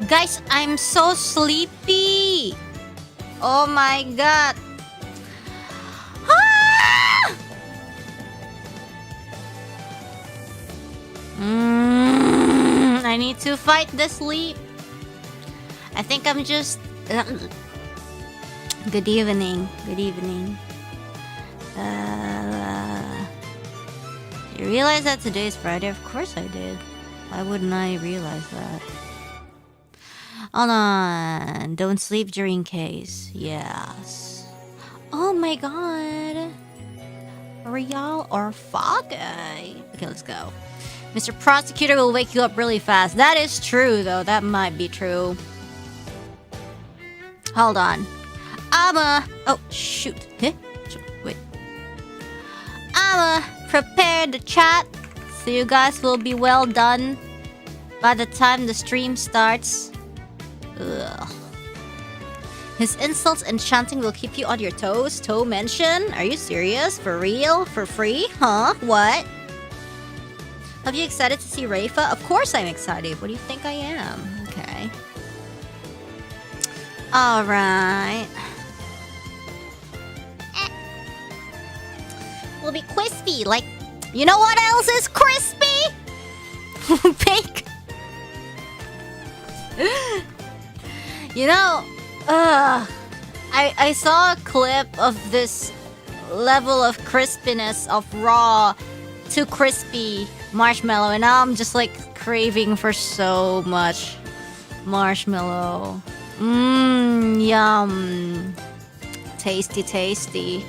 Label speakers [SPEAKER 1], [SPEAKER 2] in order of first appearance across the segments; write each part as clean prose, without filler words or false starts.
[SPEAKER 1] Guys, I'm so sleepy. Oh my god. Ah! I need to fight the sleep. I think I'm just... Good evening. Good evening. You realize that today is Friday? Of course I did. Why wouldn't I realize that? Hold on. Don't sleep during case. Yes. Oh my god. Real or Foggy? Okay, let's go. Mr. Prosecutor will wake you up really fast. That is true, though. That might be true. Hold on. Oh, shoot. Huh? Wait. Prepare the chat so you guys will be well done by the time the stream starts. Ugh. His insults and chanting will keep you on your toes. Toe mention? Are you serious? For real? For free? Huh? What? Are you excited to see RAYFA? Of course I'm excited. What do you think I am? Okay. Alright. Will be crispy. Like, you know what else is crispy? Bake. You know, I saw a clip of this level of crispiness of raw to crispy marshmallow, and now I'm just like craving for so much marshmallow. Yum. Tasty, tasty.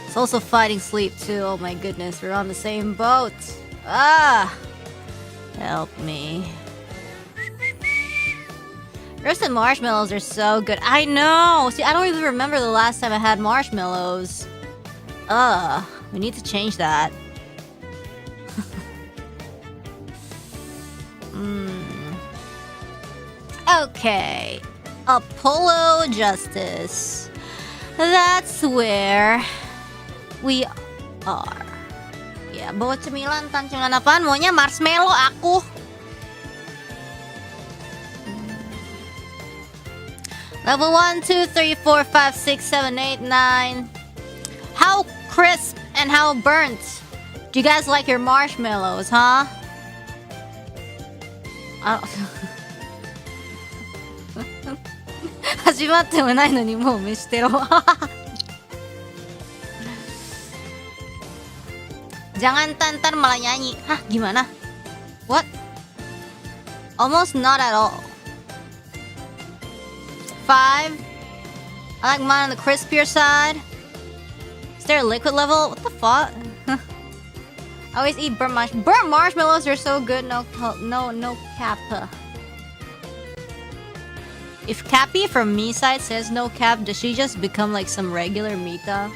[SPEAKER 1] It's also fighting sleep too. Oh my goodness, we're on the same boat. Help me. Roasted marshmallows are so good. I know. See, I don't even remember the last time I had marshmallows. We need to change that. Okay. Apollo Justice. That's where we are. Ya, bawa cemilan, cemilan apaan? Maunya marshmallow aku. Level 1, 2, 3, 4, 5, 6, 7, 8, 9. How crisp and how burnt do you guys like your marshmallows, huh? 始まってもないのにもう飯テロ。Jangan tantar malah nyanyi. Hah, gimana? What? Almost not at all. 5. I like mine on the crispier side. Is there a liquid level? What the fuck? I always eat burnt marshmallows. Burnt marshmallows are so good. No cap. If Cappy from me side says no cap, does she just become like some regular Mita?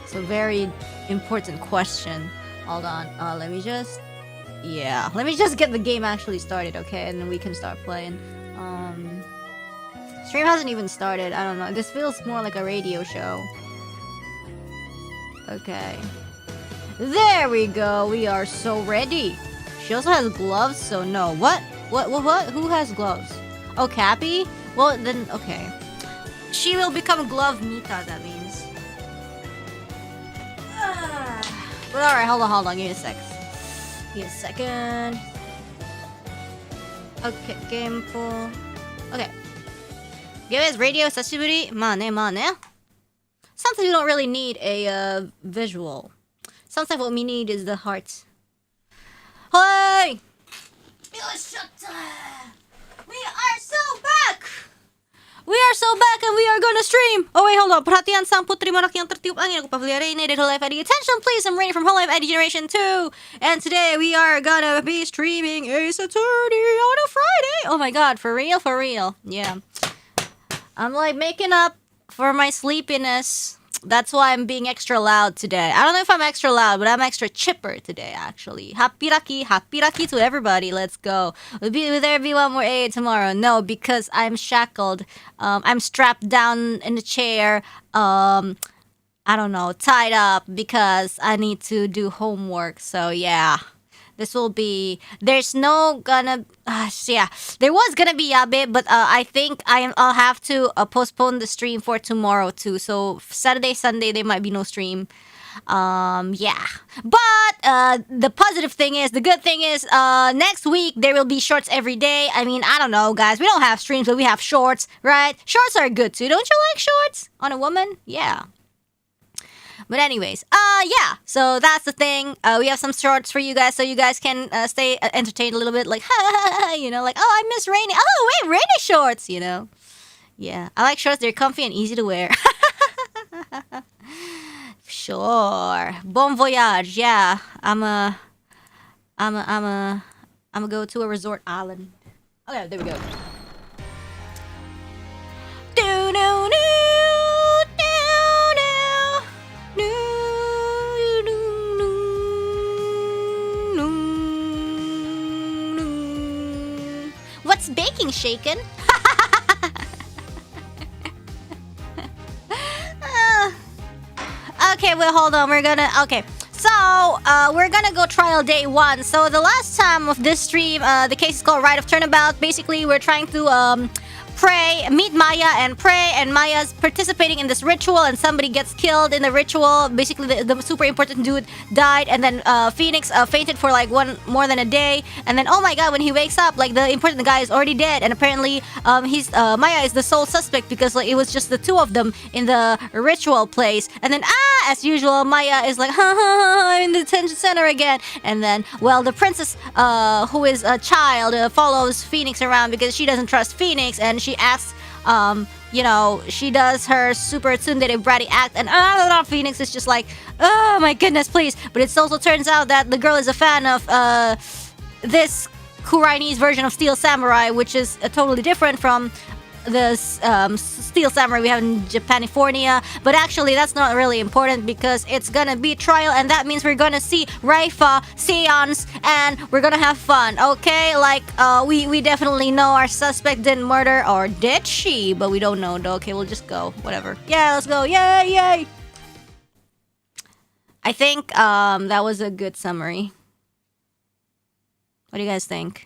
[SPEAKER 1] It's a very important question. Hold on. Let me just get the game actually started, okay? And then we can start playing. Stream hasn't even started. I don't know. This feels more like a radio show. Okay. There we go. We are so ready. She also has gloves, so no. What? Who has gloves? Oh, Cappy? Well, then, okay. She will become glove Mita, that means. But alright, hold on. Give me a sec. Give me a second. Okay, game full. Okay. Guys, radio, 久しぶり. まあね. Sometimes we don't really need a visual. Sometimes what we need is the heart. Hey! We are so back! We are so back and we are gonna stream! Oh wait, hold on. Perhatian sang putri merak yang tertiup angin. Aku Pavolia Reine dari holoID. Attention please, I'm Raine from holoID Generation 2. And today we are gonna be streaming Ace Attorney on a Friday. Oh my god, for real? For real. Yeah. I'm like making up for my sleepiness. That's why I'm being extra loud today. I don't know if I'm extra loud, but I'm extra chipper today, actually. Happy Raki to everybody. Let's go. Will there be one more A tomorrow? No, because I'm shackled. I'm strapped down in the chair. I don't know, tied up because I need to do homework. So yeah, This will be... There's no gonna... yeah. There was gonna be Yabe, but I think I'll have to postpone the stream for tomorrow too. So Saturday, Sunday, there might be no stream. Yeah. But the positive thing is, the good thing is, next week there will be shorts every day. I mean, I don't know, guys. We don't have streams, but we have shorts, right? Shorts are good too. Don't you like shorts on a woman? Yeah. But anyways, yeah, so that's the thing. We have some shorts for you guys, so you guys can stay entertained a little bit, like, you know, like, oh, I miss Rainy. Oh, wait, Rainy shorts, you know. Yeah, I like shorts. They're comfy and easy to wear. Sure. Bon voyage. Yeah, I'm gonna go to a resort island. Okay, there we go. Do no no. What's baking, shaken? Okay, well, hold on. We're gonna... Okay. So, we're gonna go trial day 1. So, the last time of this stream, the case is called Rite of Turnabout. Basically, we're trying to, pray, meet Maya and pray, and Maya's participating in this ritual, and somebody gets killed in the ritual. Basically, the super important dude died, and then Phoenix fainted for like more than a day, and then oh my god, when he wakes up, like the important guy is already dead, and apparently Maya is the sole suspect because like it was just the two of them in the ritual place, and then as usual, Maya is like, I'm in the detention center again, and then well, the princess who is a child follows Phoenix around because she doesn't trust Phoenix, and she asks, you know, she does her super tsundere bratty act, and Phoenix is just like, oh my goodness, please. But it also turns out that the girl is a fan of this Kuraini's version of Steel Samurai, which is totally different from the Steel Samurai we have in Japanifornia. But actually, that's not really important because it's gonna be trial, and that means we're gonna see RAYFA Séance, and we're gonna have fun, okay? Like, we definitely know our suspect didn't murder, or did she? But we don't know, though. Okay, we'll just go. Whatever. Yeah, let's go. Yay, yay! I think that was a good summary. What do you guys think?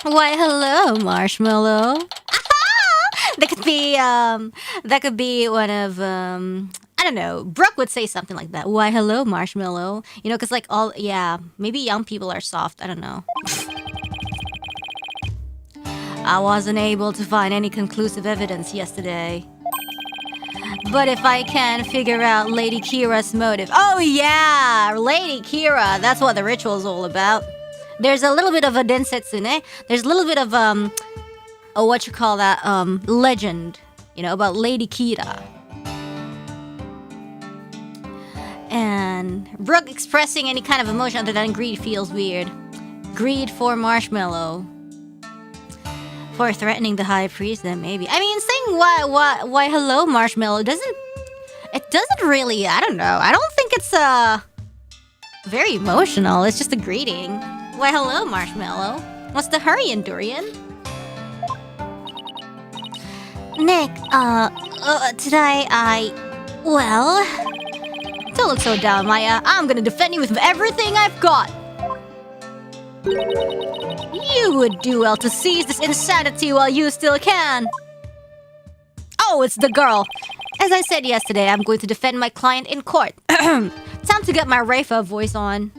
[SPEAKER 1] Why, hello, Marshmallow. That could be one of I don't know. Brooke would say something like that. Why, hello, Marshmallow. You know, because like maybe young people are soft. I don't know. I wasn't able to find any conclusive evidence yesterday. But if I can figure out Lady Kira's motive. Oh yeah, Lady Kira. That's what the ritual's all about. There's a little bit of a densetsune. There's a little bit of what you call that legend, you know, about Lady Kira. And Brooke expressing any kind of emotion other than greed feels weird. Greed for Marshmallow. For threatening the High Priest, then maybe. I mean, saying why hello, Marshmallow doesn't really, I don't know. I don't think it's very emotional. It's just a greeting. Why, hello, Marshmallow. What's the hurry, Durian? Nick, today well... Don't look so down, Maya. I'm gonna defend you with everything I've got. You would do well to seize this insanity while you still can. Oh, it's the girl. As I said yesterday, I'm going to defend my client in court. Time to get my RAYFA voice on.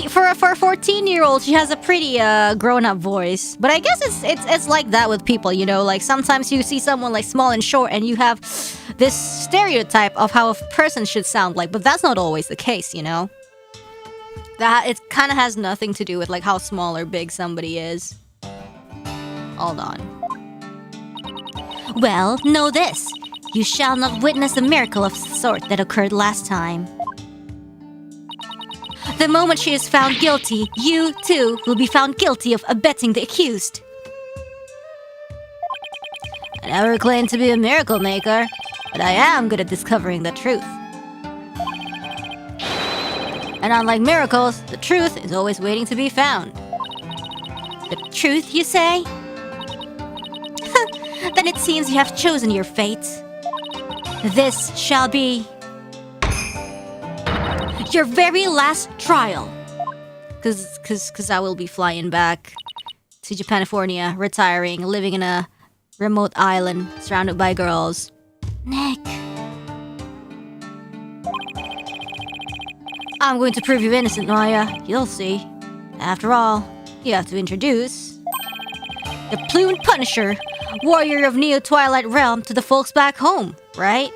[SPEAKER 1] For a 14-year-old, she has a pretty grown-up voice. But I guess it's like that with people, you know. Like sometimes you see someone like small and short, and you have this stereotype of how a person should sound like. But that's not always the case, you know. That it kind of has nothing to do with like how small or big somebody is. Hold on. Well, know this. You shall not witness a miracle of the sort that occurred last time. The moment she is found guilty, you, too, will be found guilty of abetting the accused. I never claimed to be a miracle maker, but I am good at discovering the truth. And unlike miracles, the truth is always waiting to be found. The truth, you say? Then it seems you have chosen your fate. This shall be your very last trial. Cause I will be flying back to Japanifornia, retiring, living in a remote island surrounded by girls. Nick. I'm going to prove you innocent, Maya. You'll see. After all, you have to introduce the plumed Punisher, warrior of Neo-Twilight Realm, to the folks back home, right?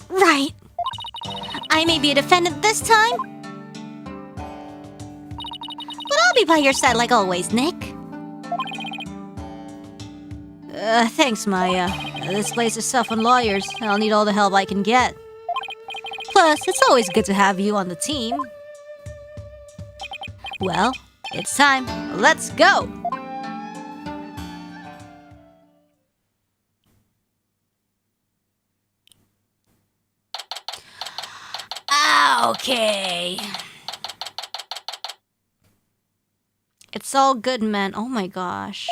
[SPEAKER 1] Right. I may be a defendant this time, but I'll be by your side like always, Nick. Thanks, Maya. This place is tough on lawyers. I'll need all the help I can get. Plus, it's always good to have you on the team. Well, it's time. Let's go! Okay. It's all good, man. Oh my gosh.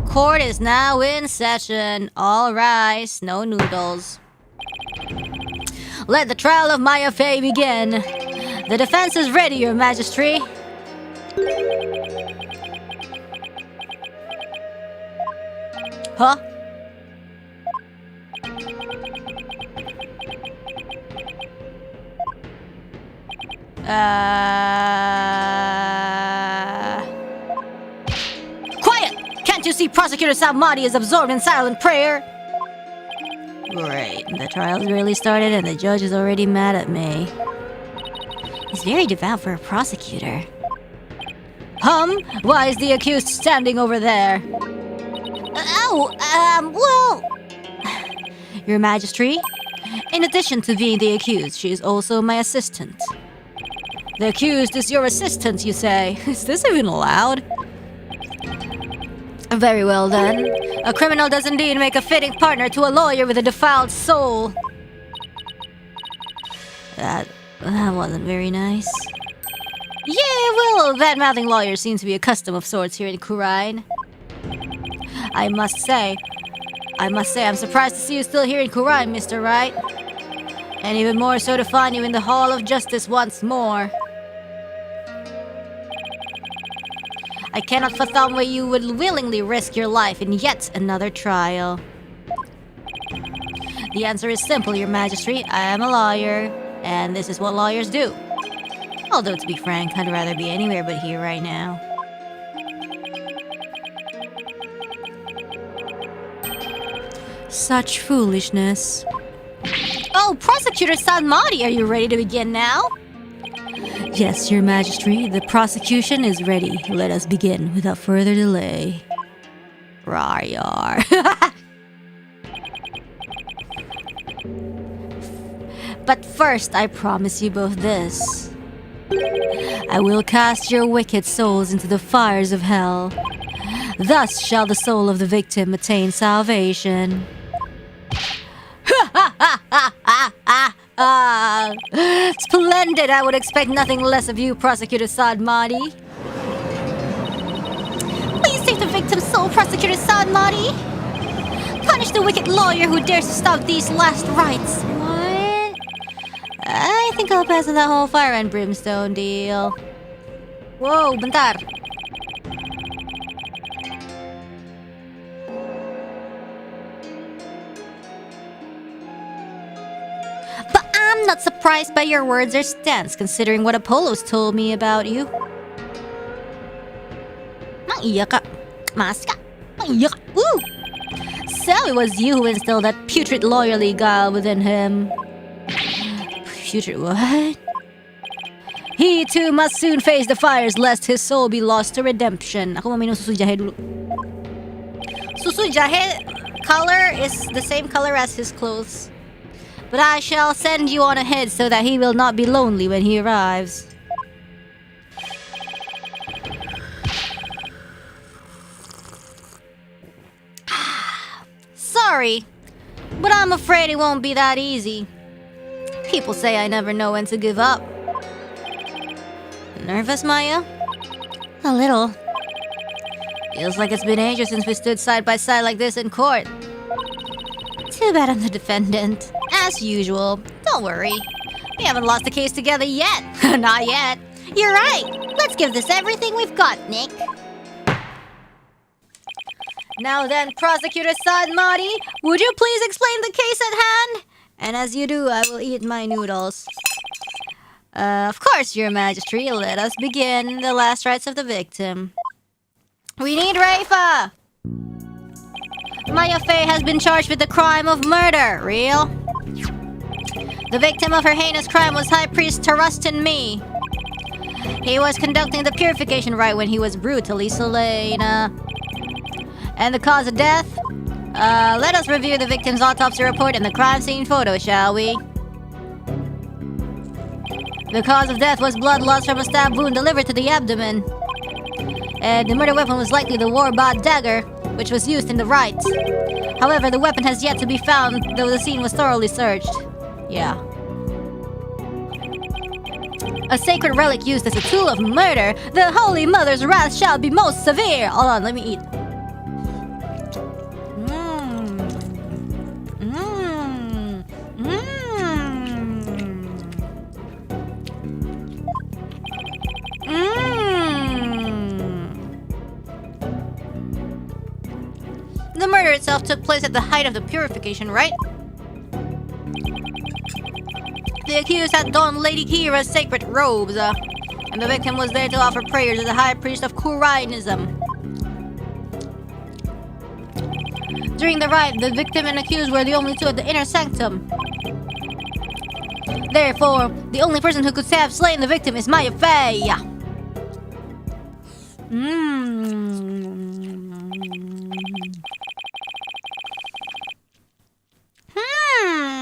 [SPEAKER 1] Court is now in session. All rice, no noodles. Let the trial of Maya Fey begin. The defense is ready, Your Majesty. Huh? Quiet! Can't you see Prosecutor Salmati is absorbed in silent prayer? Great, the trial's really started and the judge is already mad at me. He's very devout for a prosecutor. Why is the accused standing over there? Well... Your Majesty, in addition to being the accused, she is also my assistant. The accused is your assistant, you say? Is this even allowed? Very well then. A criminal does indeed make a fitting partner to a lawyer with a defiled soul. That wasn't very nice. Yeah, well, bad-mouthing lawyers seem to be a custom of sorts here in Kurine. I must say, I'm surprised to see you still here in Kurine, Mr. Wright. And even more so to find you in the Hall of Justice once more. I cannot fathom why you would willingly risk your life in yet another trial. The answer is simple, Your Majesty. I am a lawyer, and this is what lawyers do. Although, to be frank, I'd rather be anywhere but here right now. Such foolishness. Oh, Prosecutor Salmati, are you ready to begin now? Yes, Your Majesty, the prosecution is ready. Let us begin without further delay. Rawr. But first, I promise you both this. I will cast your wicked souls into the fires of hell. Thus shall the soul of the victim attain salvation. Splendid! I would expect nothing less of you, Prosecutor Salmati. Please save the victim's soul, Prosecutor Salmati. Punish the wicked lawyer who dares to stop these last rites. What? I think I'll pass on that whole fire and brimstone deal. Whoa, bentar. I'm not surprised by your words or stance, considering what Apollo's told me about you. Maiyak ka. Mas ka. Maiyak. Woo! So it was you who instilled that putrid loyalty guile within him. Putrid what? He too must soon face the fires lest his soul be lost to redemption. Ako maminong susu jahe dulu. Susu jahe color is the same color as his clothes. But I shall send you on ahead so that he will not be lonely when he arrives. Sorry, but I'm afraid it won't be that easy. People say I never know when to give up. Nervous, Maya? A little. Feels like it's been ages since we stood side by side like this in court. Too bad I'm the defendant. As usual. Don't worry. We haven't lost the case together yet. Not yet. You're right. Let's give this everything we've got, Nick. Now then, Prosecutor Sadmati, would you please explain the case at hand? And as you do, I will eat my noodles. Of course, Your Majesty. Let us begin the last rites of the victim. We need RAYFA! Maya Fey has been charged with the crime of murder. Real? The victim of her heinous crime was High Priest Tarustin Me. He was conducting the purification rite when he was brutally slain. And the cause of death? Let us review the victim's autopsy report and the crime scene photo, shall we? The cause of death was blood loss from a stab wound delivered to the abdomen. And the murder weapon was likely the war-bought dagger, which was used in the rite. However, the weapon has yet to be found, though the scene was thoroughly searched. Yeah. A sacred relic used as a tool of murder. The Holy Mother's wrath shall be most severe. Hold on, let me eat. The murder itself took place at the height of the purification, right? The accused had donned Lady Kira's sacred robes, and the victim was there to offer prayers to the High Priest of Kurainism. During the rite, the victim and accused were the only two at the inner sanctum. Therefore, the only person who could have slain the victim is Maya Fey.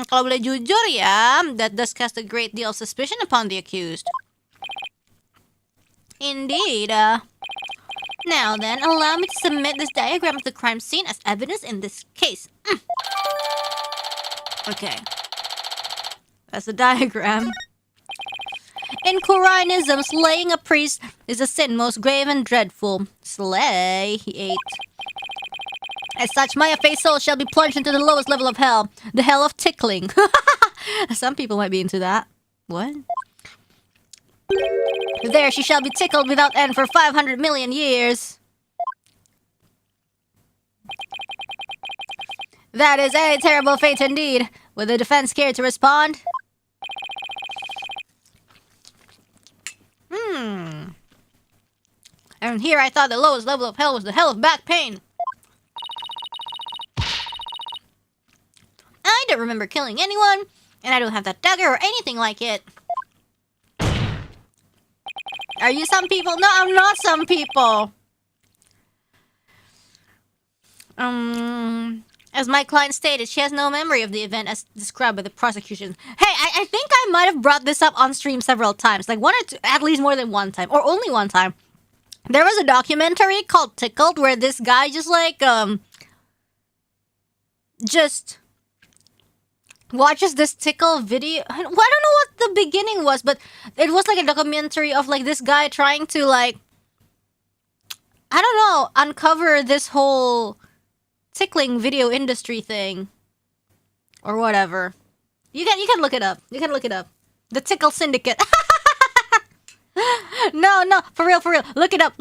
[SPEAKER 1] Kalau boleh jujur ya, that does cast a great deal of suspicion upon the accused. Indeed. Now then, allow me to submit this diagram of the crime scene as evidence in this case. Okay. That's the diagram. In Kurainism, slaying a priest is a sin most grave and dreadful. Slay, he ate. As such, Maya Fey's soul shall be plunged into the lowest level of hell, the hell of tickling. Some people might be into that. What? There she shall be tickled without end for 500 million years. That is a terrible fate indeed. Would the defense care to respond? And here I thought the lowest level of hell was the hell of back pain. I don't remember killing anyone, and I don't have that dagger or anything like it. Are you some people? No, I'm not some people. As my client stated, she has no memory of the event as described by the prosecution. Hey, I think I might have brought this up on stream several times. Like one or two, at least more than one time. Or only one time. There was a documentary called Tickled where this guy just like, just watches this tickle video. I don't know what the beginning was, but it was like a documentary of like this guy trying to like, I don't know, uncover this whole tickling video industry thing or whatever. You can look it up. You can look it up. The Tickle Syndicate. No, for real. Look it up.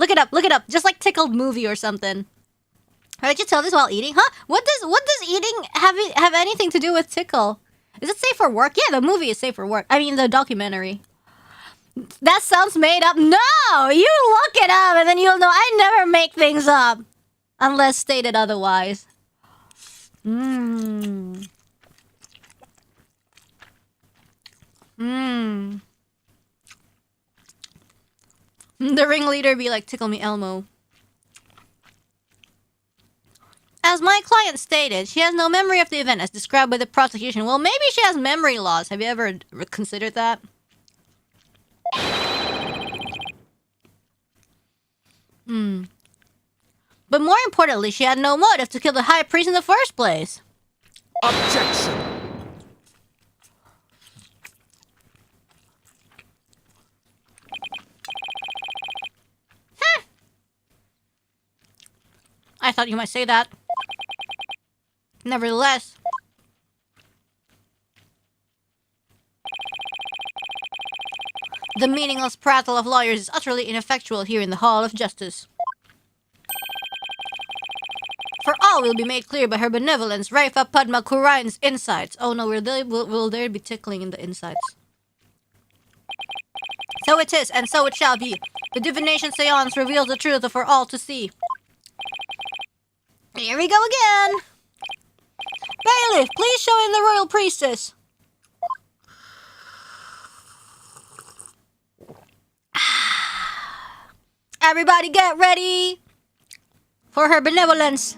[SPEAKER 1] Just like Tickled movie or something. How did you tell this while eating? Huh? What does eating have anything to do with tickle? Is it safe for work? Yeah, the movie is safe for work. I mean, the documentary. That sounds made up. No! You look it up and then you'll know I never make things up. Unless stated otherwise. The ringleader be like, tickle me Elmo. As my client stated, she has no memory of the event as described by the prosecution. Well, maybe she has memory loss. Have you ever considered that? But more importantly, she had no motive to kill the High Priest in the first place.
[SPEAKER 2] Objection!
[SPEAKER 1] thought you might say that. Nevertheless. The meaningless prattle of lawyers is utterly ineffectual here in the Hall of Justice. For all will be made clear by her benevolence, RAYFA Padma Kurai's insights. Oh no, will there be tickling in the insights? So it is, and so it shall be. The Divination Séance reveals the truth for all to see. Here we go again! Bailiff, please show in the royal priestess. Everybody get ready for her benevolence.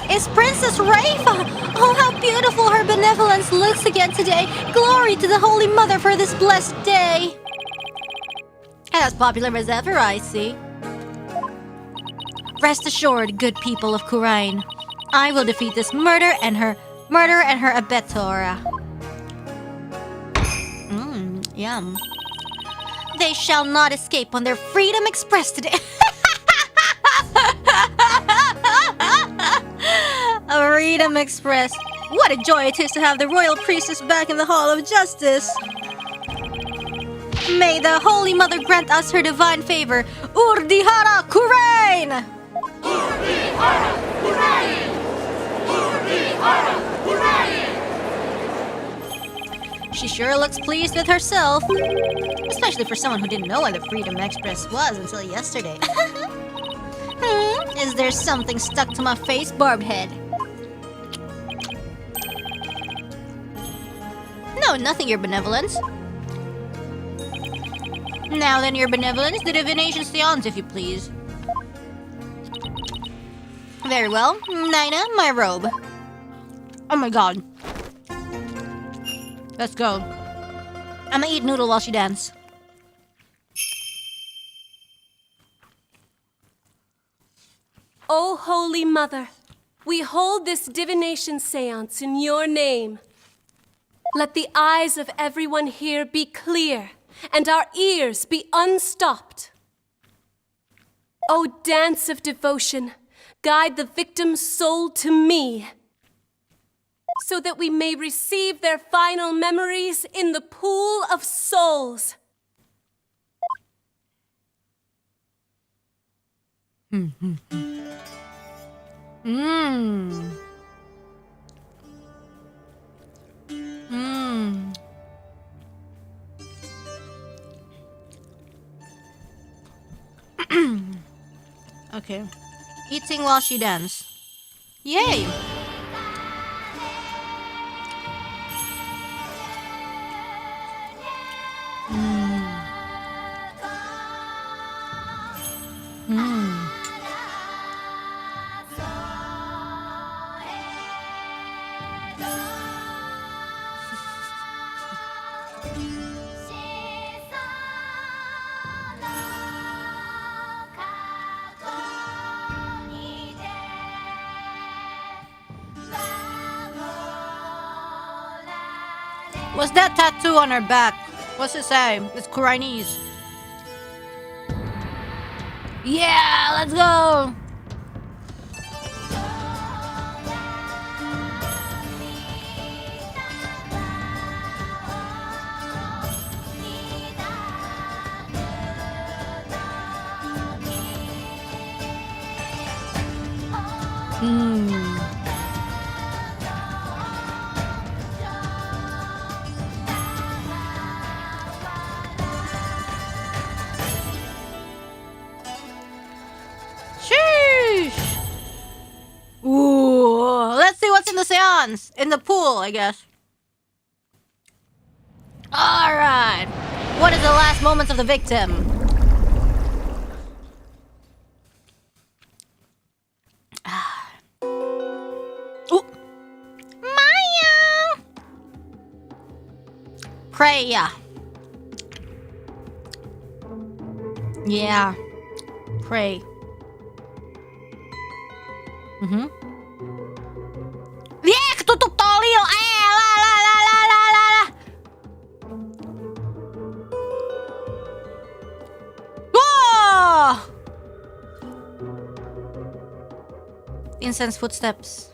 [SPEAKER 1] It's Princess RAYFA! Oh, how beautiful her benevolence looks again today. Glory to the Holy Mother for this blessed day. As popular as ever, I see. Rest assured, good people of Kurain, I will defeat this murder and her abettora. Yum. They shall not escape on their freedom expressed today. Freedom Express. What a joy it is to have the royal priestess back in the Hall of Justice. May the Holy Mother grant us her divine favor. Urdihara Kurain!
[SPEAKER 3] Urdihara Kurain! Urdihara Kurain!
[SPEAKER 1] She sure looks pleased with herself. Especially for someone who didn't know what the Freedom Express was until yesterday. Is there something stuck to my face, barbed head? No, nothing, Your Benevolence. Now then, Your Benevolence, the Divination Séance, if you please. Very well. Nina, my robe. Oh my god. Let's go. I'm gonna eat noodle while she dances.
[SPEAKER 4] O Holy Mother, we hold this divination seance in your name. Let the eyes of everyone here be clear and our ears be unstopped. O dance of devotion, guide the victim's soul to me, so that we may receive their final memories in the pool of souls.
[SPEAKER 1] Okay. Eating while she dances. Yay! What's that tattoo on her back? What's it say? It's Koreanese. Yeah, let's go! In the seance, in the pool, I guess. All right. What is the last moments of the victim? Ooh. Maya. Freya. Yeah. Pray. Yeah, ketutup tolil. La. Whoa! incense footsteps.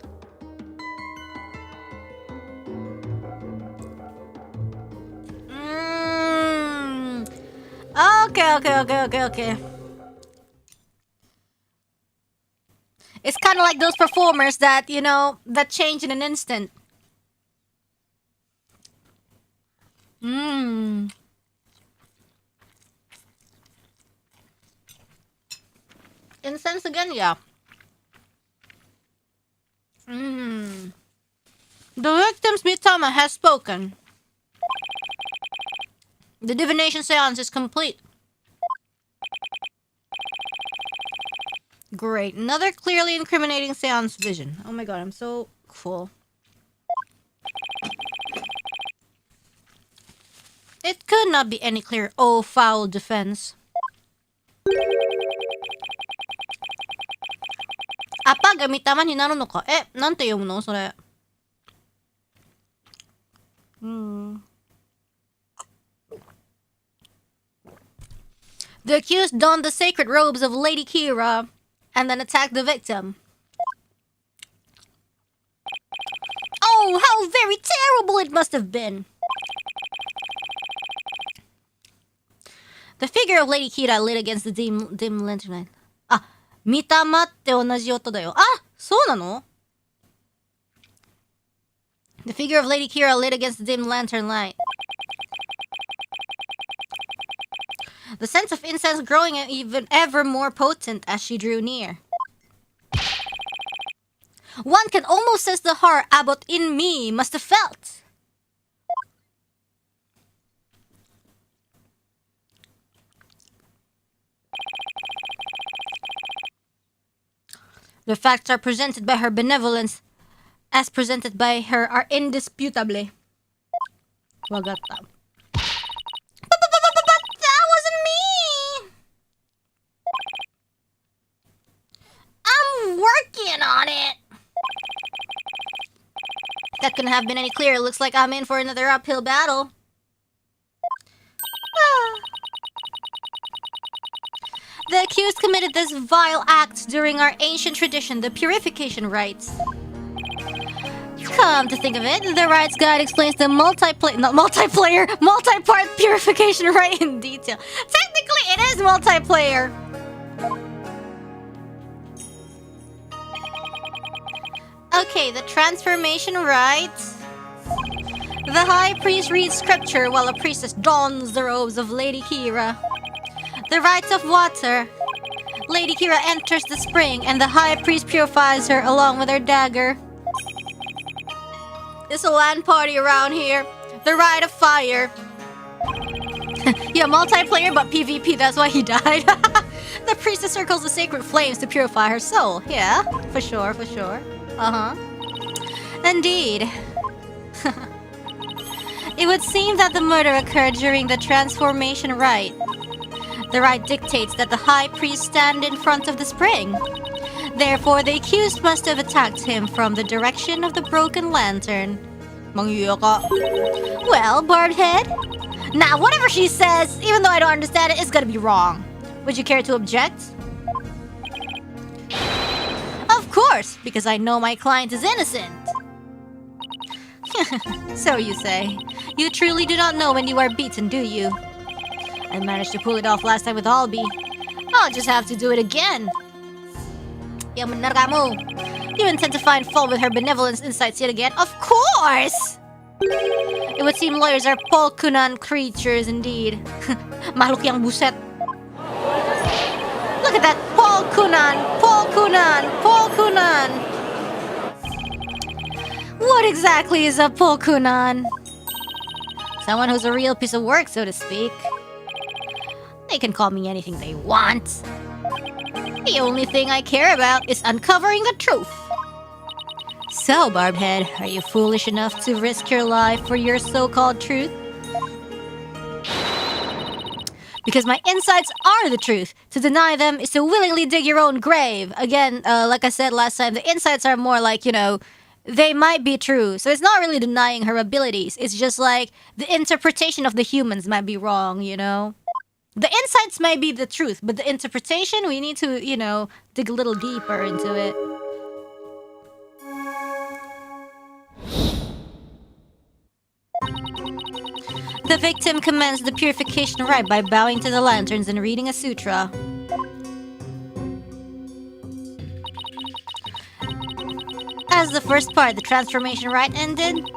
[SPEAKER 1] Okay. It's kind of like those performers that, you know, that change in an instant. Incense again, yeah. The victim's Mitama has spoken. The Divination Séance is complete. Great. Another clearly incriminating seance vision. Oh my god, I'm so full. It could not be any clearer. Oh, foul defense. Apa ga mitama ni naru no ka? Nante yomu no? Sore. The accused donned the sacred robes of Lady Kira and then attacked the victim. Oh, how very terrible it must have been! The figure of Lady Kira lit against the dim lantern. Ah, mitamaって同じ音だよ。Ah, そうなの? The figure of Lady Kira lit against the dim lantern light. The sense of incense growing even ever more potent as she drew near. One can almost sense the horror Abbot in me must have felt. The facts are presented by her benevolence, as presented by her, are indisputably. Wagata. That wasn't me! I'm working on it! That couldn't have been any clearer. Looks like I'm in for another uphill battle. The accused committed this vile act during our ancient tradition, the purification rites. Come to think of it, the rites guide explains the multi-part purification rite in detail. Technically, it is multiplayer. Okay, the transformation rites. The high priest reads scripture while a priestess dons the robes of Lady Kira. The rites of water. Lady Kira enters the spring and the high priest purifies her along with her dagger. It's a LAN party around here. The rite of fire. Yeah, multiplayer but PvP, that's why he died. The priestess circles the sacred flames to purify her soul. Yeah, for sure. Indeed. It would seem that the murder occurred during the transformation rite. The rite dictates that the high priest stand in front of the spring. Therefore, the accused must have attacked him from the direction of the broken lantern. Well, barbed head? Nah, whatever she says, even though I don't understand it, it's gonna be wrong. Would you care to object? Of course, because I know my client is innocent. So you say. You truly do not know when you are beaten, do you? I managed to pull it off last time with Albi. I'll just have to do it again. Yang benar kamu. You intend to find fault with her benevolence insights yet again? Of course! It would seem lawyers are polkunan creatures indeed. Makhluk yang buset. Look at that! Polkunan! What exactly is a polkunan? Someone who's a real piece of work, so to speak. They can call me anything they want. The only thing I care about is uncovering the truth. So, Barbhead, are you foolish enough to risk your life for your so-called truth? Because my insights are the truth. To deny them is to willingly dig your own grave. Again, like I said last time, the insights are more like, you know, they might be true. So it's not really denying her abilities. It's just like the interpretation of the humans might be wrong, you know? The insights might be the truth, but the interpretation, we need to, you know, dig a little deeper into it. victim commenced the purification rite by bowing to the lanterns and reading a sutra. As the first part of the transformation rite ended,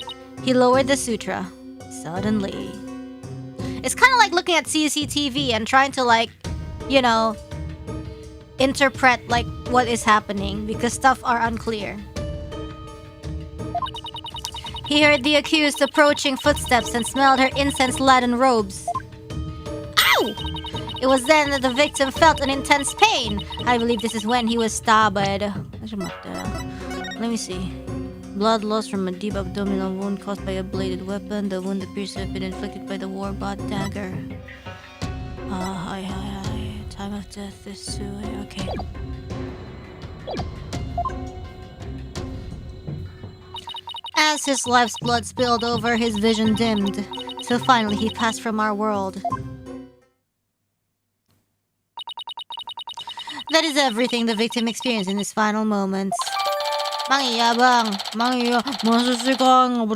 [SPEAKER 1] he lowered the sutra. Suddenly. It's kind of like looking at CCTV and trying to, like, you know, interpret, like, what is happening because stuff are unclear. He heard the accused approaching footsteps and smelled her incense-laden robes. Ow! It was then that the victim felt an intense pain. I believe this is when he was stabbed. Let me see. Blood loss from a deep abdominal wound caused by a bladed weapon. The wound appears to have been inflicted by the war-bought dagger. Time of death is soon. Okay. As his life's blood spilled over, his vision dimmed, till finally he passed from our world. That is everything the victim experienced in his final moments. Mangiyabang, masusikang,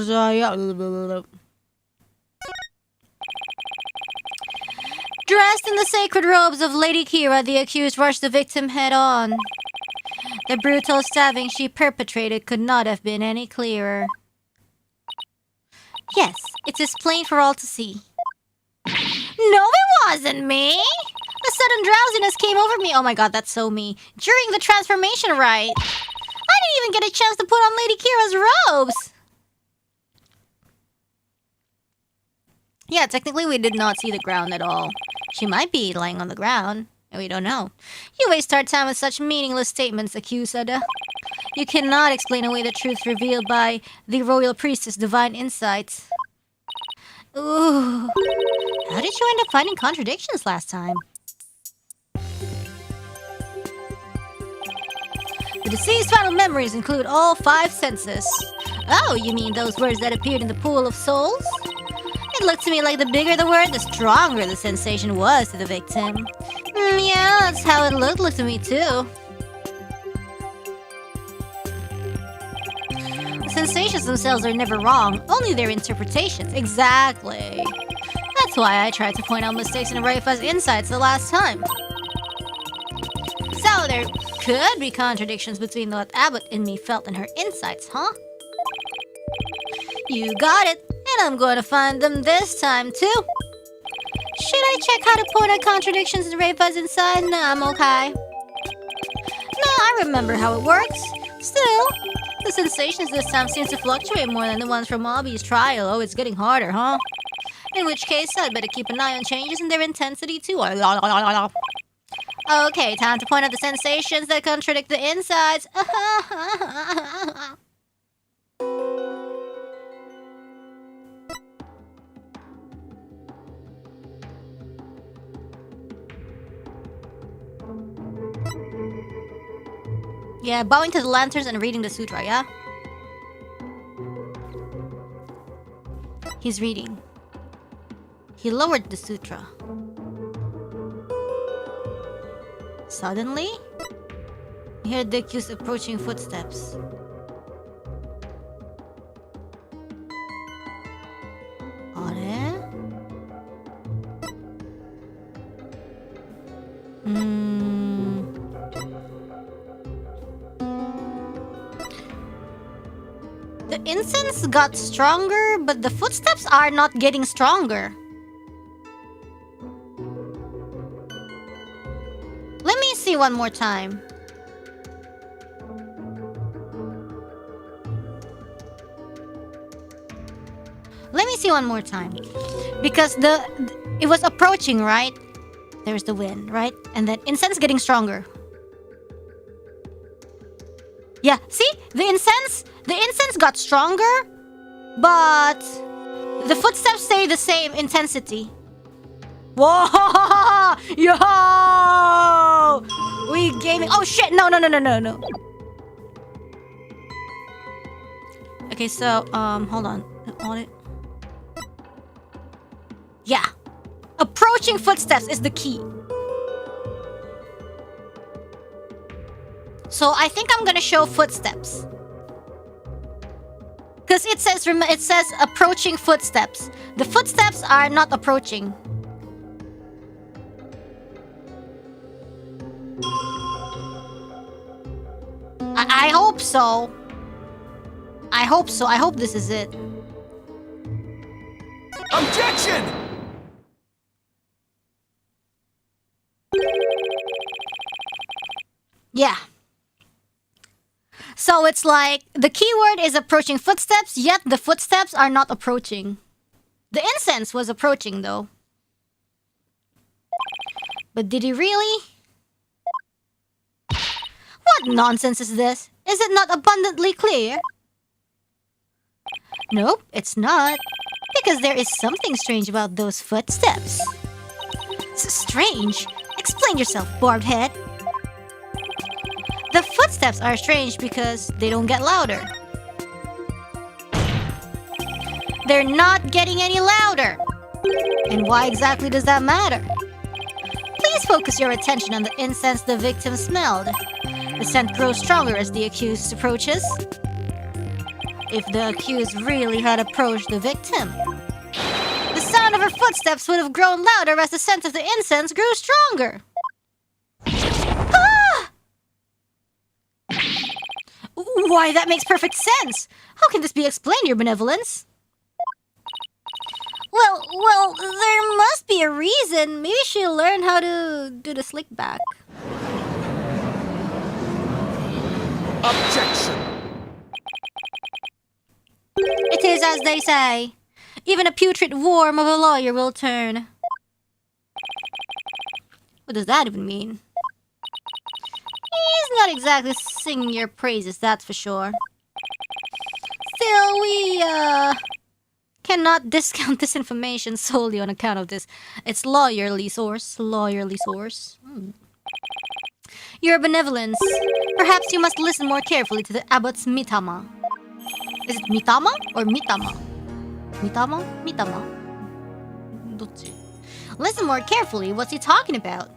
[SPEAKER 1] dressed in the sacred robes of Lady Kira, the accused rushed the victim head-on. The brutal stabbing she perpetrated could not have been any clearer. Yes, it is plain for all to see. No, it wasn't me! A sudden drowsiness came over me. Oh my god, that's so me. During the transformation rite. I didn't even get a chance to put on Lady Kira's robes! Yeah, technically we did not see the ground at all. She might be lying on the ground. We don't know. You waste our time with such meaningless statements, Accusada. You cannot explain away the truth revealed by the royal priestess' divine insights. Ooh. How did you end up finding contradictions last time? The deceased's final memories include all 5 senses. Oh, you mean those words that appeared in the pool of souls? It looked to me like the bigger the word, the stronger the sensation was to the victim. Yeah, that's how it looked to me too. The sensations themselves are never wrong, only their interpretations. Exactly. That's why I tried to point out mistakes in RAYFA's insights the last time. So there could be contradictions between what Abbott and me felt in her insights, huh? You got it, and I'm going to find them this time too. Should I check how to point out contradictions in RAYFA's inside? No, I'm okay. No, I remember how it works. Still, the sensations this time seem to fluctuate more than the ones from Obby's trial. Oh, it's getting harder, huh? In which case, I'd better keep an eye on changes in their intensity too. Okay, time to point out the sensations that contradict the insides. Yeah, bowing to the lanterns and reading the sutra, yeah? He's reading. He lowered the sutra. Suddenly, he heard the accused approaching footsteps. The incense got stronger, but the footsteps are not getting stronger. Let me see one more time. Let me see one more time. Because it was approaching, right? There's the wind, right? And then incense getting stronger. Yeah, see? The incense got stronger, but the footsteps stay the same intensity. Whoa! Yo! We gaming. Oh shit! No. Okay, so hold on. Audit. Yeah. Approaching footsteps is the key. So I think I'm gonna show footsteps. Because it says approaching footsteps. The footsteps are not approaching. I hope so. I hope so. I hope this is it.
[SPEAKER 2] Objection!
[SPEAKER 1] Yeah. So it's like the keyword is approaching footsteps, yet the footsteps are not approaching. The incense was approaching though. But did he really? What nonsense is this? Is it not abundantly clear? Nope, it's not. Because there is something strange about those footsteps. Strange? Explain yourself, barbed head. The footsteps are strange because they don't get louder. They're not getting any louder. And why exactly does that matter? Please focus your attention on the incense the victim smelled. The scent grows stronger as the accused approaches. If the accused really had approached the victim, the sound of her footsteps would have grown louder as the scent of the incense grew stronger. Ah! Why, that makes perfect sense. How can this be explained, Your Benevolence? Well, there must be a reason. Maybe she'll learn how to do the slick back.
[SPEAKER 2] Objection!
[SPEAKER 1] It is as they say. Even a putrid worm of a lawyer will turn. What does that even mean? He's not exactly singing your praises, that's for sure. Still, we, cannot discount this information solely on account of this. It's lawyerly source. Your Benevolence, perhaps you must listen more carefully to the abbot's mitama. Is it mitama or mitama? Mitama? Mitama? Dotchi? Listen more carefully. What's he talking about?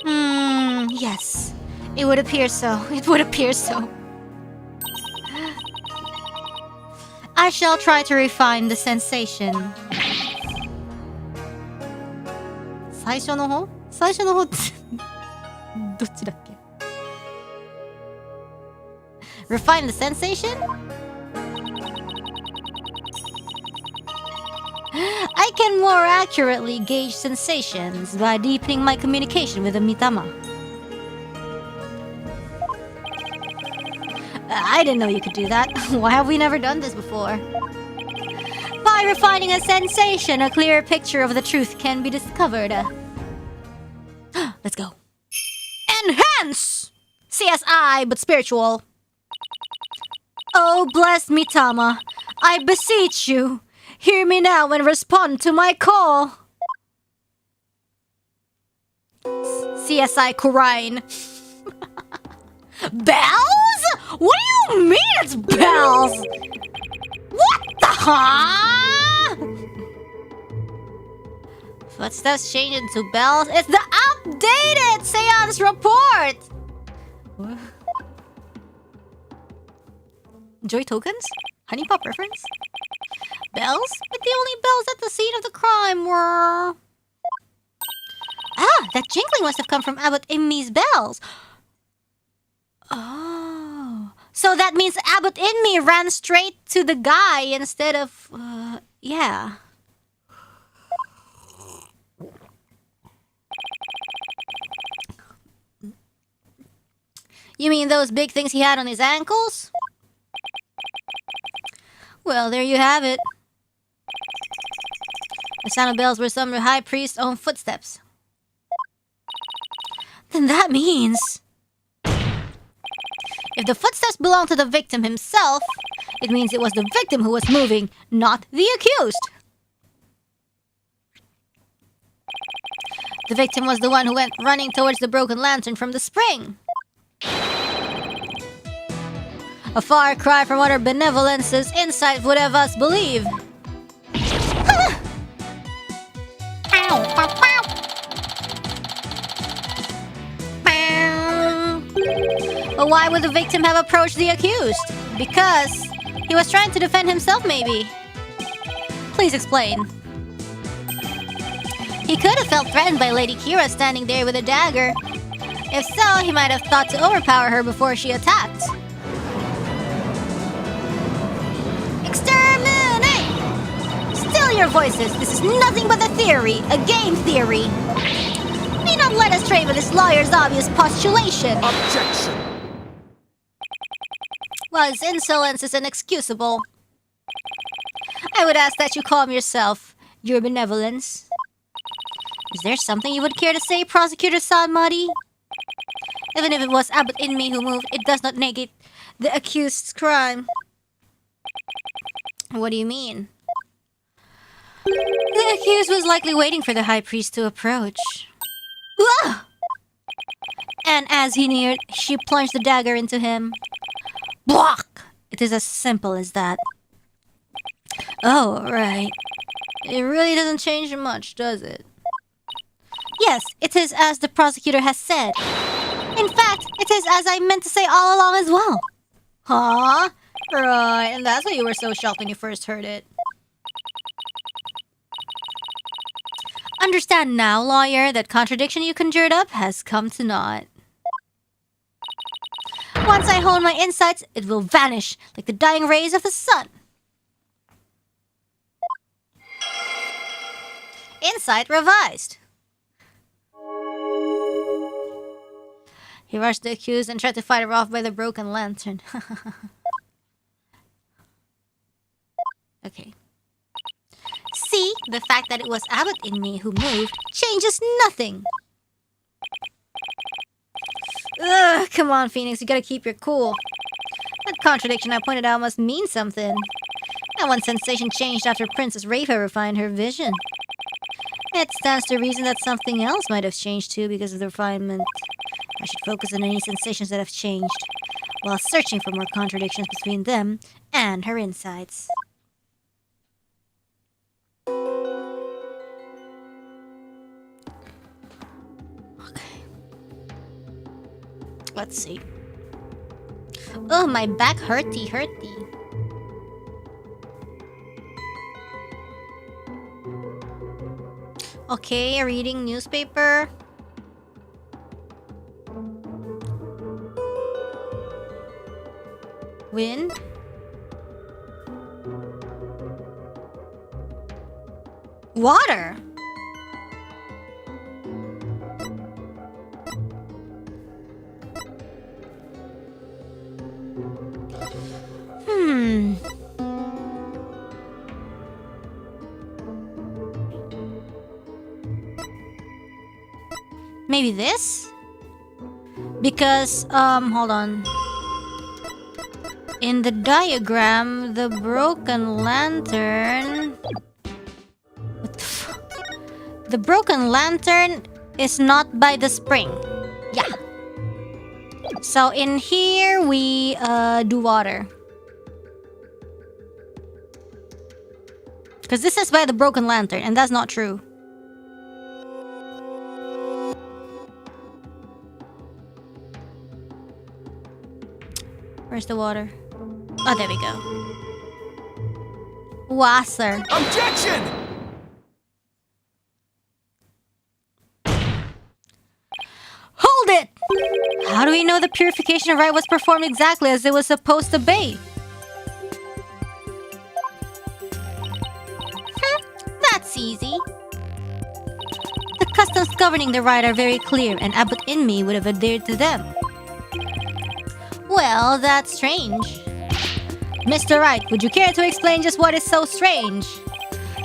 [SPEAKER 1] Yes. It would appear so. It would appear so. I shall try to refine the sensation. 最初の方ってどっちだっけ? Refine the sensation? I can more accurately gauge sensations by deepening my communication with the mitama. I didn't know you could do that. Why have we never done this before? By refining a sensation, a clearer picture of the truth can be discovered. Let's go. Enhance! CSI, but spiritual. Oh, blessed mitama, I beseech you, hear me now and respond to my call. CSI Reine. Bells? What do you mean it's bells? What the huh? Footsteps change into bells? It's the updated Seance report! What? Joy tokens? Honey pop reference? Bells? But the only bells at the scene of the crime were... Ah, that jingling must have come from Abbot Immi's bells. Oh. So that means Abbot Immi ran straight to the guy instead of... yeah. You mean those big things he had on his ankles? Well, there you have it. The sound of bells were some high priest's own footsteps. Then that means... if the footsteps belong to the victim himself, it means it was the victim who was moving, not the accused. The victim was the one who went running towards the broken lantern from the spring. A far cry from what our benevolence's insight would have us believe. But why would the victim have approached the accused? Because He was trying to defend himself, maybe. Please explain. He could have felt threatened by Lady Kira standing there with a dagger. If so, he might have thought to overpower her before she attacked. Exterminate! Still your voices. This is nothing but a theory, a game theory. May not let us trade with this lawyer's obvious postulation.
[SPEAKER 2] Objection!
[SPEAKER 1] Well, his insolence is inexcusable. I would ask that you calm yourself, your benevolence. Is there something you would care to say, Prosecutor Sanmari? Even if it was Abbot Inmi who moved, it does not negate the accused's crime. What do you mean? The accused was likely waiting for the high priest to approach. Ah! And as he neared, she plunged the dagger into him. Block! It is as simple as that. Oh, right. It really doesn't change much, does it? Yes, it is as the prosecutor has said. In fact, it is as I meant to say all along as well. Huh? Right, and that's why you were so shocked when you first heard it. Understand now, lawyer, that contradiction you conjured up has come to naught. Once I hone my insights, it will vanish like the dying rays of the sun. Insight revised. He rushed the accused and tried to fight her off by the broken lantern. Okay. See, the fact that it was Abbot in me who moved changes nothing. Ugh, come on, Phoenix, you gotta keep your cool. That contradiction I pointed out must mean something. That one sensation changed after Princess RAYFA refined her vision. It stands to reason that something else might have changed too because of the refinement. I should focus on any sensations that have changed, while searching for more contradictions between them and her insights. Okay. Let's see. Oh, my back hurty. Okay, reading newspaper. Wind. Water. Maybe this? Because, hold on. In the diagram, the broken lantern... What the fuck? The broken lantern is not by the spring. Yeah. So in here, we, do water. Because this is by the broken lantern, and that's not true. Where's the water? Oh, there we go. Wasser.
[SPEAKER 2] Objection!
[SPEAKER 1] Hold it! How do we know the purification rite was performed exactly as it was supposed to be? That's easy. The customs governing the rite are very clear, and Abbot Inmi would have adhered to them. Well, that's strange. Mr. Wright, would you care to explain just what is so strange?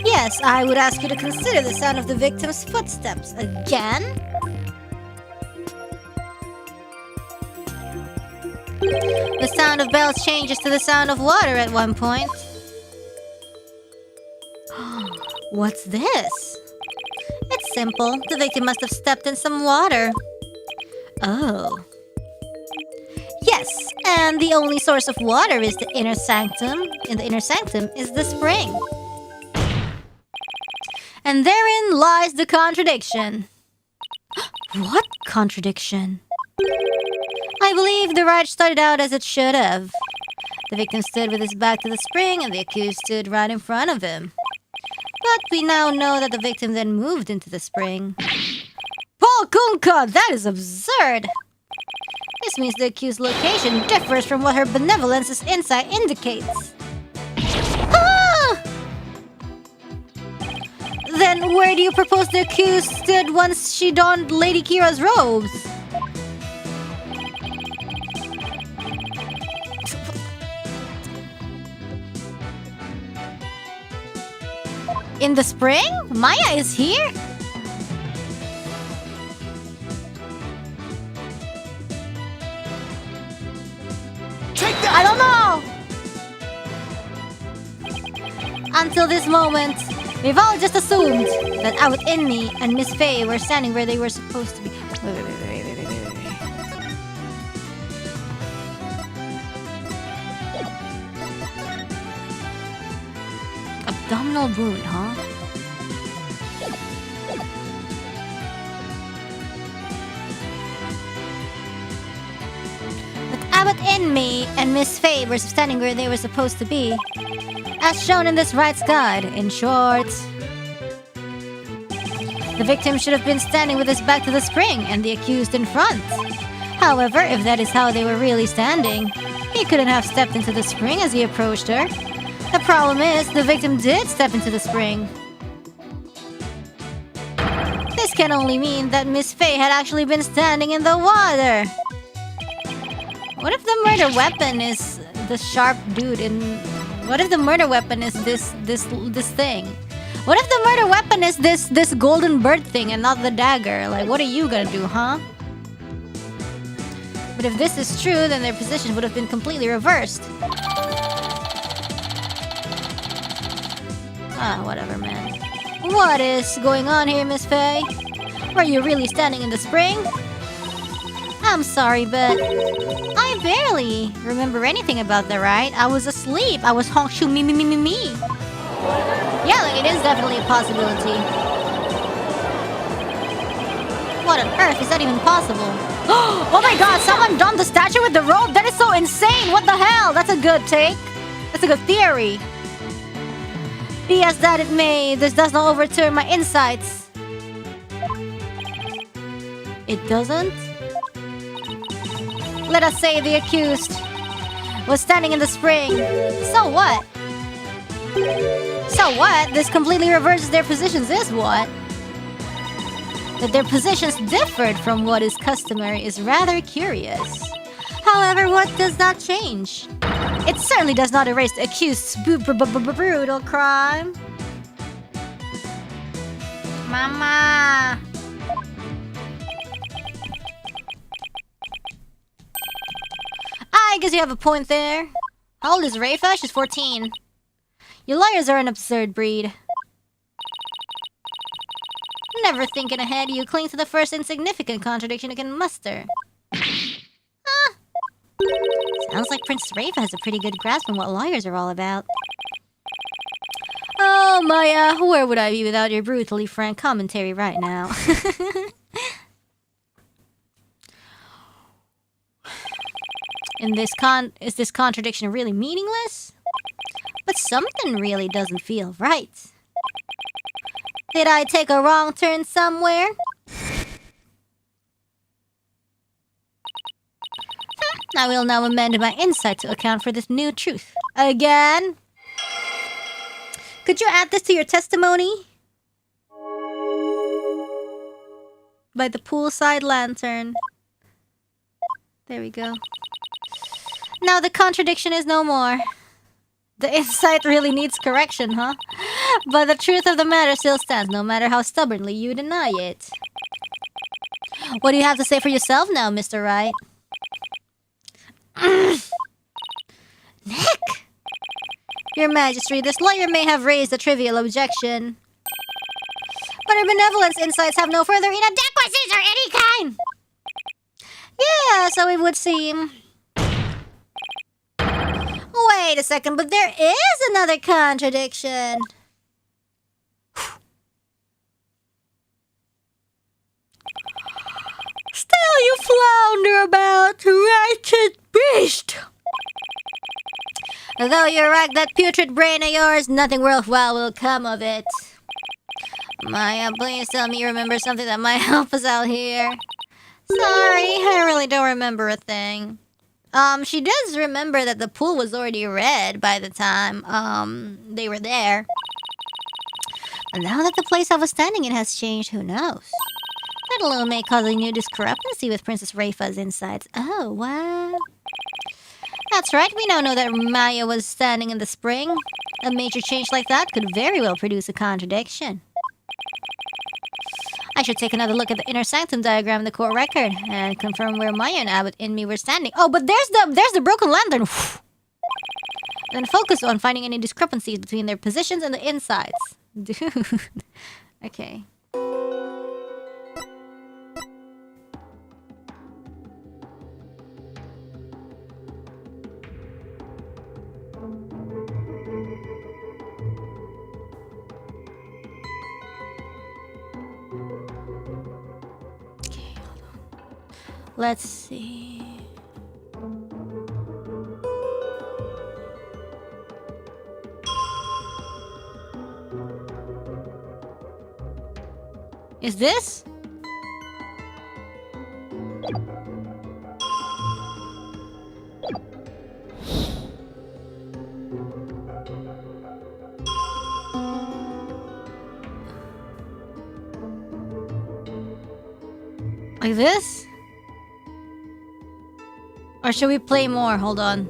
[SPEAKER 1] Yes, I would ask you to consider the sound of the victim's footsteps. Again? The sound of bells changes to the sound of water at one point. What's this? It's simple. The victim must have stepped in some water. Oh. Yes, and the only source of water is the inner sanctum. In the inner sanctum is the spring. And therein lies the contradiction. What contradiction? I believe the rite started out as it should have. The victim stood with his back to the spring, and the accused stood right in front of him. But we now know that the victim then moved into the spring. Polkunka! That is absurd! This means the accused's location differs from what her benevolence's insight indicates. Ah! Then where do you propose the accused stood once she donned Lady Kira's robes? In the spring? Maya is here? I don't know! Until this moment, we've all just assumed that out in me and Miss Faye were standing where they were supposed to be. Wait. Abdominal wound, huh? Abbott in me and Miss Faye were standing where they were supposed to be, as shown in this Wright's guide. In short, the victim should have been standing with his back to the spring and the accused in front. However, if that is how they were really standing, he couldn't have stepped into the spring as he approached her. The problem is, the victim did step into the spring. This can only mean that Miss Faye had actually been standing in the water. What if the murder weapon is the sharp dude in... What if the murder weapon is this thing? What if the murder weapon is this golden bird thing and not the dagger? Like, what are you gonna do, huh? But if this is true, then their position would have been completely reversed. Ah, whatever, man. What is going on here, Miss Faye? Were you really standing in the spring? I'm sorry, but I barely remember anything about that, right? I was asleep. I was honkshu me. Yeah, like, it is definitely a possibility. What on earth? Is that even possible? Oh my god, someone donned the statue with the robe? That is so insane! What the hell? That's a good take. That's a good theory. Be as that it may, this does not overturn my insights. It doesn't? Let us say the accused was standing in the spring. So what? So what? This completely reverses their positions is what? That their positions differed from what is customary is rather curious. However, what does not change? It certainly does not erase the accused's brutal crime. Mama! I guess you have a point there. How old is RAYFA? She's 14. You liars are an absurd breed. Never thinking ahead, you cling to the first insignificant contradiction you can muster. Ah. Sounds like Prince RAYFA has a pretty good grasp on what lawyers are all about. Oh, Maya, where would I be without your brutally frank commentary right now? Is this contradiction really meaningless? But something really doesn't feel right. Did I take a wrong turn somewhere? I will now amend my insight to account for this new truth. Again? Could you add this to your testimony? By the poolside lantern. There we go. Now the contradiction is no more. The insight really needs correction, huh? But the truth of the matter still stands, no matter how stubbornly you deny it. What do you have to say for yourself now, Mr. Wright? Nick! Your Majesty, this lawyer may have raised a trivial objection, but her benevolence insights have no further inadequacies or any kind! Yeah, so it would seem... Wait a second, but there is another contradiction. Still you flounder about, wretched beast! Though you wreck that putrid brain of yours, nothing worthwhile will come of it. Maya, please tell me you remember something that might help us out here. Sorry, I really don't remember a thing. She does remember that the pool was already red by the time, they were there. But now that the place I was standing in has changed, who knows? That alone may cause a new discrepancy with Princess RAYFA's insides. Oh, what? That's right, we now know that Maya was standing in the spring. A major change like that could very well produce a contradiction. I should take another look at the inner sanctum diagram in the court record and confirm where Maya and Abbott and me were standing. Oh, but there's the broken lantern. Then focus on finding any discrepancies between their positions and the insides. Dude. Okay. Let's see. Is this? Like this? Or should we play more? Hold on.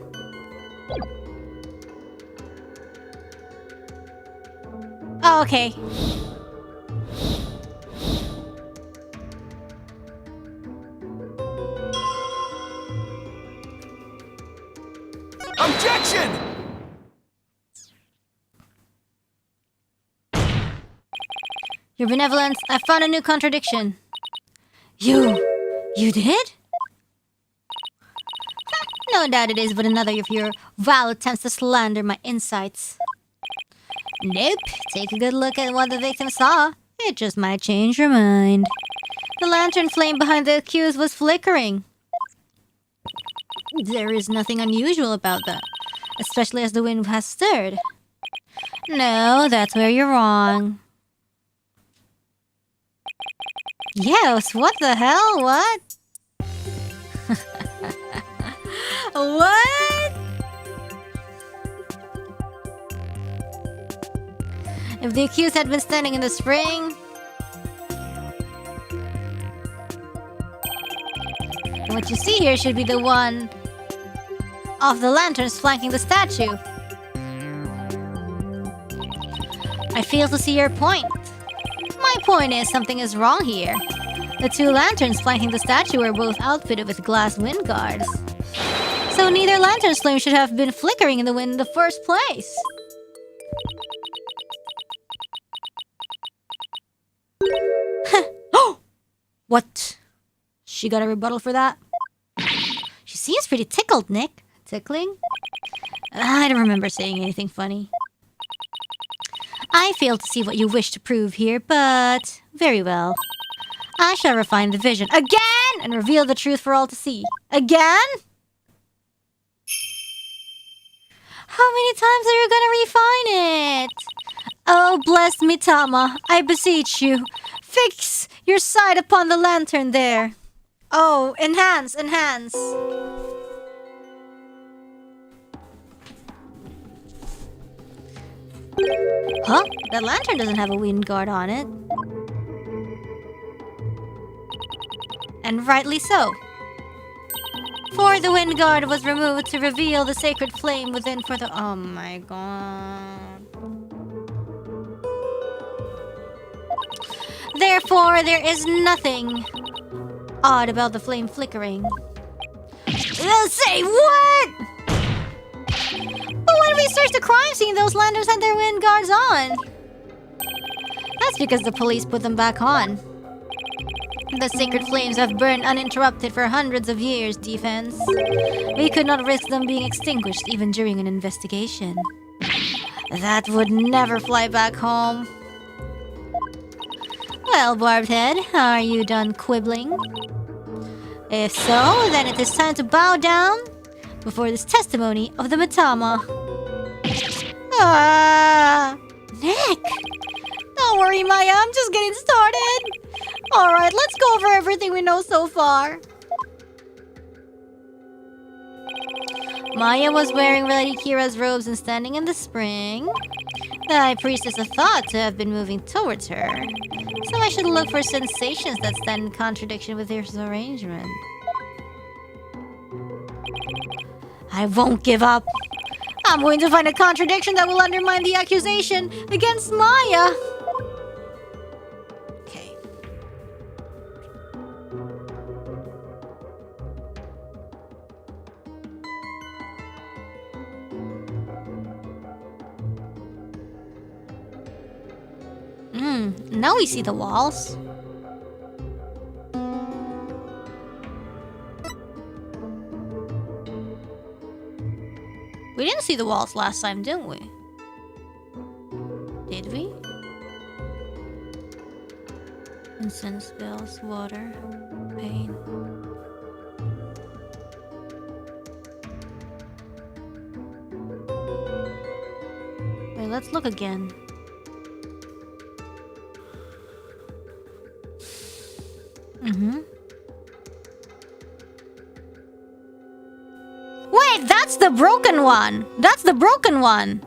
[SPEAKER 1] Oh, okay.
[SPEAKER 2] Objection!
[SPEAKER 1] Your benevolence, I found a new contradiction. You did? No doubt it is but another of your vile attempts to slander my insights. Nope. Take a good look at what the victim saw. It just might change your mind. The lantern flame behind the accused was flickering. There is nothing unusual about that, especially as the wind has stirred. No, that's where you're wrong. Yes, what the hell? What? What? If the accused had been standing in the spring, what you see here should be the one of the lanterns flanking the statue. I fail to see your point. My point is something is wrong here. The two lanterns flanking the statue are both outfitted with glass wind guards. So neither lantern's flame should have been flickering in the wind in the first place. What? She got a rebuttal for that? She seems pretty tickled, Nick. Tickling? I don't remember saying anything funny. I fail to see what you wish to prove here, but very well. I shall refine the vision again and reveal the truth for all to see. Again? How many times are you gonna refine it? Oh, blessed Mitama, I beseech you. Fix your sight upon the lantern there. Oh, enhance. Huh? That lantern doesn't have a wind guard on it. And rightly so. For the wind guard was removed to reveal the sacred flame within for the... Oh my god. Therefore, there is nothing odd about the flame flickering. Say what? But when we searched the crime scene, those lanterns had their wind guards on. That's because the police put them back on. The sacred flames have burned uninterrupted for hundreds of years, defense. We could not risk them being extinguished even during an investigation. That would never fly back home. Well, Barbed Head, are you done quibbling? If so, then it is time to bow down before this testimony of the Mitama. Nick! Don't worry, Maya, I'm just getting started. Alright, let's go over everything we know so far. Maya was wearing Lady Kira's robes and standing in the spring. The High Priestess is thought to have been moving towards her. So I should look for sensations that stand in contradiction with this arrangement. I won't give up. I'm going to find a contradiction that will undermine the accusation against Maya. Okay. Now we see the walls. We didn't see the walls last time, didn't we? Did we? Incense, bells, water, pain. Wait, let's look again. Wait, that's the broken one! That's the broken one!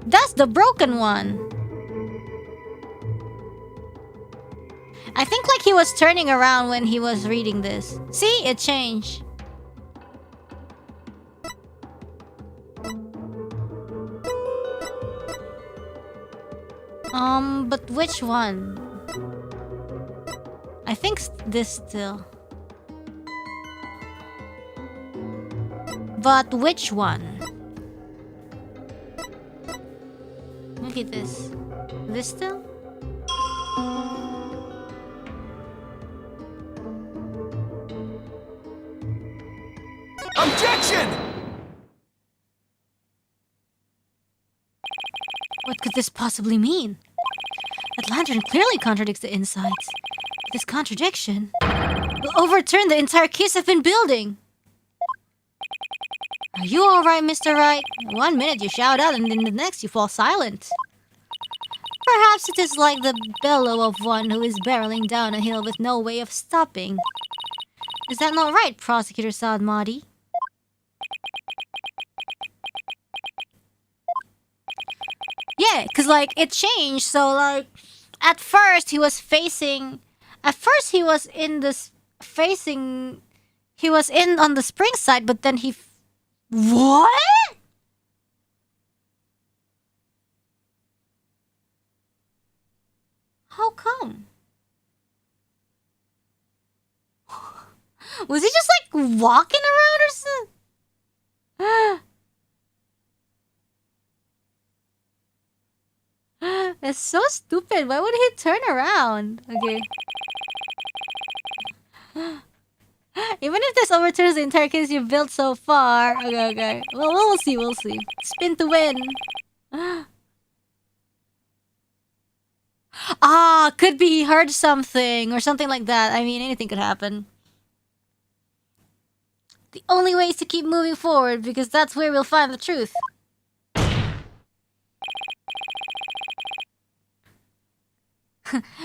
[SPEAKER 1] That's the broken one! I think like he was turning around when he was reading this. See? It changed. But which one? I think this still. But which one? Look at this. This still?
[SPEAKER 2] Objection!
[SPEAKER 1] What could this possibly mean? That lantern clearly contradicts the insides. This contradiction will overturn the entire case I've been building. Are you alright, Mr. Wright? 1 minute you shout out and in the next you fall silent. Perhaps it is like the bellow of one who is barreling down a hill with no way of stopping. Is that not right, Prosecutor Saad-Mahdi? Yeah, cause like it changed, so like at first he was in on the spring side, but then he what? How come? Was he just like walking around or something? That's so stupid. Why would he turn around? Okay. Even if this overturns the entire case you've built so far. Okay. Well, we'll see. Spin to win. Could be he heard something or something like that. I mean, anything could happen. The only way is to keep moving forward because that's where we'll find the truth.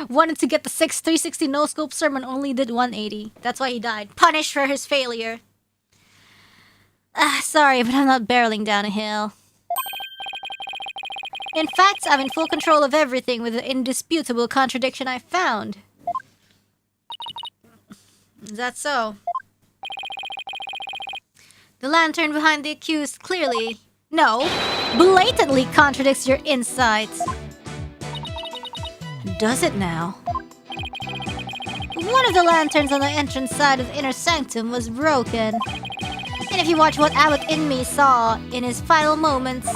[SPEAKER 1] Wanted to get the 360 no-scope sermon, only did 180. That's why he died. Punished for his failure. Sorry, but I'm not barreling down a hill. In fact, I'm in full control of everything with the indisputable contradiction I found. Is that so? The lantern behind the accused clearly, no, blatantly contradicts your insights. Does it now? One of the lanterns on the entrance side of the inner sanctum was broken. And if you watch what Abbot Inmi saw in his final moments,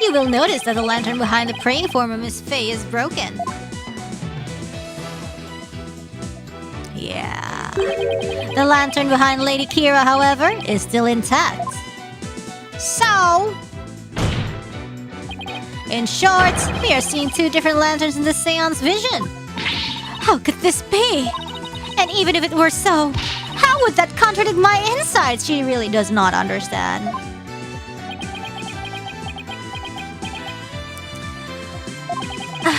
[SPEAKER 1] you will notice that the lantern behind the praying form of Miss Faye is broken. Yeah. The lantern behind Lady Kira, however, is still intact. So, in short, we are seeing two different lanterns in the seance vision. How could this be? And even if it were so, would that contradict my insights? She really does not understand.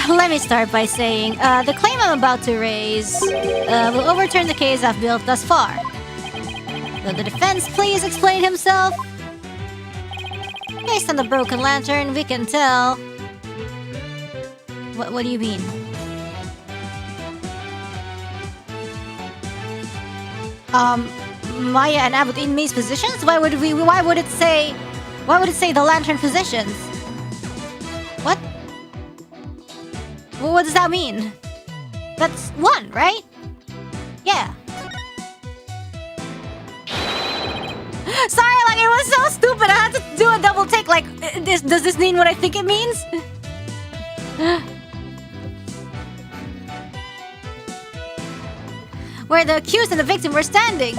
[SPEAKER 1] Let me start by saying, the claim I'm about to raise will overturn the case I've built thus far. Will the defense please explain himself? Based on the broken lantern, we can tell... What do you mean? Maya and Abbott in May's positions? Why would it say the lantern positions? What? Well, what does that mean? That's 1, right? Yeah. Sorry, like it was so stupid. I had to do a double take. Like, does this mean what I think it means? Where the accused and the victim were standing.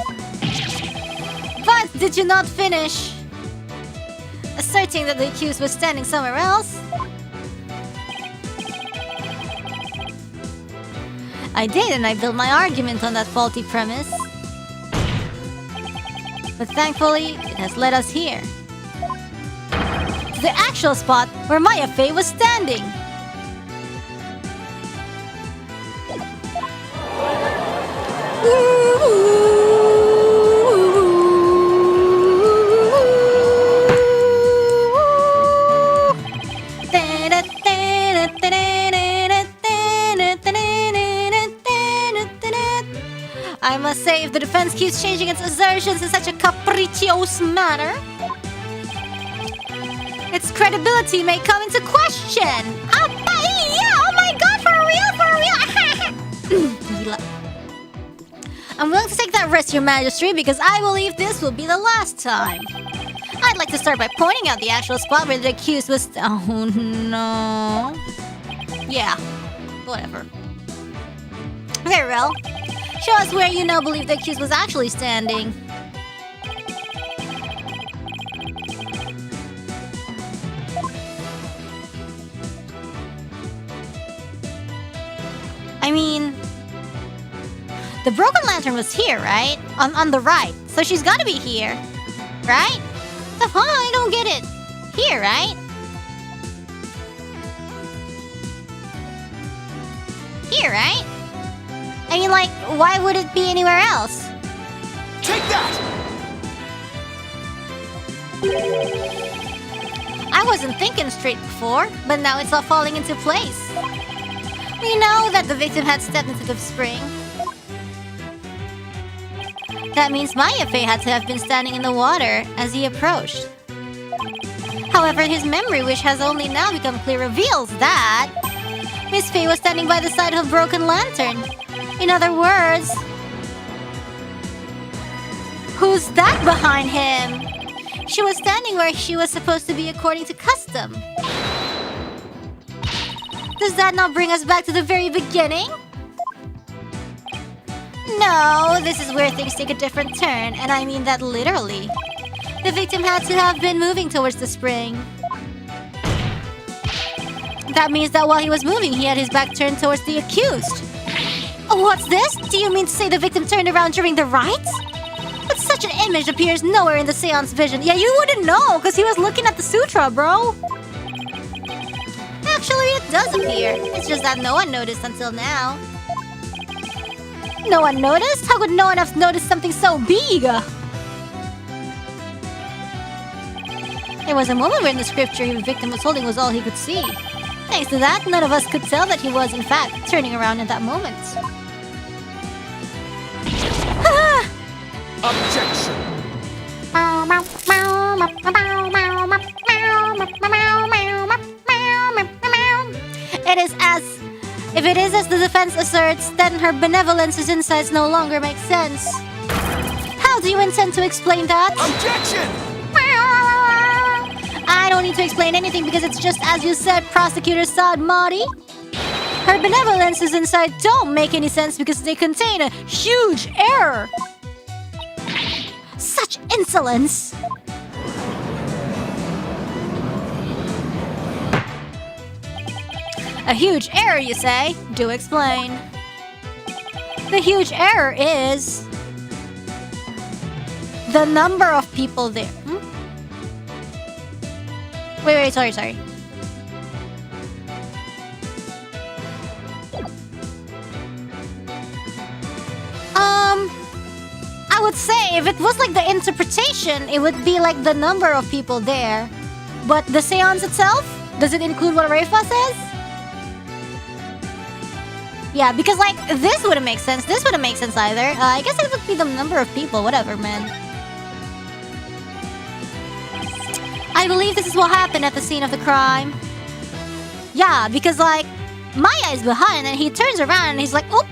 [SPEAKER 1] But did you not finish asserting that the accused was standing somewhere else? I did, and I built my argument on that faulty premise. But thankfully, it has led us here. To the actual spot where Maya Fey was standing. I must say, if the defense keeps changing its assertions in such a capricious manner, its credibility may come into question. Oh my god, for real? I'm willing to take that risk, Your Majesty, because I believe this will be the last time. I'd like to start by pointing out the actual spot where the accused was... Oh no... Yeah, whatever. Very well. Show us where you now believe the accused was actually standing. I mean... The broken lantern was here, right? On the right. So she's gotta be here. Right? The fuck? I don't get it. Here, right? Here, right? I mean, like, why would it be anywhere else?
[SPEAKER 2] Take that!
[SPEAKER 1] I wasn't thinking straight before, but now it's all falling into place. We know that the victim had stepped into the spring. That means Maya Fey had to have been standing in the water as he approached. However, his memory, which has only now become clear, reveals that Miss Fey was standing by the side of a broken lantern. In other words, who's that behind him? She was standing where she was supposed to be according to custom. Does that not bring us back to the very beginning? No, this is where things take a different turn, and I mean that literally. The victim had to have been moving towards the spring. That means that while he was moving, he had his back turned towards the accused. Oh, what's this? Do you mean to say the victim turned around during the rites? But such an image appears nowhere in the seance vision. Yeah, you wouldn't know, because he was looking at the sutra, bro. Actually, it does appear. It's just that no one noticed until now. No one noticed? How could no one have noticed something so big? There was a moment where in the scripture the victim was holding was all he could see. Thanks to that, none of us could tell that he was, in fact, turning around at that moment.
[SPEAKER 2] Objection!
[SPEAKER 1] If it is as the defense asserts, then her benevolence's insights no longer make sense. How do you intend to explain that?
[SPEAKER 2] Objection!
[SPEAKER 1] I don't need to explain anything because it's just as you said, Prosecutor Saad Mahdi. Her benevolence's insights don't make any sense because they contain a huge error. Such insolence! A huge error, you say? Do explain. The huge error is... the number of people there. Wait, sorry. I would say if it was like the interpretation, it would be like the number of people there. But the seance itself, does it include what RAYFA says? Yeah, because like this wouldn't make sense. This wouldn't make sense either. I guess it would be the number of people. Whatever, man. I believe this is what happened at the scene of the crime. Yeah, because like Maya is behind and he turns around and he's like, oh,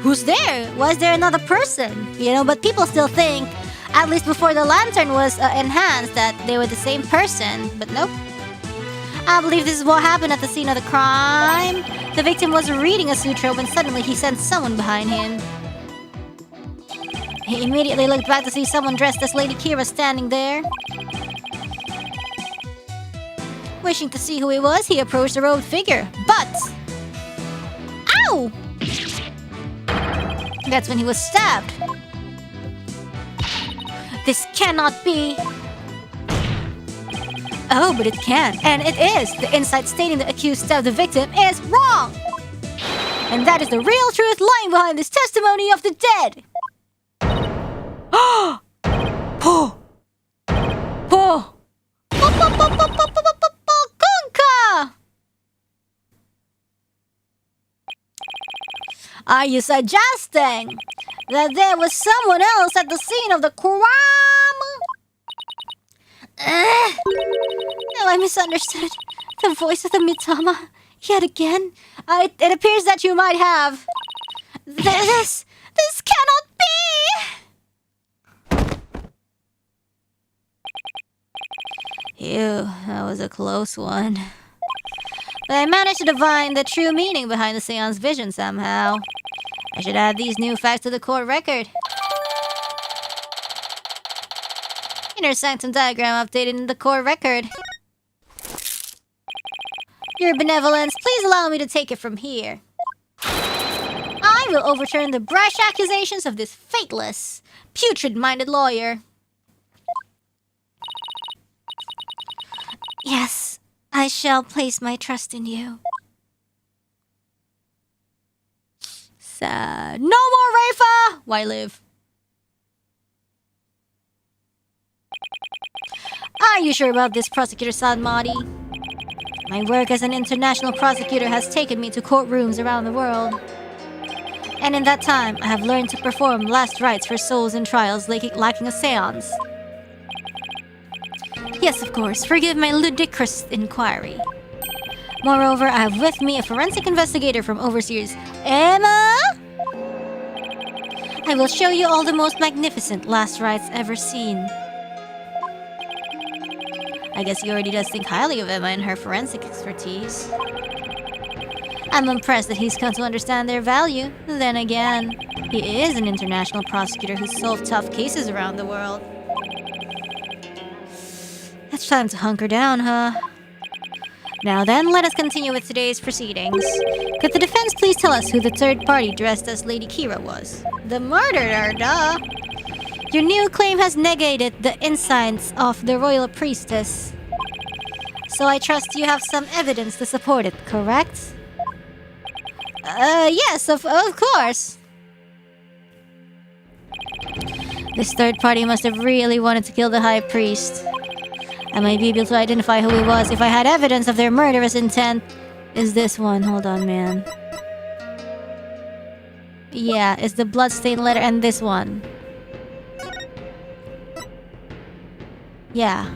[SPEAKER 1] who's there? Why is there another person? You know, but people still think, at least before the lantern was enhanced, that they were the same person. But nope. I believe this is what happened at the scene of the crime. The victim was reading a sutra when suddenly he sensed someone behind him. He immediately looked back to see someone dressed as Lady Kira standing there. Wishing to see who he was, he approached the robed figure. But... ow! That's when he was stabbed. This cannot be... oh, but it can. And it is. The insight stating the accused stabbed the victim is wrong. And that is the real truth lying behind this testimony of the dead. Po! Kunka! Are you suggesting that there was someone else at the scene of the crime? No, I misunderstood. The voice of the Mitama. Yet again. It appears that you might have. This cannot be! Ew, that was a close one. But I managed to divine the true meaning behind the seance vision somehow. I should add these new facts to the court record. Inner sanctum diagram updated in the court record. Your benevolence, please allow me to take it from here. I will overturn the brash accusations of this faithless, putrid-minded lawyer. Yes, I shall place my trust in you. Sad. No more RAYFA! Why live? Are you sure about this, Prosecutor Sadmadi? My work as an international prosecutor has taken me to courtrooms around the world. And in that time, I have learned to perform last rites for souls in trials lacking a seance. Yes, of course, forgive my ludicrous inquiry. Moreover, I have with me a forensic investigator from overseas, Emma! I will show you all the most magnificent last rites ever seen. I guess he already does think highly of Emma and her forensic expertise. I'm impressed that he's come to understand their value. Then again, he is an international prosecutor who's solved tough cases around the world. It's time to hunker down, huh? Now then, let us continue with today's proceedings. Could the defense please tell us who the third party dressed as Lady Kira was? The murderer, duh! Your new claim has negated the insights of the royal priestess. So I trust you have some evidence to support it, correct? Yes, of course. This third party must have really wanted to kill the high priest. I might be able to identify who he was if I had evidence of their murderous intent. Is this one? Hold on, man. Yeah, it's the bloodstained letter and this one. Yeah.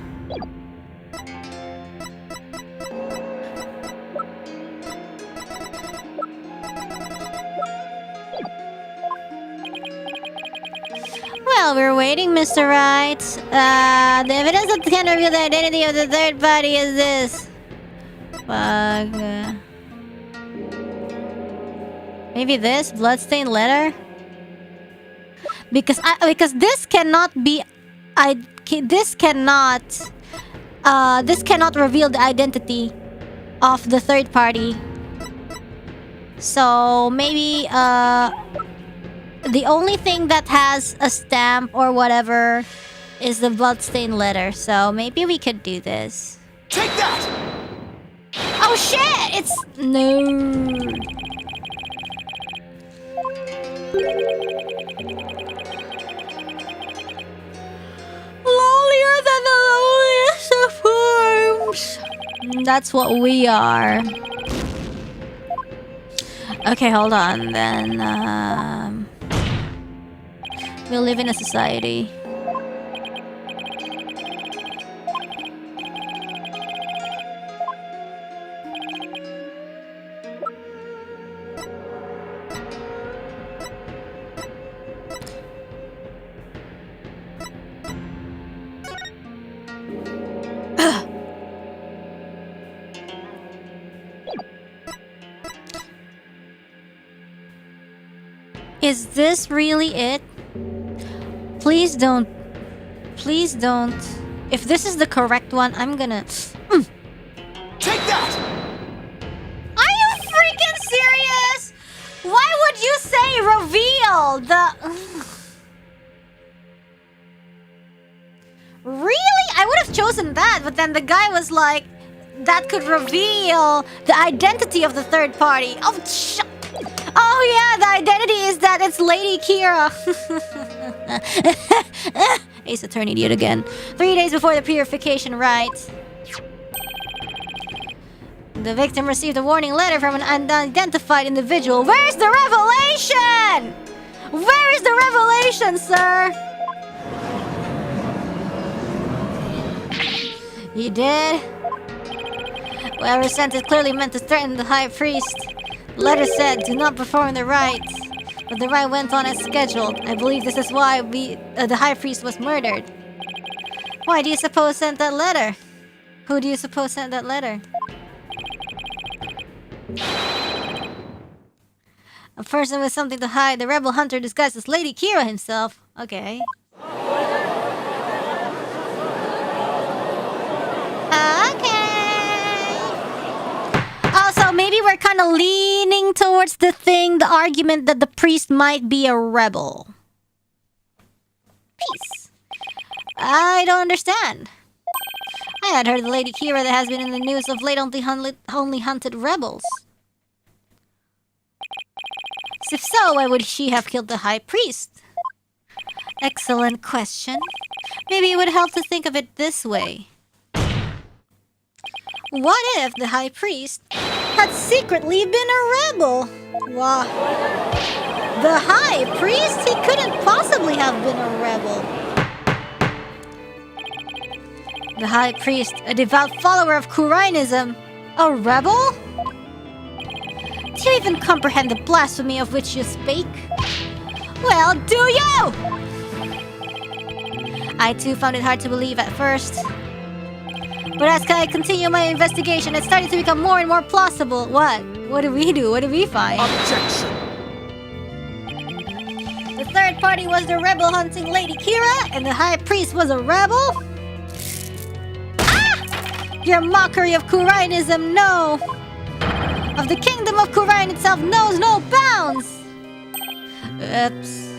[SPEAKER 1] Well, we're waiting, Mr. Wright. The evidence that can reveal the identity of the third party is this. Maybe this bloodstained letter? Because this cannot be... This cannot reveal the identity of the third party. So maybe the only thing that has a stamp or whatever is the bloodstained letter, so maybe we could do this.
[SPEAKER 2] Take that!
[SPEAKER 1] Oh shit! It's... No. Lowlier than the lowliest of forms. That's what we are. Okay, hold on then. We'll live in a society. Is this really it? Please don't. Please don't. If this is the correct one, I'm gonna...
[SPEAKER 2] Take that!
[SPEAKER 1] Are you freaking serious? Why would you say reveal the... Really? I would have chosen that, but then the guy was like, that could reveal the identity of the third party. Oh, oh yeah, the identity is that it's Lady Kira. Ace Attorney idiot again. 3 days before the purification rite, the victim received a warning letter from an unidentified individual. Where's the revelation? Where is the revelation, sir? You did? Whoever sent it clearly meant to threaten the high priest. The letter said, do not perform the rite. But the rite went on as scheduled. I believe this is why the high priest was murdered. Why do you suppose sent that letter? Who do you suppose sent that letter? A person with something to hide. The rebel hunter disguised as Lady Kira himself. Okay. Also, maybe we're kind of leaning towards the argument that the priest might be a rebel. Peace. I don't understand. I had heard the Lady Kira that has been in the news of late only hunted rebels. If so, why would she have killed the high priest? Excellent question. Maybe it would help to think of it this way. What if the high priest had secretly been a rebel? Wow. The high priest? He couldn't possibly have been a rebel. The high priest, a devout follower of Kurainism. A rebel? Do you even comprehend the blasphemy of which you speak? Well, do you? I too found it hard to believe at first. But as I continue my investigation, it started to become more and more plausible. What? What did we do? What did we find?
[SPEAKER 2] Objection!
[SPEAKER 1] The third party was the rebel hunting Lady Kira, and the high priest was a rebel? Ah! Your mockery of Kurainism, no! Of the kingdom of Kurain itself knows no bounds! Oops.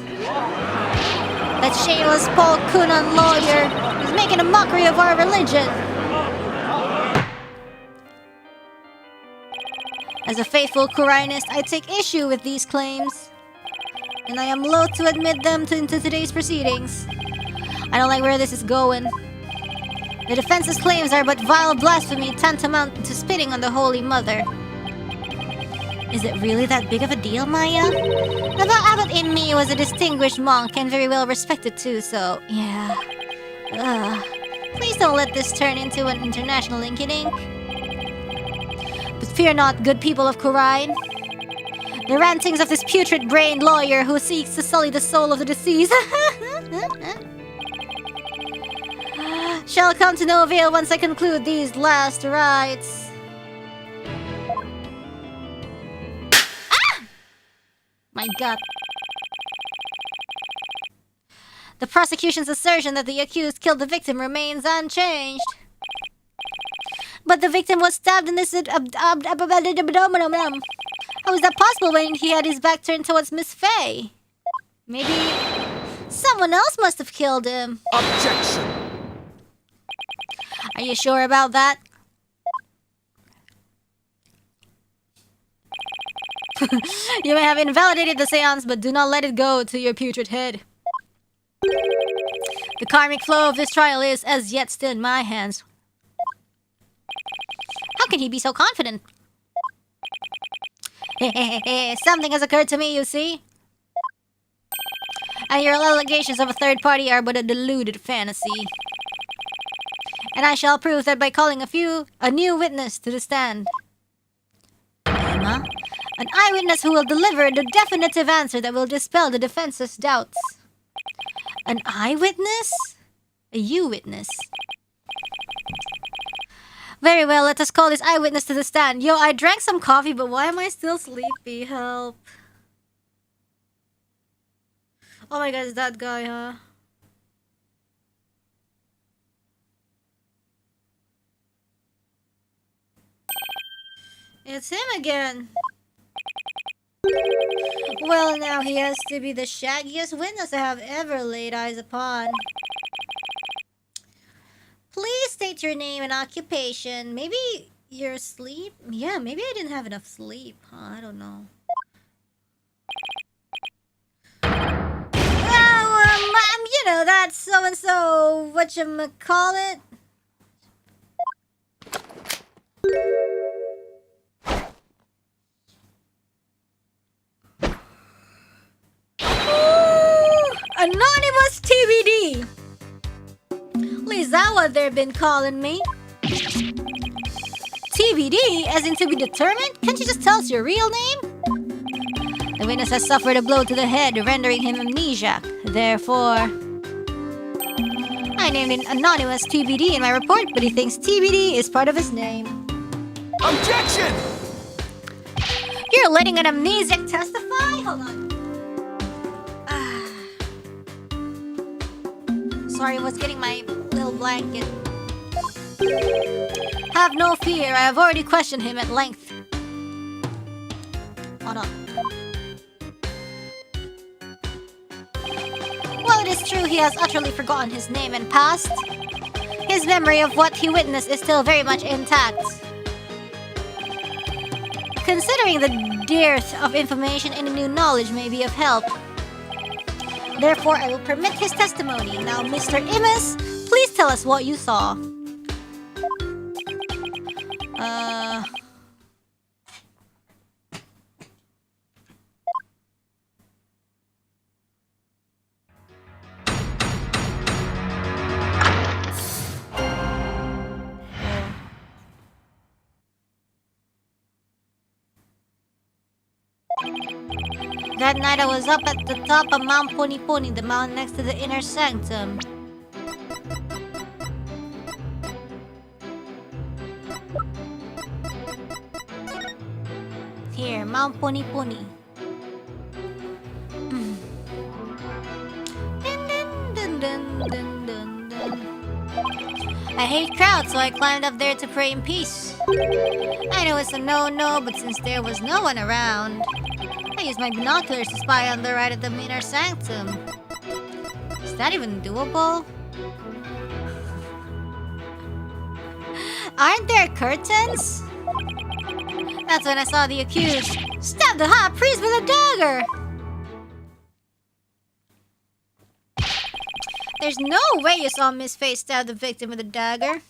[SPEAKER 1] That shameless Paul Kunan lawyer is making a mockery of our religion. As a faithful Kurainist, I take issue with these claims, and I am loath to admit them into today's proceedings. I don't like where this is going. The defense's claims are but vile blasphemy tantamount to spitting on the Holy Mother. Is it really that big of a deal, Maya? The abbot in me was a distinguished monk and very well respected too, so yeah. Please don't let this turn into an international ink-ink. But fear not, good people of Kurain. The rantings of this putrid-brained lawyer who seeks to sully the soul of the deceased shall come to no avail once I conclude these last rites. My God. The prosecution's assertion that the accused killed the victim remains unchanged. But the victim was stabbed in this How was that possible when he had his back turned towards Miss Faye? Maybe someone Someone else must have killed him.
[SPEAKER 2] Objection!
[SPEAKER 1] Are you sure about that? You may have invalidated the seance, but do not let it go to your putrid head. The karmic flow of this trial is, as yet, still in my hands. How can he be so confident? Something has occurred to me, you see? And your allegations of a third party are but a deluded fantasy. And I shall prove that by calling a new witness to the stand. Emma? An eyewitness who will deliver the definitive answer that will dispel the defense's doubts. An eyewitness? A you-witness. Very well, let us call this eyewitness to the stand. Yo, I drank some coffee, but why am I still sleepy? Help. Oh my god, it's that guy, huh? It's him again. Well, now he has to be the shaggiest witness I have ever laid eyes upon. Please state your name and occupation. Maybe you're asleep? Yeah, maybe I didn't have enough sleep. Huh? I don't know. Oh, you know, that's so-and-so, whatchamacallit. Anonymous TBD. At least that's what they've been calling me. TBD, as in to be determined? Can't you just tell us your real name? The witness has suffered a blow to the head, rendering him amnesiac. Therefore, I named an anonymous TBD in my report, but he thinks TBD is part of his name.
[SPEAKER 2] Objection!
[SPEAKER 1] You're letting an amnesiac testify? Hold on. Sorry, I was getting my little blanket. Have no fear, I have already questioned him at length. Hold on. While it is true he has utterly forgotten his name and past, his memory of what he witnessed is still very much intact. Considering the dearth of information, any new knowledge may be of help. Therefore, I will permit his testimony. Now, Mr. Imus, please tell us what you saw. That night I was up at the top of Mount Pony Pony, the mountain next to the inner sanctum. Here, Mount Pony Pony. I hate crowds, so I climbed up there to pray in peace. I know it's a no-no, but since there was no one around, I used my binoculars to spy on the right of the inner sanctum. Is that even doable? Aren't there curtains? That's when I saw the accused stab the high priest with a dagger. There's no way you saw Miss Face stab the victim with a dagger.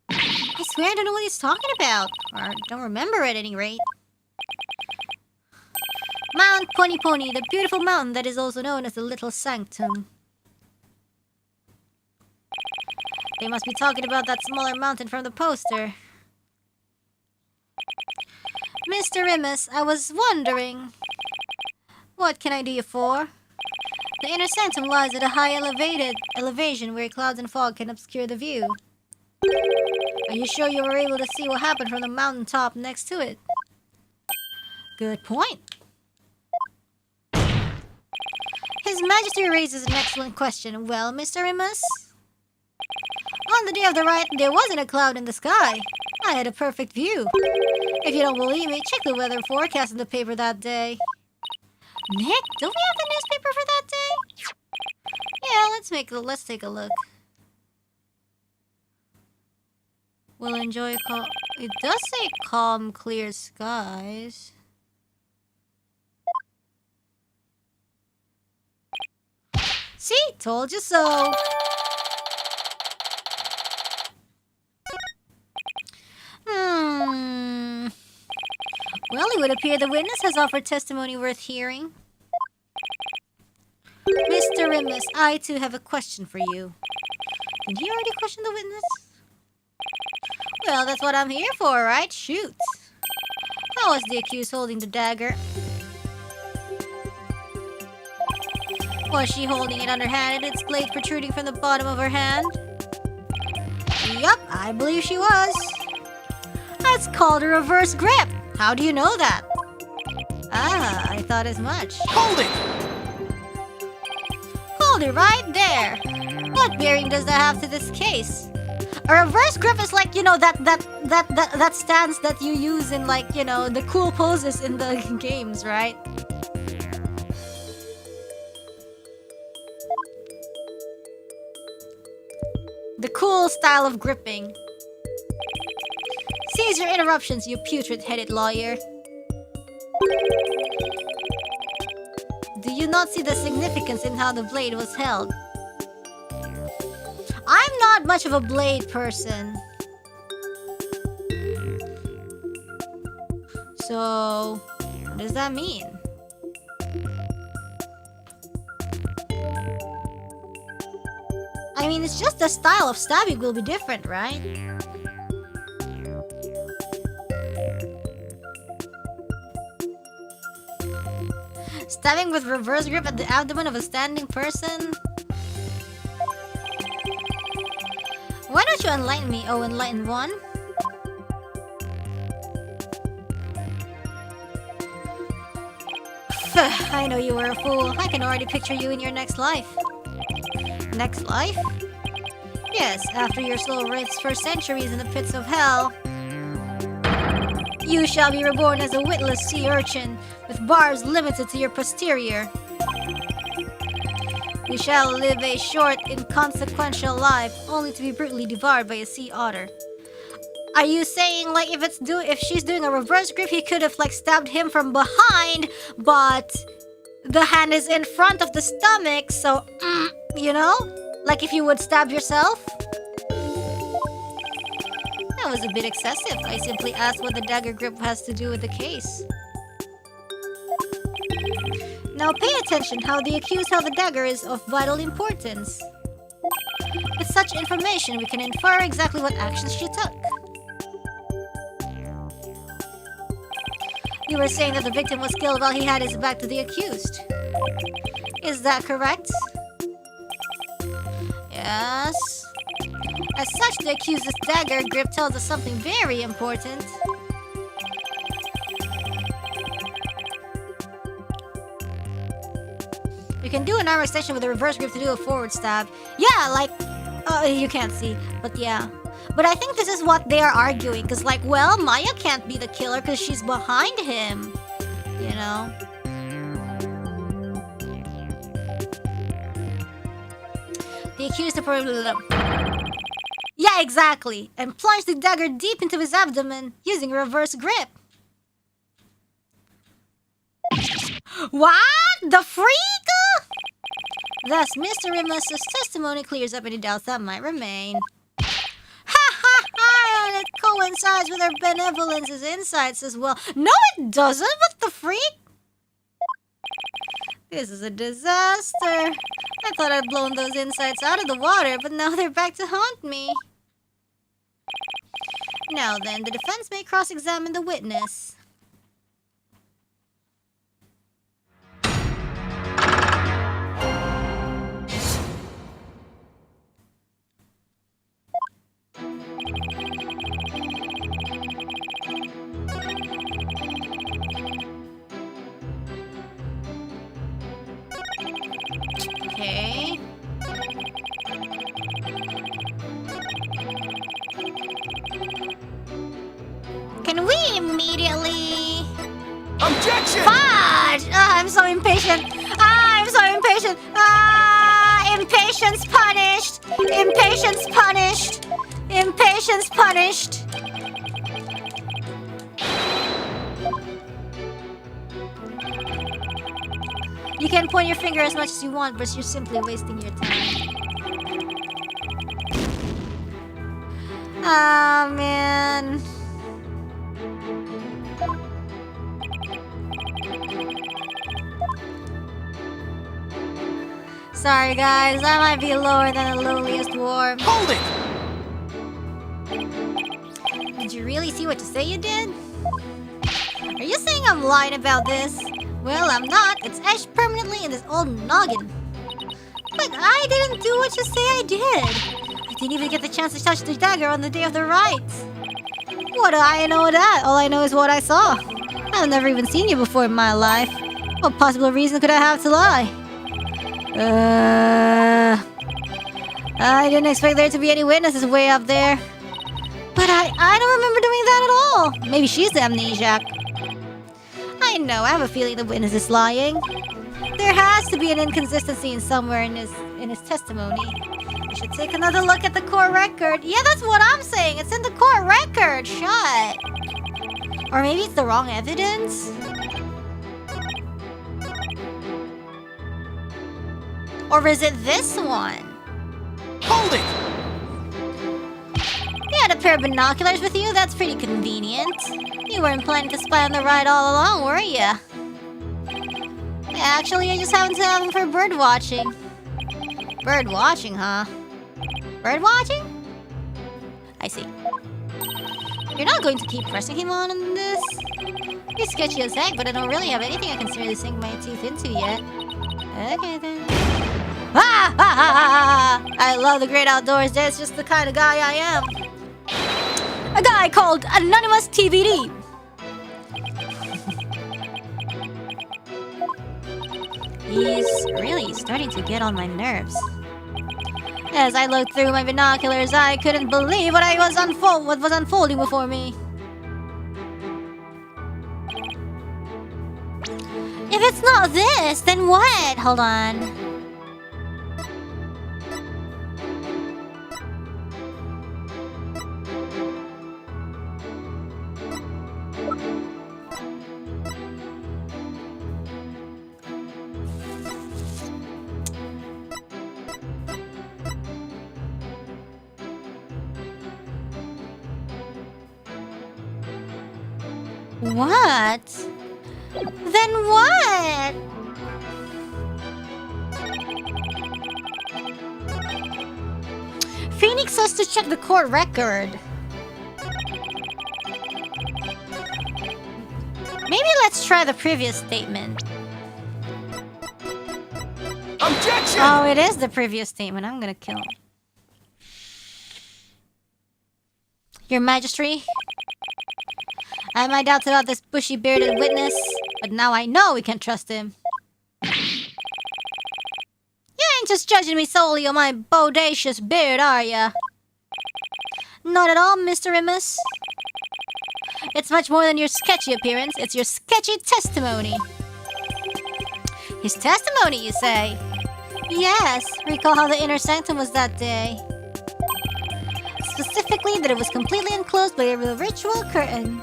[SPEAKER 1] I swear I don't know what he's talking about. Or don't remember at any rate. Mount Pony Pony, the beautiful mountain that is also known as the Little Sanctum. They must be talking about that smaller mountain from the poster. Mr. Remus, I was wondering, what can I do you for? The inner sanctum lies at a high elevation where clouds and fog can obscure the view. Are you sure you were able to see what happened from the mountain top next to it? Good point. His Majesty raises an excellent question. Well, Mr. Remus? On the day of the riot, there wasn't a cloud in the sky. I had a perfect view. If you don't believe me, check the weather forecast in the paper that day. Nick, don't we have the newspaper for that day? Yeah, let's take a look. We'll enjoy it does say calm, clear skies. See? Told you so. Well, it would appear the witness has offered testimony worth hearing. Mr. Rimus, I too have a question for you. Did he already question the witness? Well, that's what I'm here for, right? Shoot. How was the accused holding the dagger? Was she holding it underhanded, its blade protruding from the bottom of her hand? Yup, I believe she was. That's called a reverse grip. How do you know that? Ah, I thought as much.
[SPEAKER 2] Hold it!
[SPEAKER 1] Hold it right there. What bearing does that have to this case? A reverse grip is like, you know, that stance that you use in, like, you know, the cool poses in the games, right? The cool style of gripping. Cease your interruptions, you putrid-headed lawyer. Do you not see the significance in how the blade was held? I'm not much of a blade person. So, what does that mean? I mean, it's just the style of stabbing will be different, right? Stabbing with reverse grip at the abdomen of a standing person? Why don't you enlighten me, oh enlightened one? I know you were a fool. I can already picture you in your next life. Next life? Yes, after your slow wraiths for centuries in the pits of hell. You shall be reborn as a witless sea urchin, with bars limited to your posterior. You shall live a short, inconsequential life, only to be brutally devoured by a sea otter. Are you saying, like, if she's doing a reverse grip, he could have, like, stabbed him from behind, but the hand is in front of the stomach, so, you know? Like if you would stab yourself? That was a bit excessive. I simply asked what the dagger grip has to do with the case. Now pay attention. How the accused held the dagger is of vital importance. With such information, we can infer exactly what actions she took. You were saying that the victim was killed while he had his back to the accused. Is that correct? Yes. As such, the accused's dagger grip tells us something very important. You can do an arm extension with a reverse grip to do a forward stab. Yeah, like... you can't see, but yeah. But I think this is what they are arguing, because like, well, Maya can't be the killer because she's behind him. You know? The accused Yeah, exactly. And plunged the dagger deep into his abdomen using a reverse grip. What? The freak? Thus, Mr. Rimus's testimony clears up any doubts that might remain. Ha ha ha! And it coincides with her benevolence's insights as well. No, it doesn't. What the freak? This is a disaster. I thought I'd blown those insights out of the water, but now they're back to haunt me. Now then, the defense may cross-examine the witness. Okay. Can we immediately...
[SPEAKER 2] Objection!
[SPEAKER 1] Fudge! I'm so impatient. I'm so impatient. Impatient. Impatience punished! Impatience punished! Impatience punished! You can point your finger as much as you want, but you're simply wasting your time. Ah, man. Sorry, guys. I might be lower than the lowliest dwarf.
[SPEAKER 2] Hold it!
[SPEAKER 1] Did you really see what you say you did? Are you saying I'm lying about this? Well, I'm not. It's etched permanently in this old noggin. But I didn't do what you say I did. I didn't even get the chance to touch the dagger on the day of the rites. What do I know of that? All I know is what I saw. I've never even seen you before in my life. What possible reason could I have to lie? I didn't expect there to be any witnesses way up there. But I don't remember doing that at all. Maybe she's the amnesiac. I know, I have a feeling the witness is lying. There has to be an inconsistency in somewhere in his testimony. We should take another look at the court record. Yeah, that's what I'm saying. It's in the court record. Shut. Or maybe it's the wrong evidence? Or is it this one?
[SPEAKER 2] Hold it!
[SPEAKER 1] You had a pair of binoculars with you? That's pretty convenient. You weren't planning to spy on the ride all along, were you? Yeah, actually, I just happened to have him for bird watching. Bird watching, huh? Bird watching? I see. You're not going to keep pressing him on this? He's sketchy as heck, but I don't really have anything I can seriously sink my teeth into yet. Okay, then. Ah! I love the great outdoors. That's just the kind of guy I am. A guy called Anonymous TVD. He's really starting to get on my nerves. As I looked through my binoculars, I couldn't believe what was unfolding before me. If it's not this, then what? Hold on. What? Then what? Phoenix says to check the court record. Maybe let's try the previous statement.
[SPEAKER 2] Objection!
[SPEAKER 1] Oh, it is the previous statement. I'm gonna kill him. Your Majesty, I have my doubts about this bushy-bearded witness, but now I know we can trust him. You ain't just judging me solely on my bodacious beard, are ya? Not at all, Mr. Remus. It's much more than your sketchy appearance. It's your sketchy testimony. His testimony, you say? Yes. Recall how the inner sanctum was that day. Specifically, that it was completely enclosed by a ritual curtain.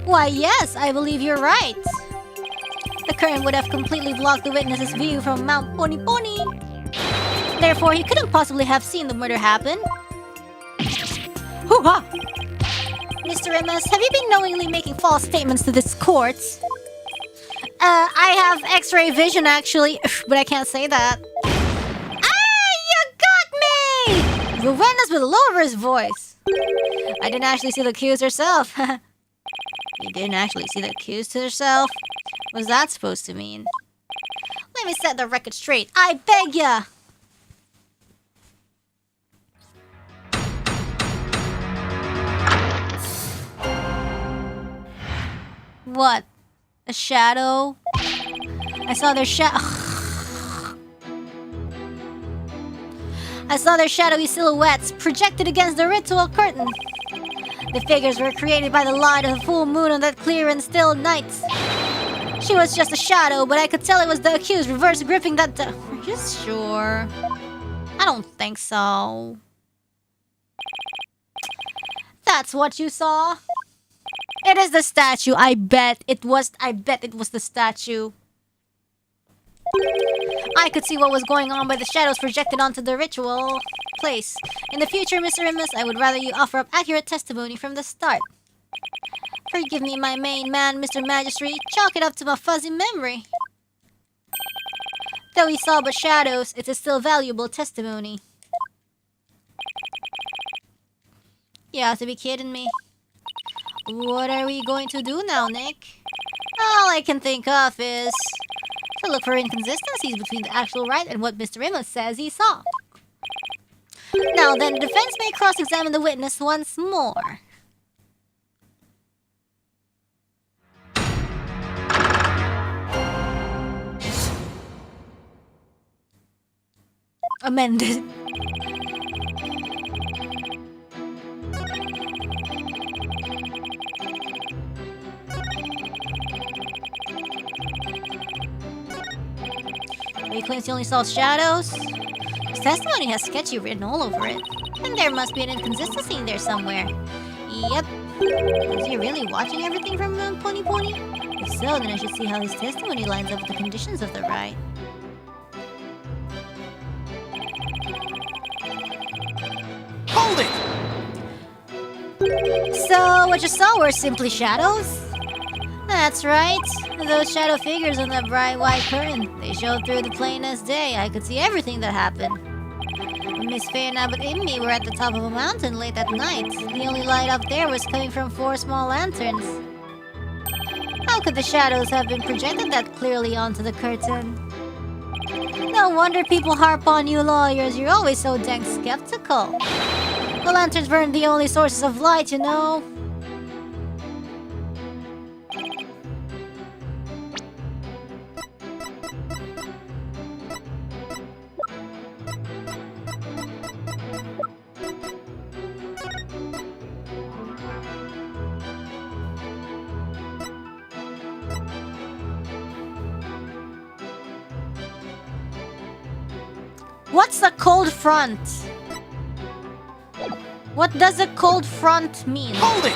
[SPEAKER 1] Why, yes, I believe you're right. The curtain would have completely blocked the witness's view from Mount Pony Pony. Therefore, he couldn't possibly have seen the murder happen. Hoo-ha! Mr. Remus, have you been knowingly making false statements to this court? I have X-ray vision, actually, but I can't say that. Ah, you got me! Ravenna's will lower his voice. I didn't actually see the accused herself. You didn't actually see the accused herself? What's that supposed to mean? Let me set the record straight. I beg ya! What? A shadow? I saw their shadowy silhouettes projected against the ritual curtain. The figures were created by the light of the full moon on that clear and still night. She was just a shadow, but I could tell it was the accused reverse gripping that Are you sure? I don't think so. That's what you saw? It is the statue. I bet it was the statue. I could see what was going on by the shadows projected onto the ritual place. In the future, Mr. Remus, I would rather you offer up accurate testimony from the start. Forgive me, my main man, Mr. Magistrate. Chalk it up to my fuzzy memory. Though we saw but shadows, it is still valuable testimony. You have to be kidding me. What are we going to do now, Nick? All I can think of is to look for inconsistencies between the actual Wright and what Mr. Remus says he saw. Now then, the defense may cross-examine the witness once more. Amended. He claims he only saw shadows. His testimony has sketchy written all over it. And there must be an inconsistency in there somewhere. Yep. Is he really watching everything from Pony Pony? If so, then I should see how his testimony lines up with the conditions of the ride.
[SPEAKER 2] Hold it!
[SPEAKER 1] So, what you saw were simply shadows? That's right. Those shadow figures on that bright white curtain. They showed through the plain as day. I could see everything that happened. When Miss Faye and Abbot Amy were at the top of a mountain late at night. The only light up there was coming from 4 small lanterns. How could the shadows have been projected that clearly onto the curtain? No wonder people harp on you lawyers. You're always so dang skeptical. The lanterns weren't the only sources of light, you know. What's a cold front? What does a cold front mean?
[SPEAKER 2] Hold it!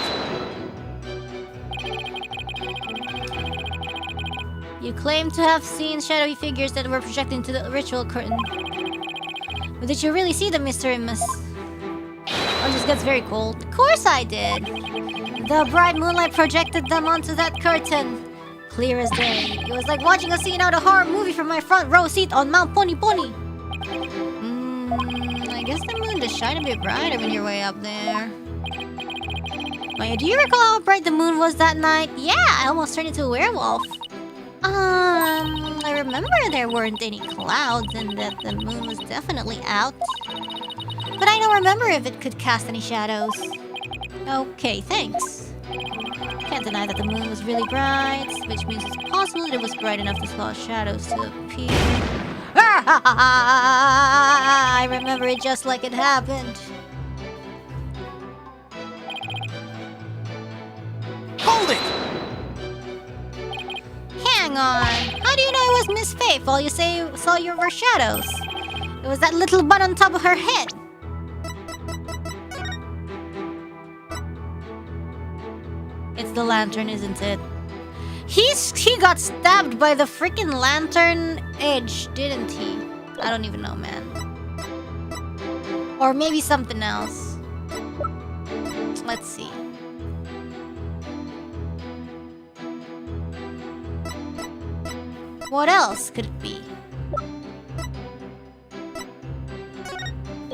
[SPEAKER 1] You claim to have seen shadowy figures that were projected into the ritual curtain. But did you really see them, Mr. Remus? Oh, this gets very cold. Of course I did. The bright moonlight projected them onto that curtain. Clear as day. It was like watching a scene out of a horror movie from my front row seat on Mount Pony Pony. I guess the moon does shine a bit brighter when you're way up there. Wait, do you recall how bright the moon was that night? Yeah, I almost turned into a werewolf. I remember there weren't any clouds and that the moon was definitely out. But I don't remember if it could cast any shadows. Okay, thanks. Can't deny that the moon was really bright, which means it's possible that it was bright enough to cause shadows to appear. I remember it just like it happened.
[SPEAKER 2] Hold it!
[SPEAKER 1] Hang on. How do you know it was Miss Faith? All you say saw your were shadows. It was that little bun on top of her head. It's the lantern, isn't it? He got stabbed by the freaking lantern edge, didn't he? I don't even know, man. Or maybe something else. Let's see. What else could it be?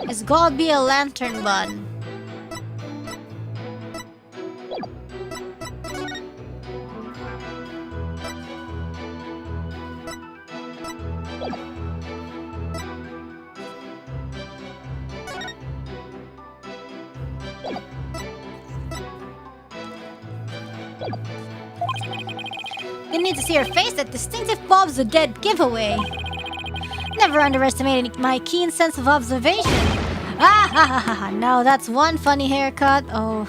[SPEAKER 1] It's gotta be a lantern bun. You need to see her face, that distinctive Bob's the Dead giveaway. Never underestimated my keen sense of observation. Ah ha ha ha, no, that's one funny haircut. Oh.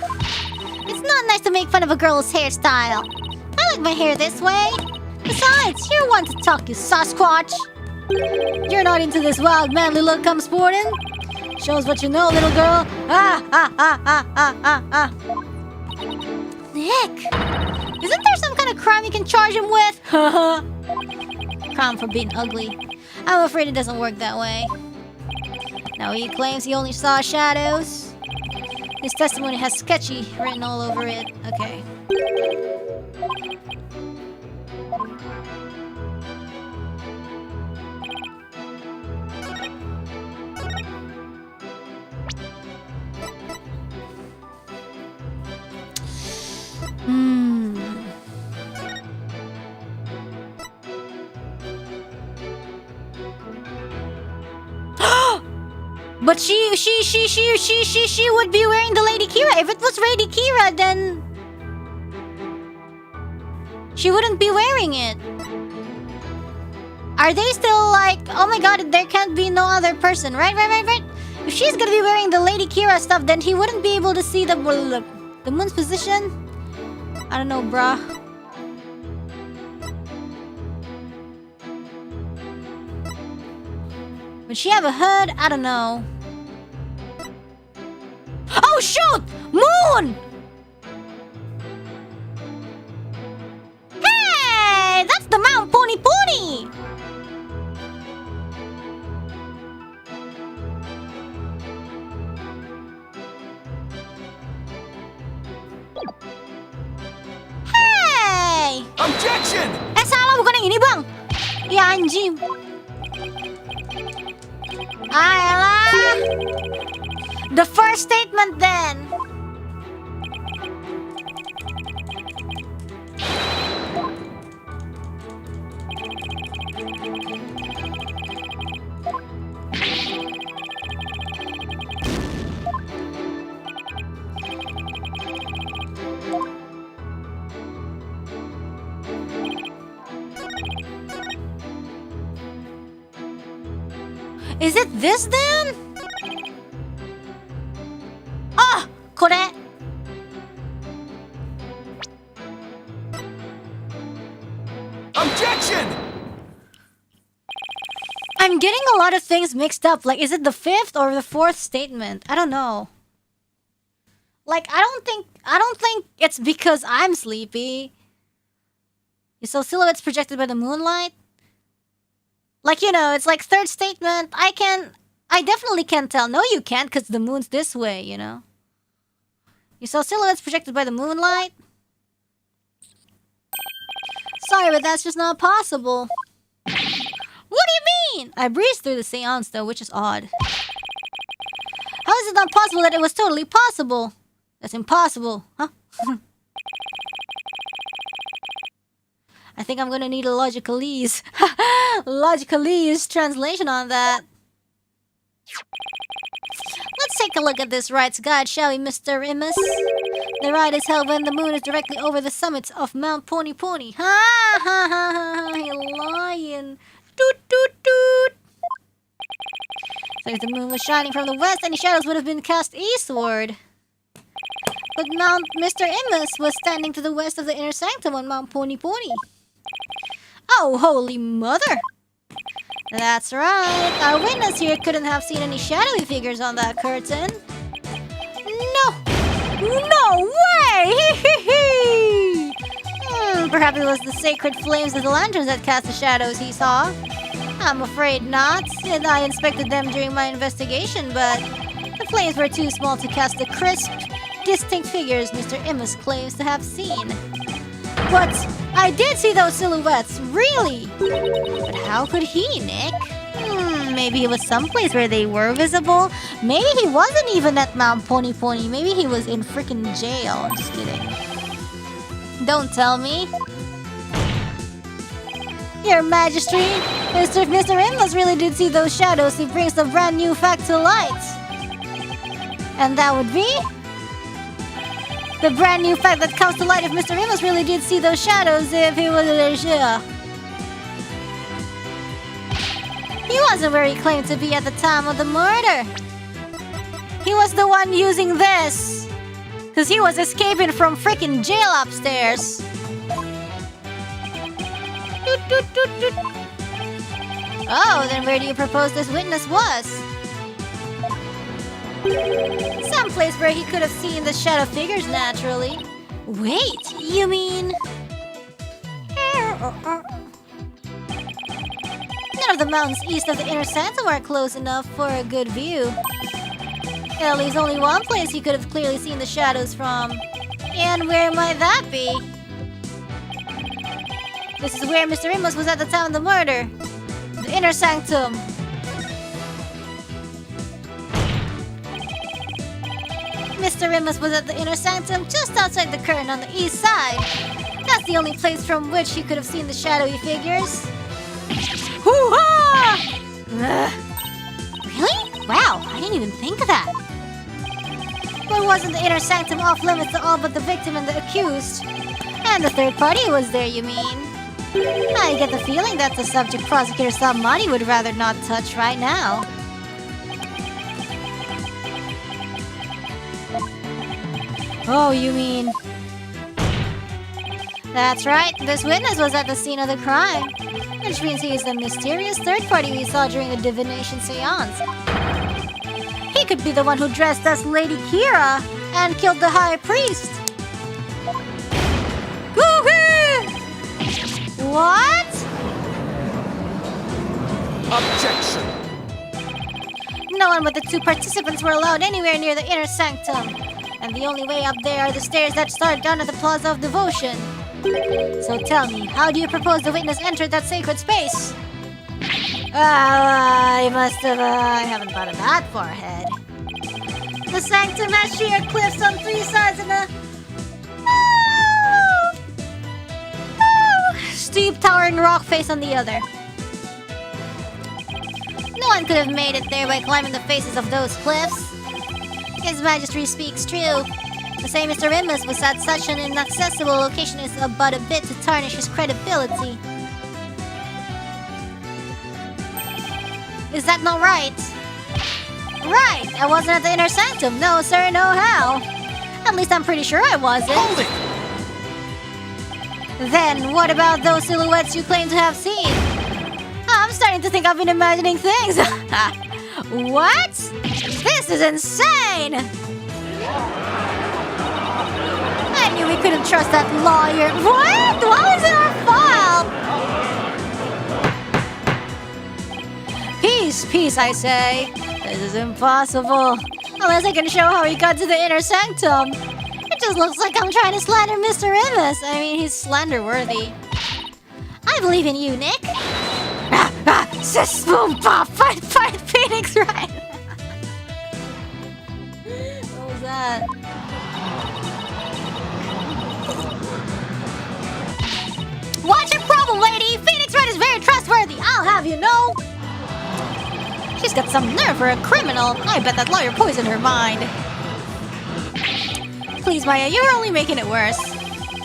[SPEAKER 1] It's not nice to make fun of a girl's hairstyle. I like my hair this way. Besides, you're one to talk, you Sasquatch. You're not into this wild manly look I'm sporting. Shows what you know, little girl. Nick, isn't there some kind of crime you can charge him with? Crime for being ugly. I'm afraid it doesn't work that way. Now he claims he only saw shadows. His testimony has sketchy written all over it. Okay. But she would be wearing the Lady Kira. If it was Lady Kira, then she wouldn't be wearing it. Are they still like, oh my god, there can't be no other person, right? If she's gonna be wearing the Lady Kira stuff, then he wouldn't be able to see the moon's position? I don't know, bruh. Would she have a hood? I don't know. Oh shoot! Moon! Hey! That's the Mount Pony Pony! Hey!
[SPEAKER 2] Objection!
[SPEAKER 1] Salah bukan yang ini bang. Ya anjing. Ayolah. The first statement then. Is it this then? Ah! これ!
[SPEAKER 2] Objection!
[SPEAKER 1] I'm getting a lot of things mixed up. Like, is it the fifth or the fourth statement? I don't know. Like, I don't think it's because I'm sleepy. You saw silhouettes projected by the moonlight? Like, you know, it's like third statement. I definitely can tell. No, you can't, because the moon's this way, you know? You saw silhouettes projected by the moonlight? Sorry, but that's just not possible. What do you mean? I breezed through the seance, though, which is odd. How is it not possible that it was totally possible? That's impossible, huh? I think I'm gonna need a logicalese. Logicalese translation on that. Let's take a look at this Wright's guide, shall we, Mr. Imus? The ride is held when the moon is directly over the summit of Mount Pony Pony. Ha ha ha ha! You lying. Toot toot toot. So if the moon was shining from the west, any shadows would have been cast eastward. But Mr. Imus was standing to the west of the inner sanctum on Mount Pony Pony. Oh, holy mother! That's right. Our witness here couldn't have seen any shadowy figures on that curtain. No way! Perhaps it was the sacred flames of the lanterns that cast the shadows he saw. I'm afraid not. And I inspected them during my investigation, but the flames were too small to cast the crisp, distinct figures Mr. Imus claims to have seen. But I did see those silhouettes, really! But how could he, Nick? Maybe he was someplace where they were visible. Maybe he wasn't even at Mount Pony Pony. Maybe he was in freaking jail. Just kidding. Don't tell me. Your Majesty, if Mr. Imus really did see those shadows, he brings a brand new fact to light. And that would be... the brand new fact that comes to light if Mr. Imus really did see those shadows if he was there. He wasn't where he claimed to be at the time of the murder. He was the one using this. Because he was escaping from freaking jail upstairs. Oh, then where do you propose this witness was? Some place where he could have seen the shadow figures naturally. Wait, you mean... None of the mountains east of the inner sanctum are close enough for a good view. That leaves only one place he could have clearly seen the shadows from. And where might that be? This is where Mr. Imus was at the time of the murder. The inner sanctum. Mr. Imus was at the inner sanctum just outside the curtain on the east side. That's the only place from which he could have seen the shadowy figures. Hoo-ha! Really? Wow, I didn't even think of that. But wasn't the inner sanctum off limits to all but the victim and the accused? And the third party was there, you mean? I get the feeling that's a subject prosecutor Samani would rather not touch right now. Oh, you mean... That's right, this witness was at the scene of the crime. Which means he is the mysterious third party we saw during the Divination Séance. He could be the one who dressed as Lady Kira and killed the High Priest. What?
[SPEAKER 2] Objection!
[SPEAKER 1] No one but the two participants were allowed anywhere near the inner sanctum. And the only way up there are the stairs that start down at the Plaza of Devotion. So tell me, how do you propose the witness entered that sacred space? I haven't thought of that far ahead. The sanctum has sheer cliffs on 3 sides and a... steep towering rock face on the other. No one could have made it there by climbing the faces of those cliffs. His Majesty speaks true. To say Mr. Imus was at such an inaccessible location is but a bit to tarnish his credibility. Is that not right? Right! I wasn't at the inner sanctum. No, sir, no how. At least I'm pretty sure I wasn't.
[SPEAKER 2] Hold it!
[SPEAKER 1] Then, what about those silhouettes you claim to have seen? I'm starting to think I've been imagining things. What? This is insane! I knew we couldn't trust that lawyer. What? Why was it our fault? Peace, peace, I say. This is impossible. Unless I can show how he got to the inner sanctum. It just looks like I'm trying to slander Mr. Imus. I mean, he's slander-worthy. I believe in you, Nick. Sis, boom, pop, fight, Phoenix, right? What was that? What's your problem, lady? Phoenix Wright is very trustworthy, I'll have you know. She's got some nerve for a criminal. I bet that lawyer poisoned her mind. Please, Maya, you're only making it worse.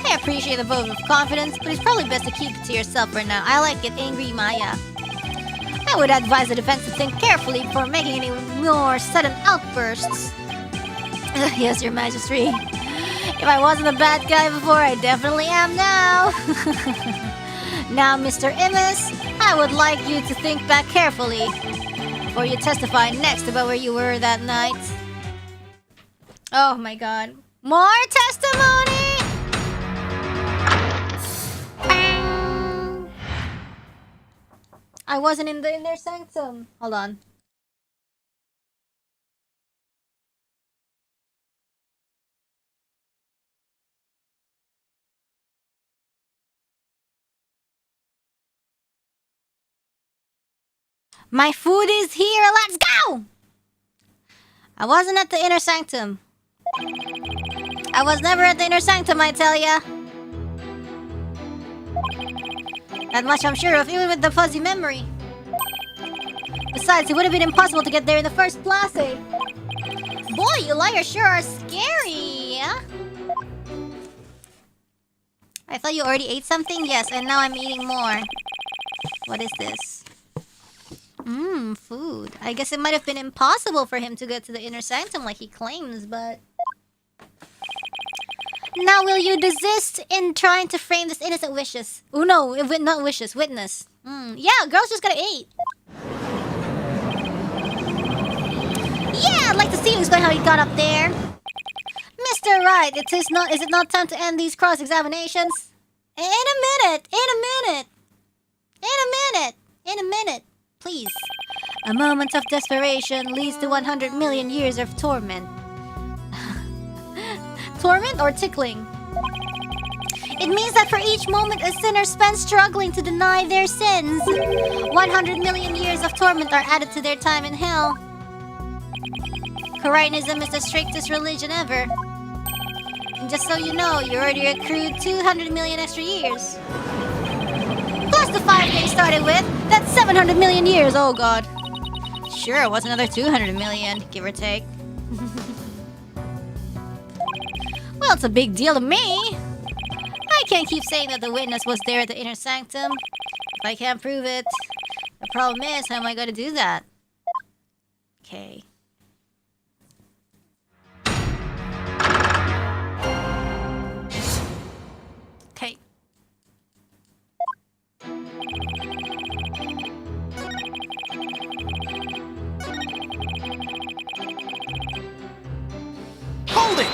[SPEAKER 1] I appreciate the vote of confidence, but it's probably best to keep it to yourself for now. I like it, angry Maya. I would advise the defense to think carefully before making any more sudden outbursts. Yes, Your Majesty. If I wasn't a bad guy before, I definitely am now. Now, Mr. Imus, I would like you to think back carefully before you testify next about where you were that night. Oh my god. More testimony? Bang. I wasn't in their sanctum. Hold on. My food is here, let's go! I wasn't at the inner sanctum. I was never at the inner sanctum, I tell ya. That much I'm sure of, even with the fuzzy memory. Besides, it would have been impossible to get there in the first place. Boy, you liars sure are scary. I thought you already ate something? Yes, and now I'm eating more. What is this? Food. I guess it might have been impossible for him to get to the inner sanctum like he claims, but... Now will you desist in trying to frame this innocent wishes? Oh no, not wishes, witness. Yeah, girls just got 8. Yeah, I'd like to see who's going how he got up there. Mr. Wright, is it not time to end these cross-examinations? In a minute, please. A moment of desperation leads to 100 million years of torment. Torment or tickling? It means that for each moment a sinner spends struggling to deny their sins, 100 million years of torment are added to their time in hell. Koreanism is the strictest religion ever. And just so you know, you already accrued 200 million extra years. Plus the 5 they started with, that's 700 million years, oh god. Sure, what's another 200 million, give or take? Well, it's a big deal to me. I can't keep saying that the witness was there at the inner sanctum if I can't prove it. The problem is, how am I going to do that? Okay. Okay.
[SPEAKER 2] Hold it!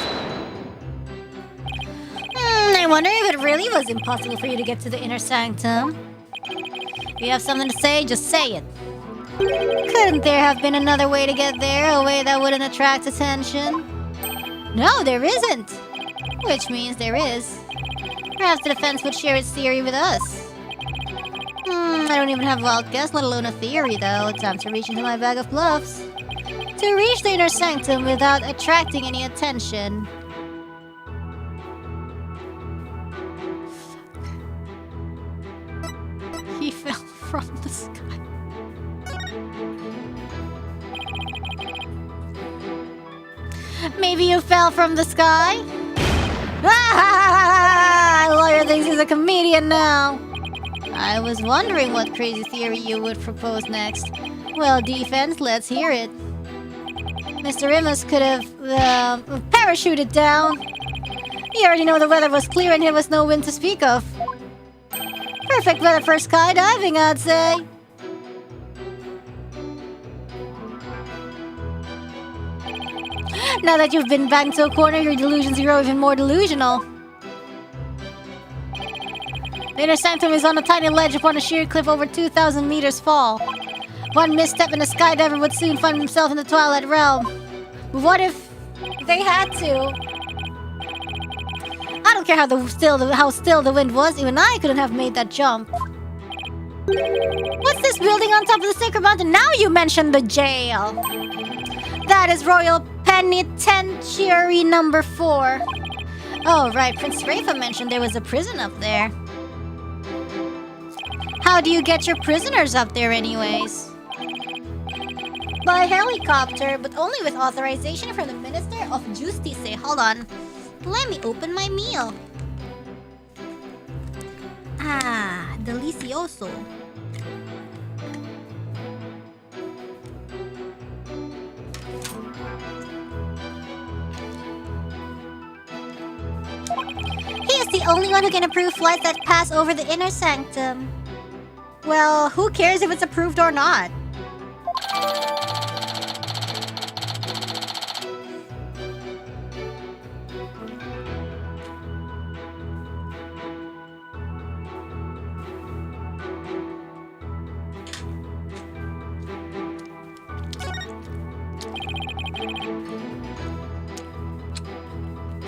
[SPEAKER 1] I wonder if it really was impossible for you to get to the inner sanctum. If you have something to say, just say it. Couldn't there have been another way to get there, a way that wouldn't attract attention? No, there isn't. Which means there is. Perhaps the defense would share its theory with us. I don't even have a wild guess, let alone a theory, though. Time to reach into my bag of bluffs. To reach the inner sanctum without attracting any attention. He fell from the sky. Maybe you fell from the sky? Ah! Lawyer thinks he's a comedian now. I was wondering what crazy theory you would propose next. Well, defense, let's hear it. Mr. Imus could have parachuted down. You already know the weather was clear and there was no wind to speak of. Perfect weather for skydiving, I'd say. Now that you've been backed into a corner, your delusions grow even more delusional. The inner sanctum is on a tiny ledge upon a sheer cliff over 2,000 meters fall. One misstep and a skydiver would soon find himself in the Twilight Realm. But what if they had to? I don't care how still the wind was, even I couldn't have made that jump. What's this building on top of the Sacred Mountain? Now you mention the jail. That is Royal Penitentiary number 4. Oh, right, Prince RAYFA mentioned there was a prison up there. How do you get your prisoners up there anyways? By helicopter, but only with authorization from the Minister of Justice. Hold on. Let me open my meal. Ah, delicioso. He is the only one who can approve flights that pass over the inner sanctum. Well, who cares if it's approved or not?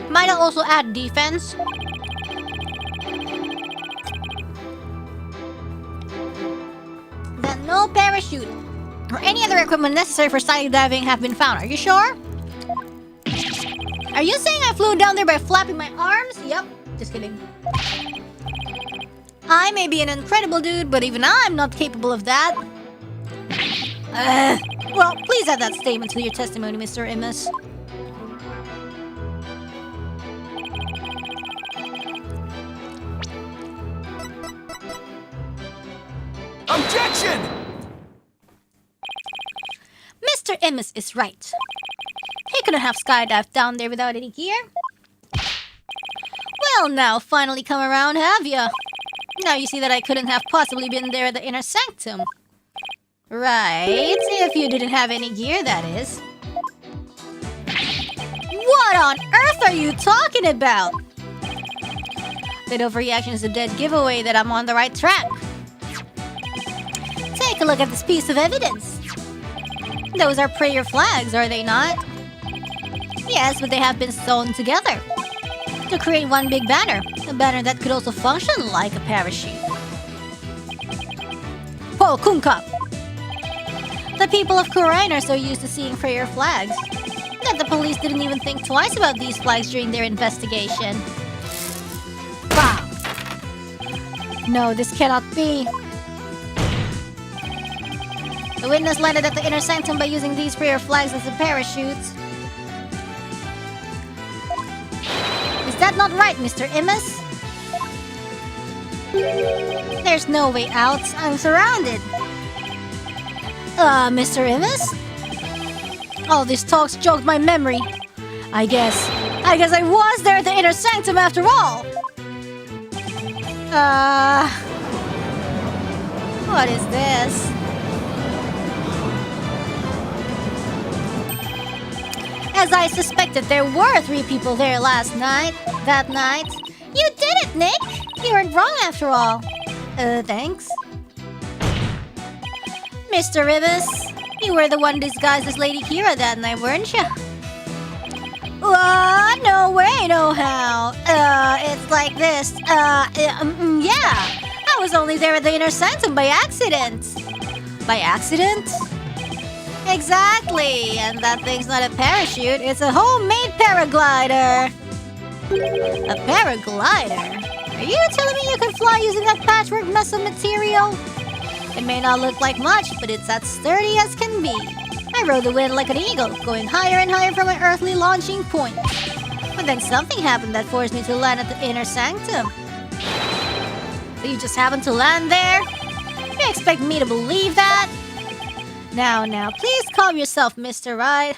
[SPEAKER 1] Might I also add defense? That no parachute or any other equipment necessary for skydiving have been found. Are you sure? Are you saying I flew down there by flapping my arms? Yep. Just kidding. I may be an incredible dude, but even I'm not capable of that. Well, please add that statement to your testimony, Mr. Imus.
[SPEAKER 2] Objection!
[SPEAKER 1] Mr. Imus is right. He couldn't have skydived down there without any gear. Well, now finally come around, have ya? Now you see that I couldn't have possibly been there at the inner sanctum. Right, if you didn't have any gear, that is. What on earth are you talking about? That overreaction is a dead giveaway that I'm on the right track. Take a look at this piece of evidence. Those are prayer flags, are they not? Yes, but they have been sewn together to create one big banner. A banner that could also function like a parachute. Po Kunkap! The people of Kurain are so used to seeing prayer flags that the police didn't even think twice about these flags during their investigation. Wow! No, this cannot be. The witness landed at the inner sanctum by using these prayer flags as a parachute. Is that not right, Mr. Immus? There's no way out. I'm surrounded. Mr. Immus? All these talks jogged my memory. I guess I was there at the inner sanctum after all. What is this? As I suspected, there were 3 people there that night. You did it, Nick! You weren't wrong after all. Thanks. Mr. Ribus, you were the one disguised as Lady Kira that night, weren't you? No way, no how. It's like this. Yeah. I was only there at the inner sanctum by accident. By accident? Exactly. And that thing's not a parachute, it's a homemade paraglider. A paraglider? Are you telling me you can fly using that patchwork mess of material? It may not look like much, but it's as sturdy as can be. I rode the wind like an eagle, going higher and higher from my earthly launching point. But then something happened that forced me to land at the inner sanctum. So you just happened to land there? You expect me to believe that? Now, please calm yourself, Mr. Wright.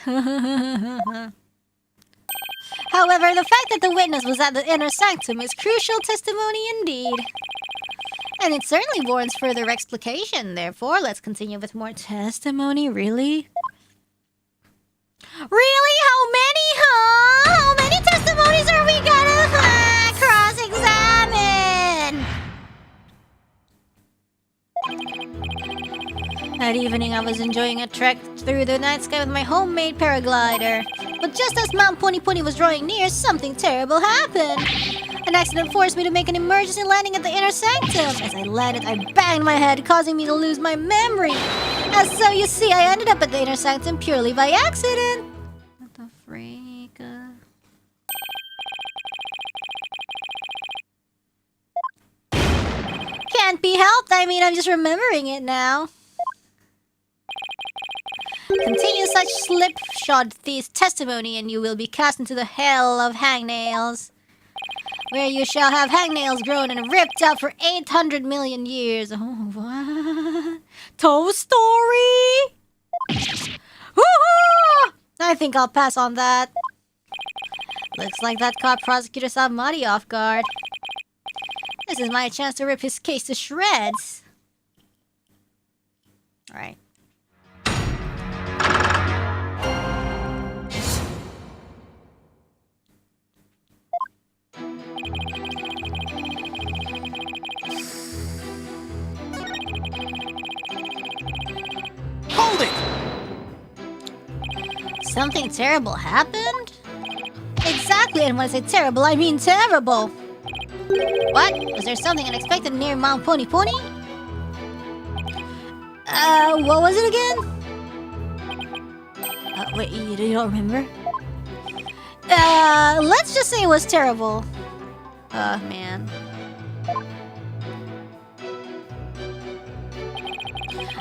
[SPEAKER 1] However, the fact that the witness was at the inner sanctum is crucial testimony indeed. And it certainly warrants further explication. Therefore, let's continue with more testimony. Really? Really? How many, huh? How many testimonies are we gonna cross-examine? That evening, I was enjoying a trek through the night sky with my homemade paraglider. But just as Mount Pony Pony was drawing near, something terrible happened. An accident forced me to make an emergency landing at the inner sanctum. As I landed, I banged my head, causing me to lose my memory. And so you see, I ended up at the inner sanctum purely by accident. What the freak? Can't be helped. I mean, I'm just remembering it now. Continue such slipshod testimony and you will be cast into the hell of hangnails, where you shall have hangnails grown and ripped out for 800 million years. Oh, what? Toe Story? Woohoo! I think I'll pass on that. Looks like that caught Prosecutor Samadi off guard. This is my chance to rip his case to shreds. Alright.
[SPEAKER 2] Hold it!
[SPEAKER 1] Something terrible happened? Exactly, and when I say terrible, I mean terrible. What? Was there something unexpected near Mount Pony Pony? What was it again? Wait, you don't remember? Let's just say it was terrible. Oh, man.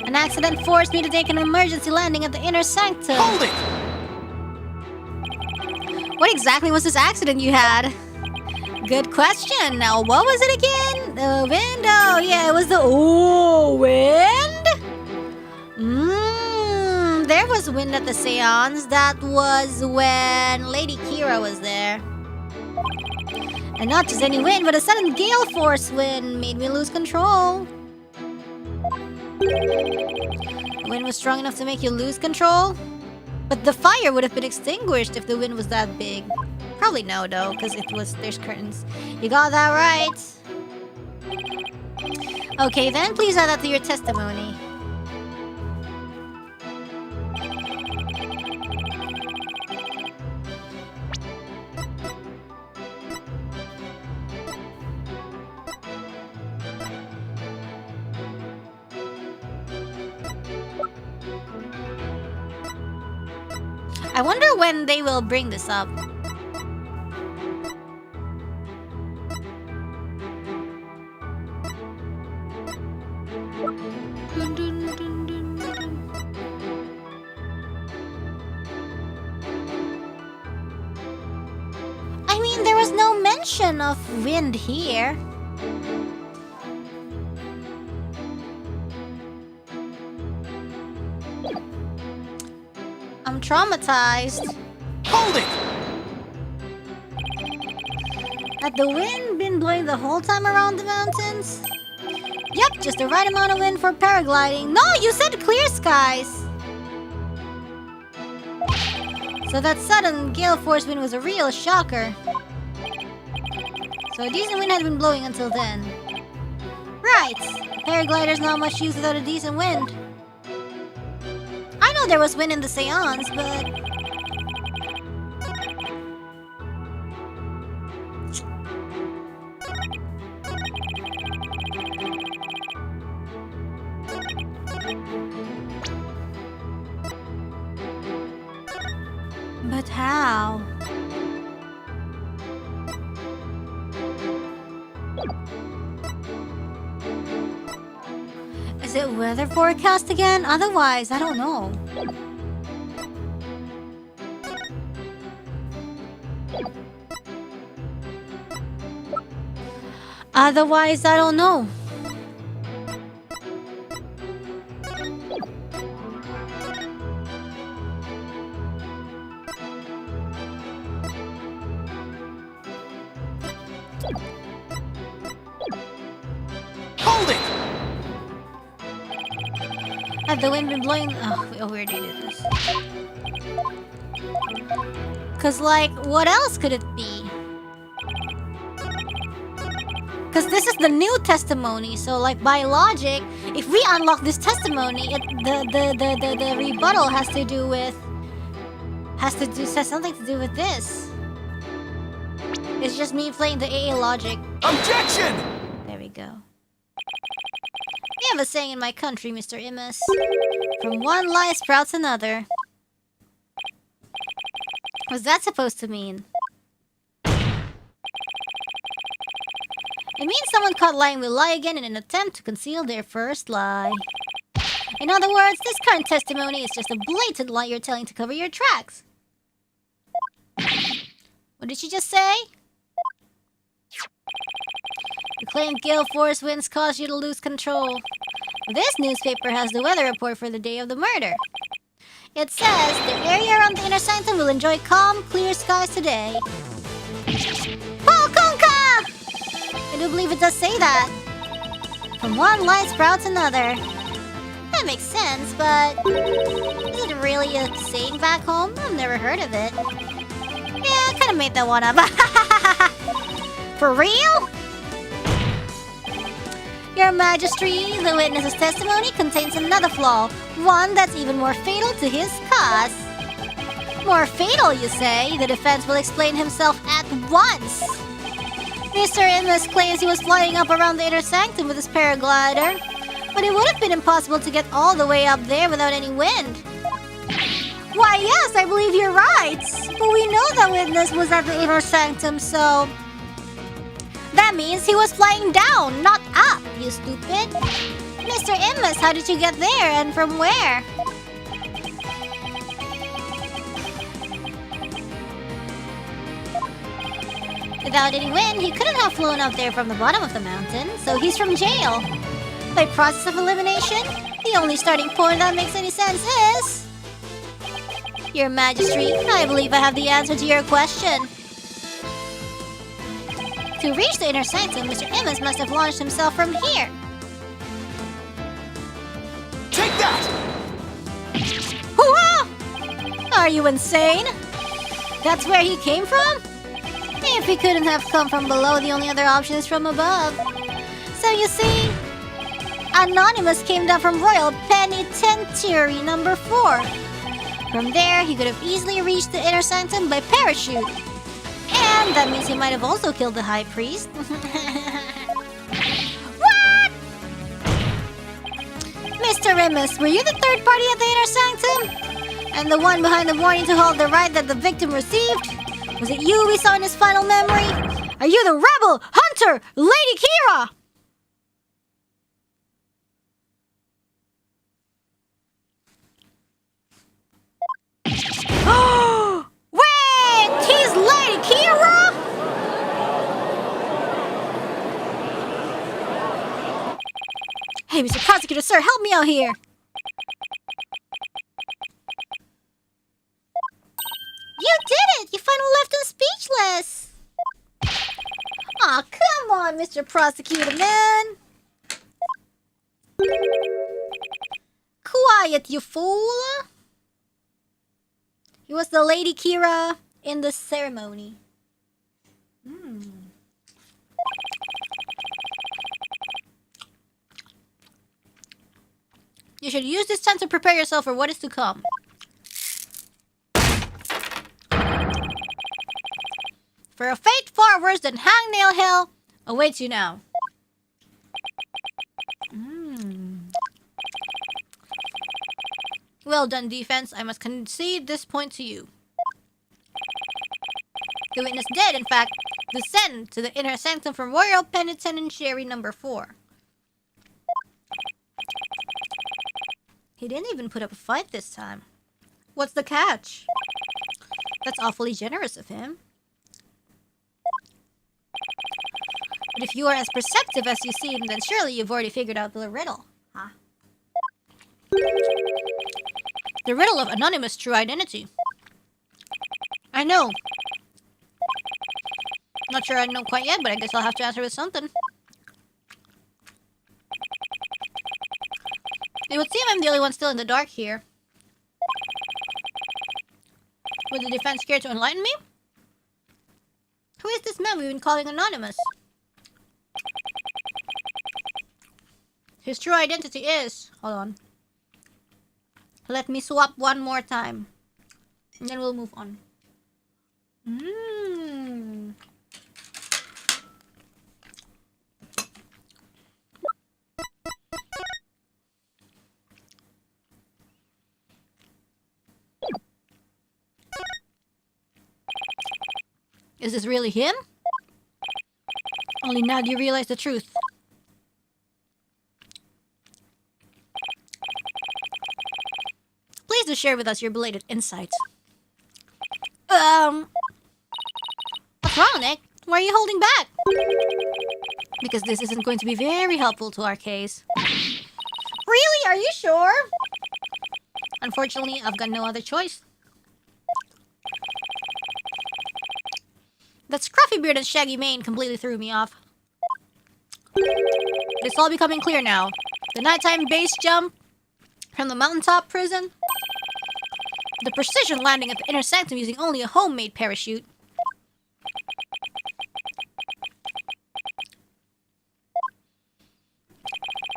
[SPEAKER 1] An accident forced me to take an emergency landing at the inner sanctum.
[SPEAKER 2] Hold it!
[SPEAKER 1] What exactly was this accident you had? Good question. Now, what was it again? The wind? Oh, yeah, it was the... Oh, wind? There was wind at the seance. That was when Lady Kira was there. And not just any wind, but a sudden gale force wind made me lose control. The wind was strong enough to make you lose control? But the fire would have been extinguished if the wind was that big. Probably no, though, because there's curtains. You got that right. Okay, then please add that to your testimony. I wonder when they will bring this up. I mean, there was no mention of wind here. I'm traumatized.
[SPEAKER 2] Hold it!
[SPEAKER 1] Had the wind been blowing the whole time around the mountains? Yep, just the right amount of wind for paragliding. No, you said clear skies! So that sudden gale force wind was a real shocker. So a decent wind had been blowing until then. Right! Paraglider's not much use without a decent wind. I know there was wind in the seance, but... But how? Is it weather forecast again? Otherwise, I don't know. Otherwise, I don't know.
[SPEAKER 2] Hold it!
[SPEAKER 1] Had the wind been blowing... Oh, we already did this. Cause like, what else could it be? Cause this is the new testimony, so like by logic, if we unlock this testimony, the rebuttal has something to do with this. It's just me playing the AA logic.
[SPEAKER 2] Objection!
[SPEAKER 1] There we go. We have a saying in my country, Mr. Imus. From one lie sprouts another. What's that supposed to mean? It means someone caught lying will lie again in an attempt to conceal their first lie. In other words, this current testimony is just a blatant lie you're telling to cover your tracks. What did she just say? You claimed gale force winds caused you to lose control. This newspaper has the weather report for the day of the murder. It says the area around the inner sanctum will enjoy calm, clear skies today. Polkunka! I do believe it does say that. From one lie sprouts another. That makes sense, but... is it really a saying back home? I've never heard of it. Yeah, I kinda made that one up. For real? Your Majesty, the witness's testimony contains another flaw. One that's even more fatal to his cause. More fatal, you say? The defense will explain himself at once. Mr. Imus claims he was flying up around the inner sanctum with his paraglider. But it would have been impossible to get all the way up there without any wind. Why, yes, I believe you're right. But we know the witness was at the inner sanctum, so... that means he was flying down, not up, you stupid. Mr. Imus, how did you get there and from where? Without any wind, he couldn't have flown up there from the bottom of the mountain, so he's from jail. By process of elimination, the only starting point that makes any sense is... Your Majesty, I believe I have the answer to your question. To reach the inner sanctum, Mr. Amos must have launched himself from here.
[SPEAKER 2] Take that!
[SPEAKER 1] Hoo-ah! Are you insane? That's where he came from? If he couldn't have come from below, the only other option is from above. So you see, Anonymous came down from Royal Penitentiary number 4. From there, he could have easily reached the inner sanctum by parachute. And that means he might have also killed the High Priest. What? Mr. Amos, were you the third party at the inner sanctum? And the one behind the warning to hold the right that the victim received? Was it you we saw in his final memory? Are you the rebel, hunter, Lady Kira? Wait! He's Lady Kira? Hey, Mr. Prosecutor, sir, help me out here. You did it! You finally left him speechless! Aw, come on, Mr. Prosecutor, man! Quiet, you fool! He was the Lady Kira in the ceremony. You should use this time to prepare yourself for what is to come. For a fate far worse than hangnail hell awaits you now. Well done, defense. I must concede this point to you. The witness did, in fact, descend to the inner sanctum from Royal Penitentiary number 4. He didn't even put up a fight this time. What's the catch? That's awfully generous of him. But if you are as perceptive as you seem, then surely you've already figured out the riddle. Huh? The riddle of Anonymous' true identity. I know. Not sure I know quite yet, but I guess I'll have to answer with something. It would seem I'm the only one still in the dark here. Would the defense care to enlighten me? Who is this man we've been calling Anonymous? His true identity is... Hold on. Let me swap one more time. And then we'll move on. Is this really him? Only now do you realize the truth. Please do share with us your belated insights. What's wrong, Nick? Why are you holding back? Because this isn't going to be very helpful to our case. Really? Are you sure? Unfortunately, I've got no other choice. That scruffy beard and shaggy mane completely threw me off. It's all becoming clear now. The nighttime base jump from the mountaintop prison. The precision landing at the inner sanctum using only a homemade parachute.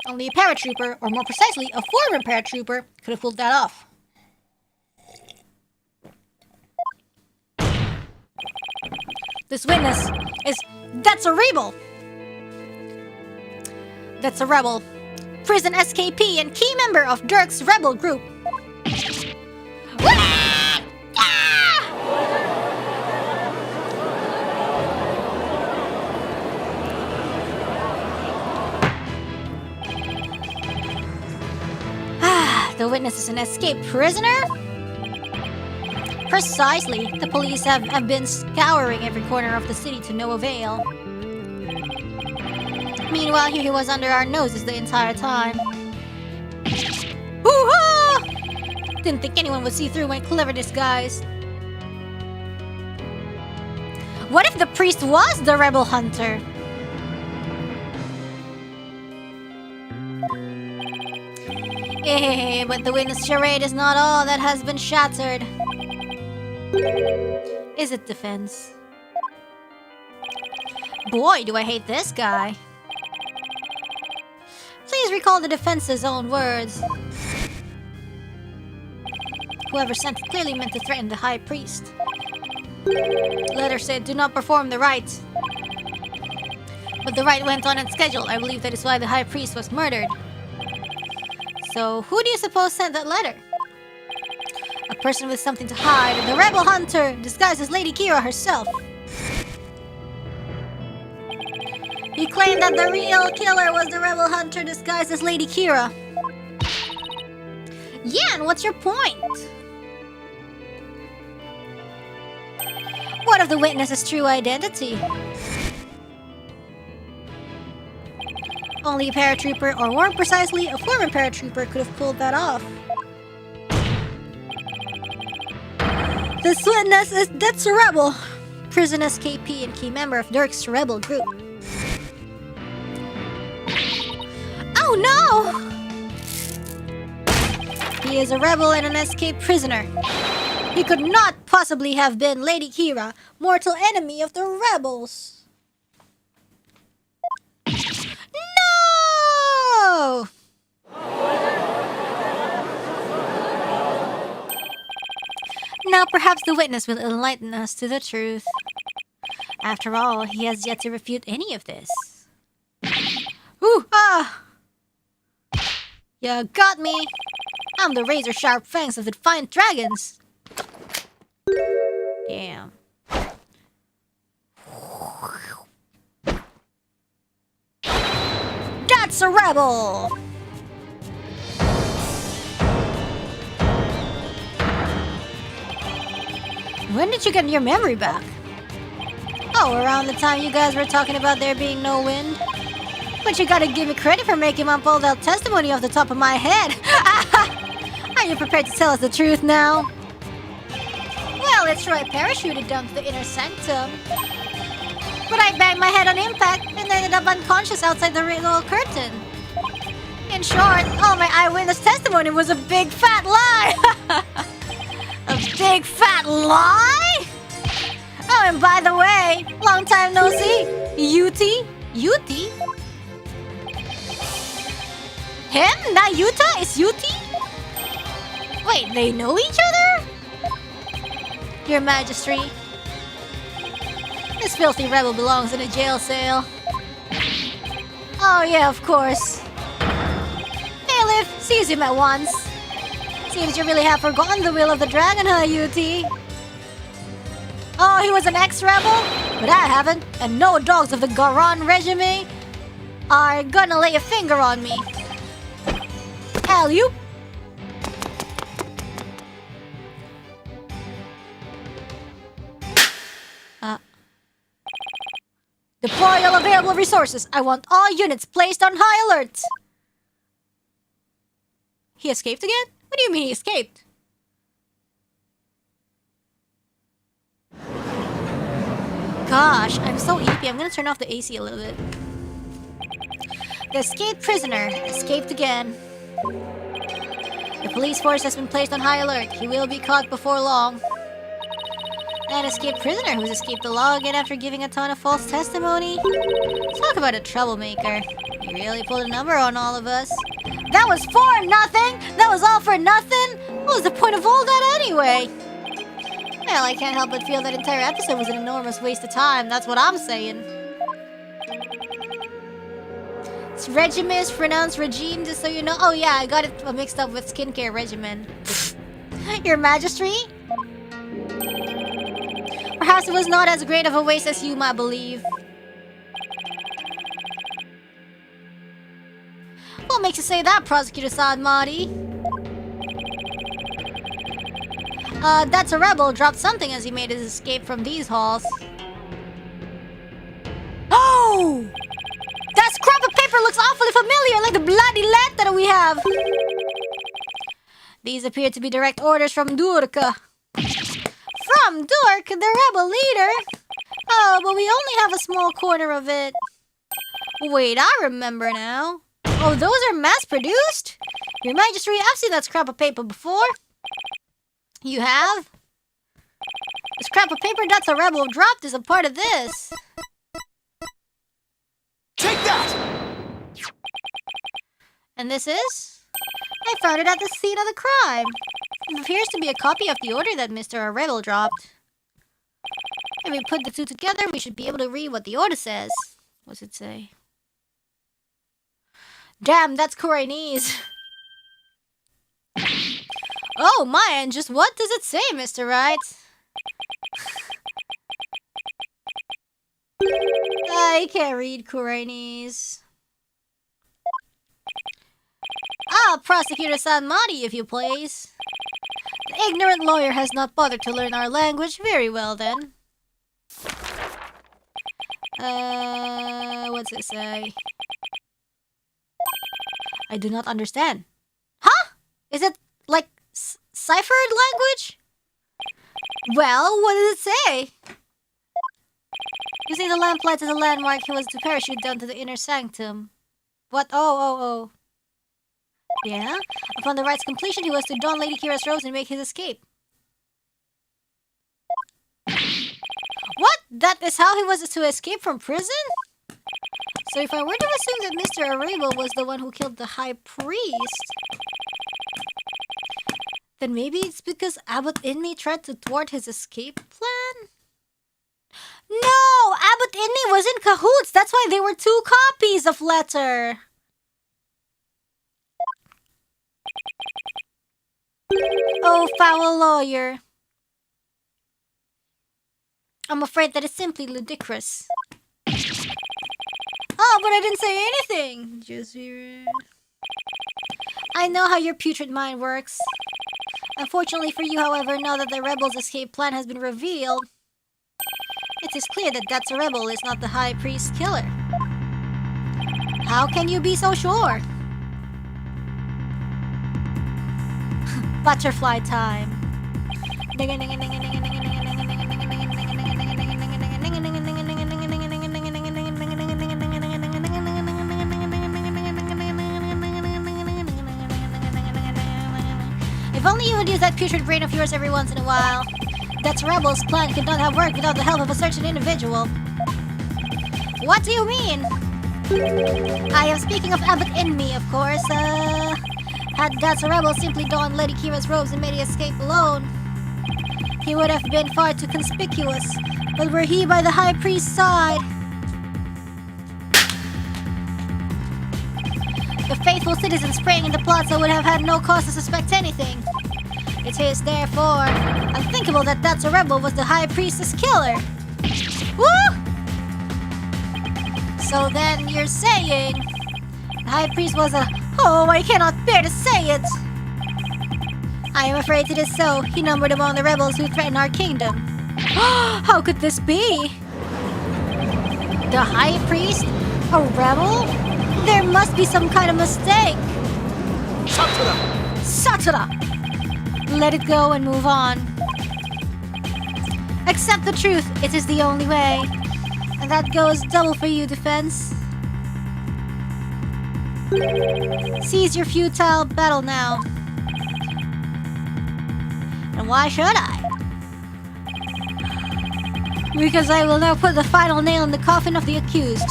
[SPEAKER 1] Only a paratrooper, or more precisely, a former paratrooper, could have pulled that off. This witness is... That's a rebel! That's a rebel. Prison SKP and key member of Dirk's rebel group. The witness is an escaped prisoner? Precisely. The police have been scouring every corner of the city to no avail. Meanwhile, here he was under our noses the entire time. Hoo-ha! Didn't think anyone would see through my clever disguise. What if the priest was the rebel hunter? But the witness charade is not all that has been shattered. Is it defense? Boy, do I hate this guy. Please recall the defense's own words. Whoever sent it clearly meant to threaten the high priest. The letter said, do not perform the rite. But the rite went on schedule. I believe that is why the high priest was murdered. So, who do you suppose sent that letter? A person with something to hide. The rebel hunter, disguised as Lady Kira herself. He claimed that the real killer was the rebel hunter disguised as Lady Kira. Yeah, and what's your point? What of the witness's true identity? Only a paratrooper, or more precisely, a former paratrooper could have pulled that off. This witness is that's a rebel. Prison escapee and key member of Dirk's rebel group. Oh no! He is a rebel and an escaped prisoner. He could not possibly have been Lady Kira, mortal enemy of the rebels. No! Now perhaps the witness will enlighten us to the truth. After all, he has yet to refute any of this. Ooh, ah! You got me! I'm the razor-sharp fangs of the defiant dragons! Damn. That's a rebel! When did you get your memory back? Oh, around the time you guys were talking about there being no wind. But you gotta give me credit for making up all that testimony off the top of my head. Are you prepared to tell us the truth now? Well, it's true I parachuted down to the inner sanctum. But I banged my head on impact and ended up unconscious outside the little curtain. In short, all my eyewitness testimony was a big fat lie! A big fat lie? Oh, and by the way, long time no see. Yuti? Yuti? Him? Not Yuta? It's Yuti? Wait, they know each other? Your Majesty. This filthy rebel belongs in a jail cell. Oh yeah, of course. Bailiff sees him at once. Seems you really have forgotten the will of the dragon, huh, Yuti? Oh, he was an ex-rebel? But I haven't, and no dogs of the Garan regime are gonna lay a finger on me. Alley-oop! Deploy all available resources. I want all units placed on high alert. He escaped again? What do you mean he escaped? Gosh, I'm so eepy. I'm gonna turn off the AC a little bit. The escaped prisoner escaped again. The police force has been placed on high alert. He will be caught before long. An escaped prisoner who's escaped the law again after giving a ton of false testimony. Talk about a troublemaker. He really pulled a number on all of us. That was for nothing! That was all for nothing! What was the point of all that anyway? Well, I can't help but feel that entire episode was an enormous waste of time. That's what I'm saying. It's regime is pronounced regime, just so you know. Oh yeah, I got it mixed up with skincare regimen. Your Majesty? Perhaps it was not as great of a waste as you might believe. What makes you say that, Prosecutor Saad Mahdi? That's a rebel dropped something as he made his escape from these halls. Oh! That scrap of paper looks awfully familiar, like the bloody letter we have. These appear to be direct orders from Durka. From Durk, the rebel leader? Oh, but we only have a small corner of it. Wait, I remember now. Oh, those are mass-produced? Your Majesty, I've seen that scrap of paper before. You have? The scrap of paper that's a rebel dropped is a part of this.
[SPEAKER 2] Take that!
[SPEAKER 1] And this is? I found it at the scene of the crime. It appears to be a copy of the order that Mr. Rebel dropped. If we put the two together, we should be able to read what the order says. What's it say? Damn, that's Koreanese. Oh my, and just what does it say, Mr. Wright? I can't read Koreanese. Ah, Prosecutor Sanmari, if you please. The ignorant lawyer has not bothered to learn our language. Very well, then. What's it say? I do not understand. Huh? Is it, like, ciphered language? Well, what does it say? Using the lamplight as a landmark, he was to parachute down to the inner sanctum. What? Oh. Yeah? Upon the right's completion, he was to don Lady Kira's robes and make his escape. What? That is how he was to escape from prison? So if I were to assume that Mr. Arrival was the one who killed the High Priest, then maybe it's because Abbot Inmi tried to thwart his escape plan? No! Abbot Inmi was in cahoots! That's why there were 2 copies of letter! Oh, foul lawyer. I'm afraid that is simply ludicrous. Oh, but I didn't say anything! Just I know how your putrid mind works. Unfortunately for you, however, now that the rebels' escape plan has been revealed, it is clear that Datsa Rebel is not the High Priest killer. How can you be so sure? Butterfly time. If only you would use that putrid brain of yours every once in a while. That rebel's plan could not have worked without the help of a certain individual. What do you mean? I am speaking of Abbot Inmi, of course. Had Datsa Rebel simply donned Lady Kira's robes and made the escape alone, he would have been far too conspicuous. But were he by the High Priest's side, the faithful citizens praying in the plaza would have had no cause to suspect anything. It is therefore unthinkable that Datsa Rebel was the High Priest's killer. Woo! So then you're saying the High Priest was a... Oh, I cannot bear to say it! I am afraid it is so. He numbered among the rebels who threaten our kingdom. How could this be? The High Priest? A rebel? There must be some kind of mistake. Satura! Let it go and move on. Accept the truth. It is the only way. And that goes double for you, defense. Cease your futile battle now. And why should I? Because I will now put the final nail in the coffin of the accused.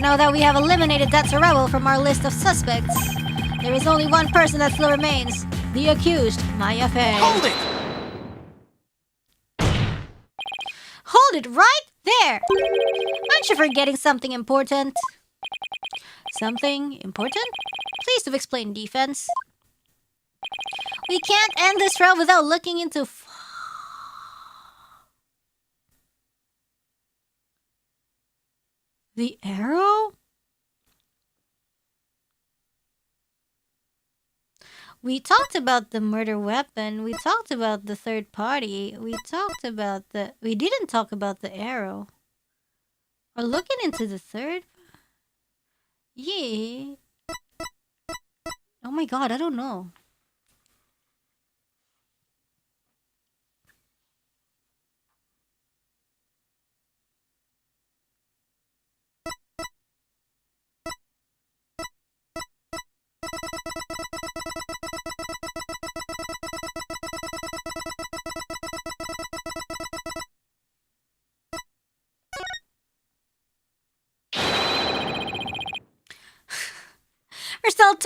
[SPEAKER 1] Now that we have eliminated Datsa Rebel from our list of suspects, there is only one person that still remains. The accused, Maya Fey.
[SPEAKER 2] Hold it!
[SPEAKER 1] Hold it right there! Aren't you forgetting something important? Something important? Please do explain, defense. We can't end this trial without looking into... The arrow? We talked about the murder weapon. We talked about the third party. We talked about the... We didn't talk about the arrow. We're looking into the third... Yeah. Oh my god, I don't know.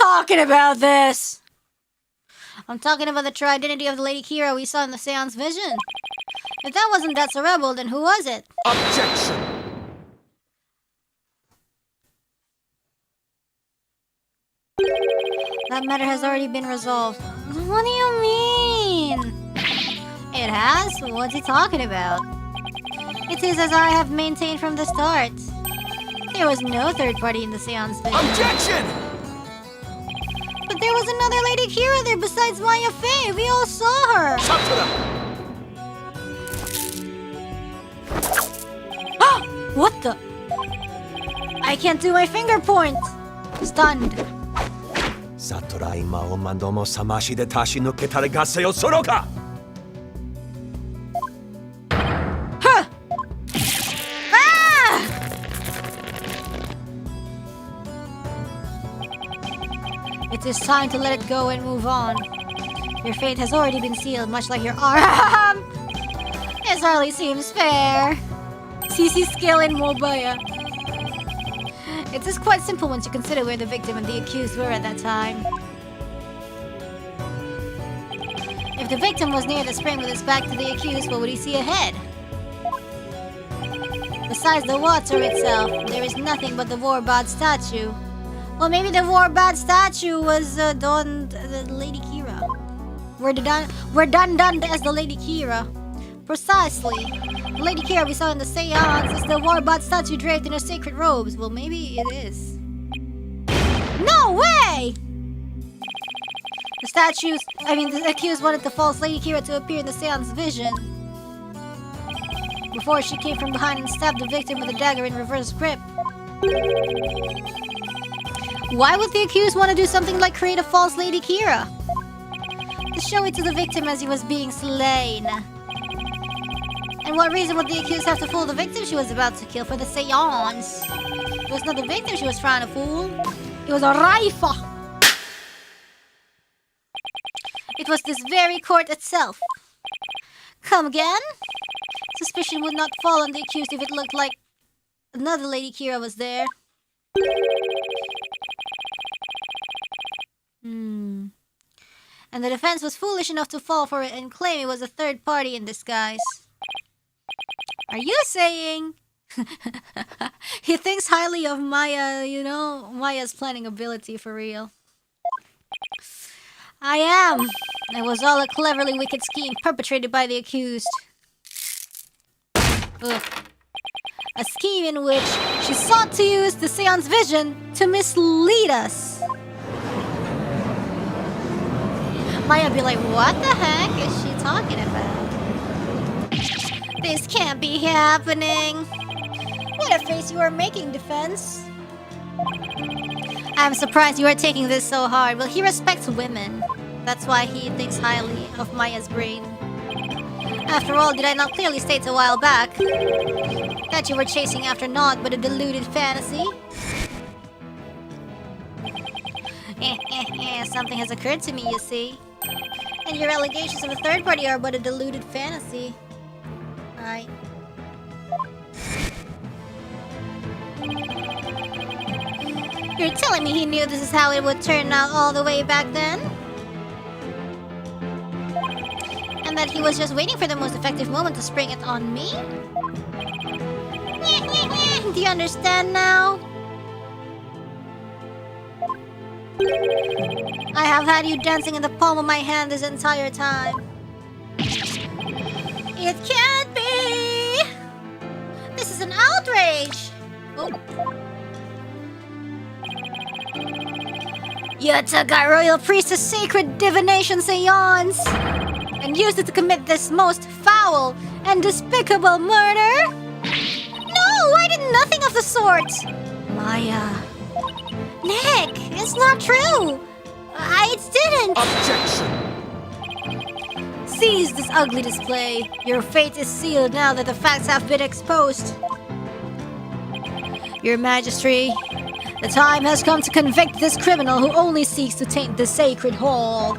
[SPEAKER 1] talking about this? I'm talking about the true identity of the Lady Kira we saw in the Seance vision. If that wasn't that rebel, then who was it?
[SPEAKER 2] Objection!
[SPEAKER 1] That matter has already been resolved. What do you mean? It has? What's he talking about? It is as I have maintained from the start. There was no third party in the Seance vision.
[SPEAKER 2] Objection!
[SPEAKER 1] But there was another Lady Kira there besides Maya Fey. We all saw her.
[SPEAKER 2] Satura!
[SPEAKER 1] What the? I can't do my finger point. Stunned.
[SPEAKER 2] Satura ima o mandomo samashi de tashi nuke taregase yo soro ka!
[SPEAKER 1] Huh! Ah! It is time to let it go and move on. Your fate has already been sealed, much like your arm. This hardly seems fair. CC scale in Mobaya. It is quite simple once you consider where the victim and the accused were at that time. If the victim was near the spring with his back to the accused, what would he see ahead? Besides the water itself, there is nothing but the Warbad statue. Well, maybe the Warbad statue was the Lady Kira. Redundant as the Lady Kira. Precisely. The Lady Kira we saw in the Seance is the Warbad statue draped in her sacred robes. Well, maybe it is. No way! The accused wanted the false Lady Kira to appear in the Seance vision. Before she came from behind and stabbed the victim with a dagger in reverse grip. Why would the accused want to do something like create a false Lady Kira? To show it to the victim as he was being slain. And what reason would the accused have to fool the victim she was about to kill for the seance? It was not the victim she was trying to fool. It was a RAYFA. It was this very court itself. Come again? Suspicion would not fall on the accused if it looked like another Lady Kira was there. And the defense was foolish enough to fall for it and claim it was a third party in disguise. Are you saying he thinks highly of Maya, Maya's planning ability for real? I am. It was all a cleverly wicked scheme perpetrated by the accused. Ugh. A scheme in which she sought to use the Seance vision to mislead us. Maya be like, what the heck is she talking about? This can't be happening. What a face you are making, Defense. I'm surprised you are taking this so hard. Well, he respects women. That's why he thinks highly of Maya's brain. After all, did I not clearly state a while back that you were chasing after naught but a deluded fantasy? Something has occurred to me, you see. And your allegations of a third party are but a deluded fantasy. Right. You're telling me he knew this is how it would turn out all the way back then? And that he was just waiting for the most effective moment to spring it on me? Do you understand now? I have had you dancing in the palm of my hand this entire time. It can't be! This is an outrage! Oh. You took our royal priest's sacred Divination Séance and used it to commit this most foul and despicable murder? No, I did nothing of the sort! Maya. Nick, it's not true! I didn't!
[SPEAKER 2] Objection!
[SPEAKER 1] Seize this ugly display. Your fate is sealed now that the facts have been exposed. Your Majesty, the time has come to convict this criminal who only seeks to taint the sacred hall.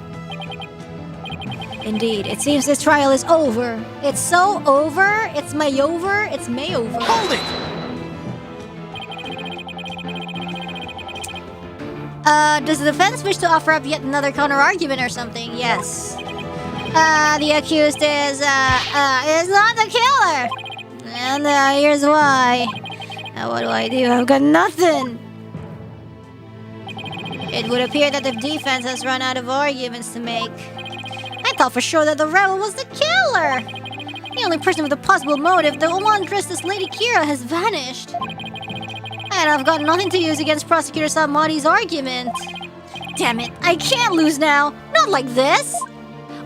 [SPEAKER 1] Indeed, it seems this trial is over. It's so over, it's mayover, it's mayover.
[SPEAKER 2] Hold it!
[SPEAKER 1] Does the defense wish to offer up yet another counter-argument or something? Yes. The accused is not the killer! And here's why. Now what do? I've got nothing! It would appear that the defense has run out of arguments to make. I thought for sure that the rebel was the killer! The only person with a possible motive, the one dressed as Lady Kira, has vanished. And I've got nothing to use against Prosecutor Samari's argument. Damn it, I can't lose now! Not like this!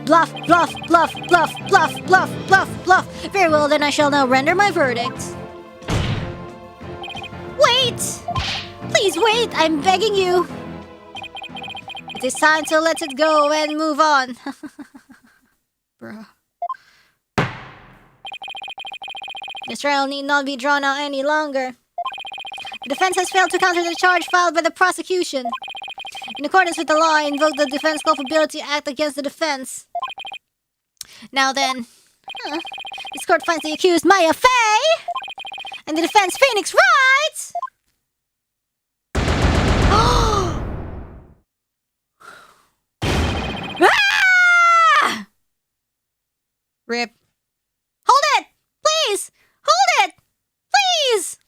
[SPEAKER 1] Bluff, bluff, bluff, bluff, bluff, bluff, bluff, bluff. Very well, then I shall now render my verdict. Wait! Please wait, I'm begging you. It is time to let it go and move on. Bruh. This trial need not be drawn out any longer. The defense has failed to counter the charge filed by the prosecution. In accordance with the law, I invoke the Defense Culpability Act against the defense. Now then, this court finds the accused Maya Fey and the defense Phoenix Wright. Ah! Rip. Hold it! Please! Hold it! Please!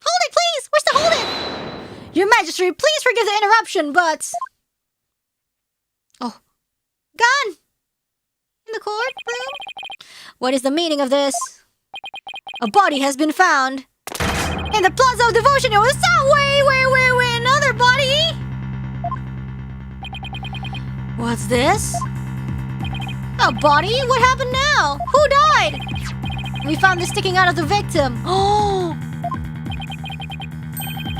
[SPEAKER 1] Hold it, please! Where's the hold it? Your Majesty, please forgive the interruption, but... Oh. Gone! In the courtroom? What is the meaning of this? A body has been found. In the Plaza of Devotion, it was that way! Wait, another body? What's this? A body? What happened now? Who died? We found this sticking out of the victim. Oh!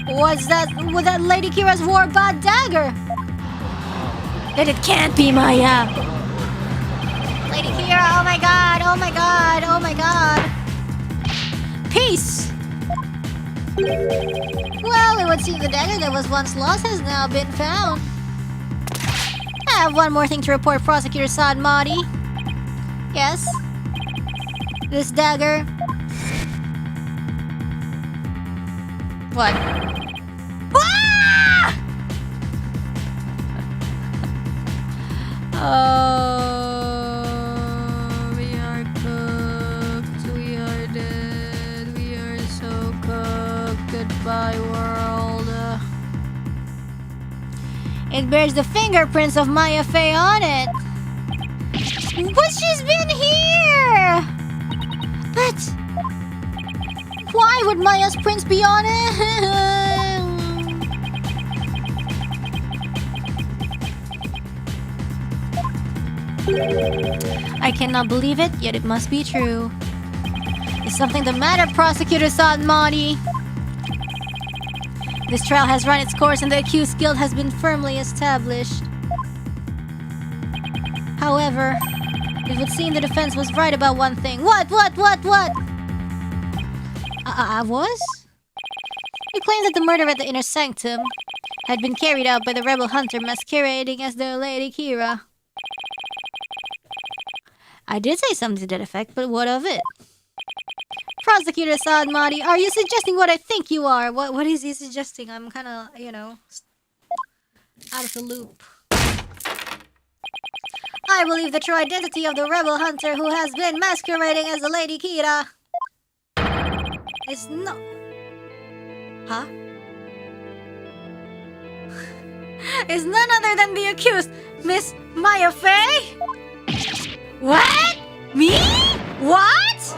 [SPEAKER 1] What's that with that Lady Kira's war bad dagger? Then it can't be Maya. Lady Kira, oh my god, oh my god, oh my god. Peace! Well, it would seem the dagger that was once lost has now been found. I have one more thing to report, Prosecutor Saad Mahdi. Yes? This dagger... What? Ah! Oh, we are cooked, we are dead, we are so cooked, goodbye world. It bears the fingerprints of Maya Fey on it. But she's been here! But... why would Maya's prints be on it? I cannot believe it, yet it must be true. Is something the matter, Prosecutor Saad Mahdi? This trial has run its course and the accused guilt has been firmly established. However, it would seem the defense was right about one thing. What? I was? You claim that the murder at the inner sanctum had been carried out by the rebel hunter masquerading as the Lady Kira. I did say something to that effect, but what of it? Prosecutor Saad Mahdi, are you suggesting what I think you are? What is he suggesting? I'm kind of, out of the loop. I believe the true identity of the rebel hunter who has been masquerading as the Lady Kira is no... Huh? Is none other than the accused, Miss Maya Fey? What? Me? What?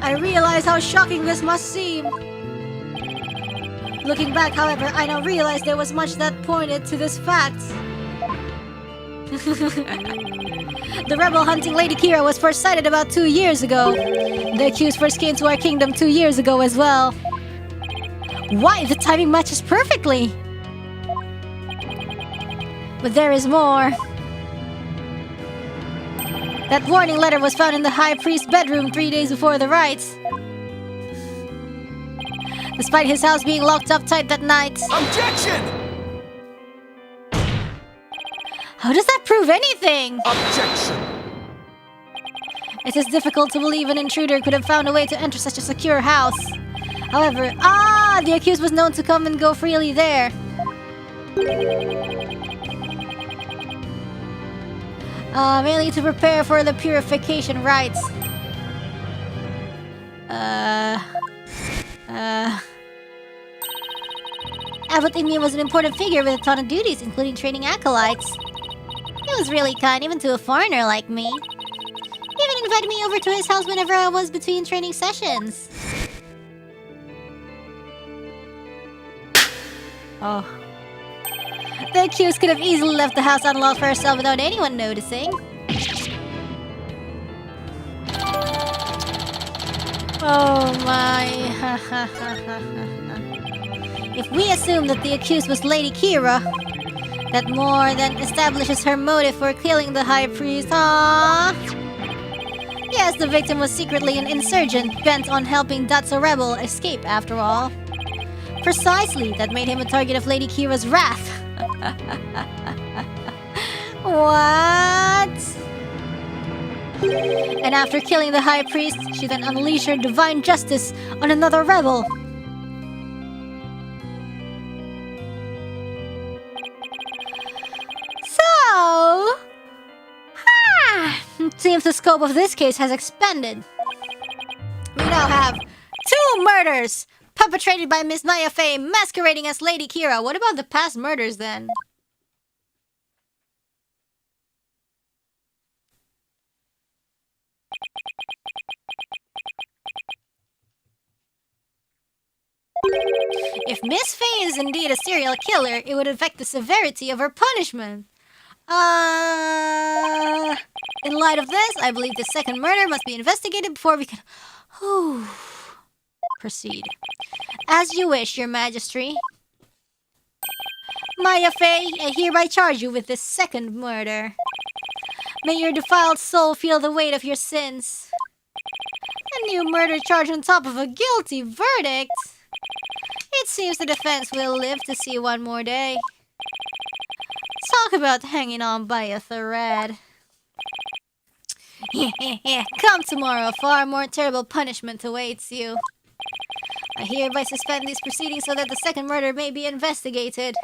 [SPEAKER 1] I realize how shocking this must seem. Looking back, however, I now realize there was much that pointed to this fact. The rebel hunting Lady Kira was first sighted about 2 years ago. The accused first came to our kingdom 2 years ago as well. Why? The timing matches perfectly! But there is more. That warning letter was found in the high priest's bedroom 3 days before the rites. Despite his house being locked up tight that night.
[SPEAKER 2] Objection!
[SPEAKER 1] How does that prove anything?
[SPEAKER 2] Objection!
[SPEAKER 1] It is difficult to believe an intruder could have found a way to enter such a secure house. However, the accused was known to come and go freely there. Mainly to prepare for the purification rites. Abbot Ingme was an important figure with a ton of duties, including training acolytes. He was really kind, even to a foreigner like me. He even invited me over to his house whenever I was between training sessions. Oh. The accused could have easily left the house unlocked for herself without anyone noticing. Oh my. If we assume that the accused was Lady Kira, that more than establishes her motive for killing the High Priest. Yes, the victim was secretly an insurgent bent on helping Datsu rebel escape after all. Precisely, that made him a target of Lady Kira's wrath. What? And after killing the High Priest, she then unleashed her divine justice on another rebel. So... it seems the scope of this case has expanded. We now have 2 murders perpetrated by Miss Maya Fey masquerading as Lady Kira. What about the past murders then? If Miss Fey is indeed a serial killer, it would affect the severity of her punishment. In light of this, I believe the second murder must be investigated before we can... proceed. As you wish, Your Majesty. Maya Fey, I hereby charge you with this second murder. May your defiled soul feel the weight of your sins. A new murder charge on top of a guilty verdict. It seems the defense will live to see one more day. Talk about hanging on by a thread. Come tomorrow, a far more terrible punishment awaits you. I hereby suspend these proceedings so that the second murder may be investigated.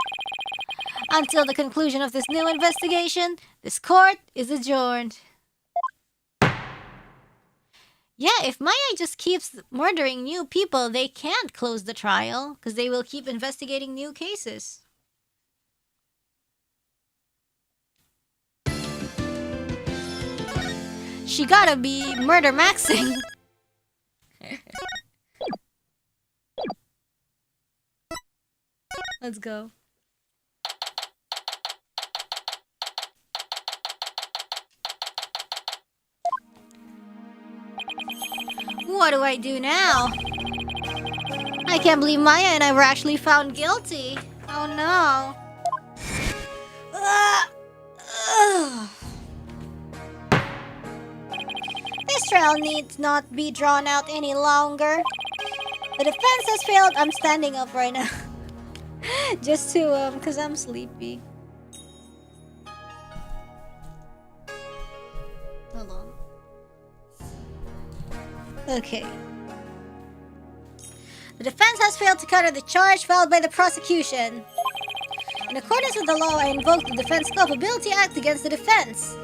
[SPEAKER 1] Until the conclusion of this new investigation, this court is adjourned. Yeah, if Maya just keeps murdering new people, they can't close the trial, because they will keep investigating new cases. She gotta be murder maxing. Let's go. What do I do now? I can't believe Maya and I were actually found guilty. Oh no. This trial needs not be drawn out any longer. The defense has failed. I'm standing up right now. Just to, because I'm sleepy. Hold on. Okay. The defense has failed to counter the charge filed by the prosecution. In accordance with the law, I invoke the Defense Culpability Act against the defense.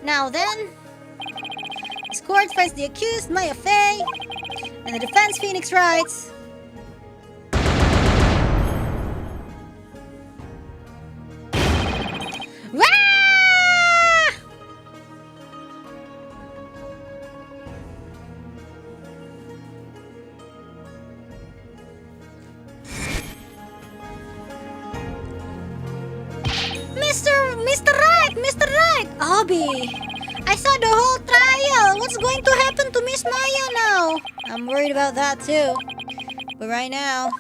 [SPEAKER 1] Now then, this court finds the accused, Maya Fey, and the defense, Phoenix Wright. Mr. Wright! Abby! I saw the whole trial! What's going to happen to Miss Maya now? I'm worried about that too. But right now...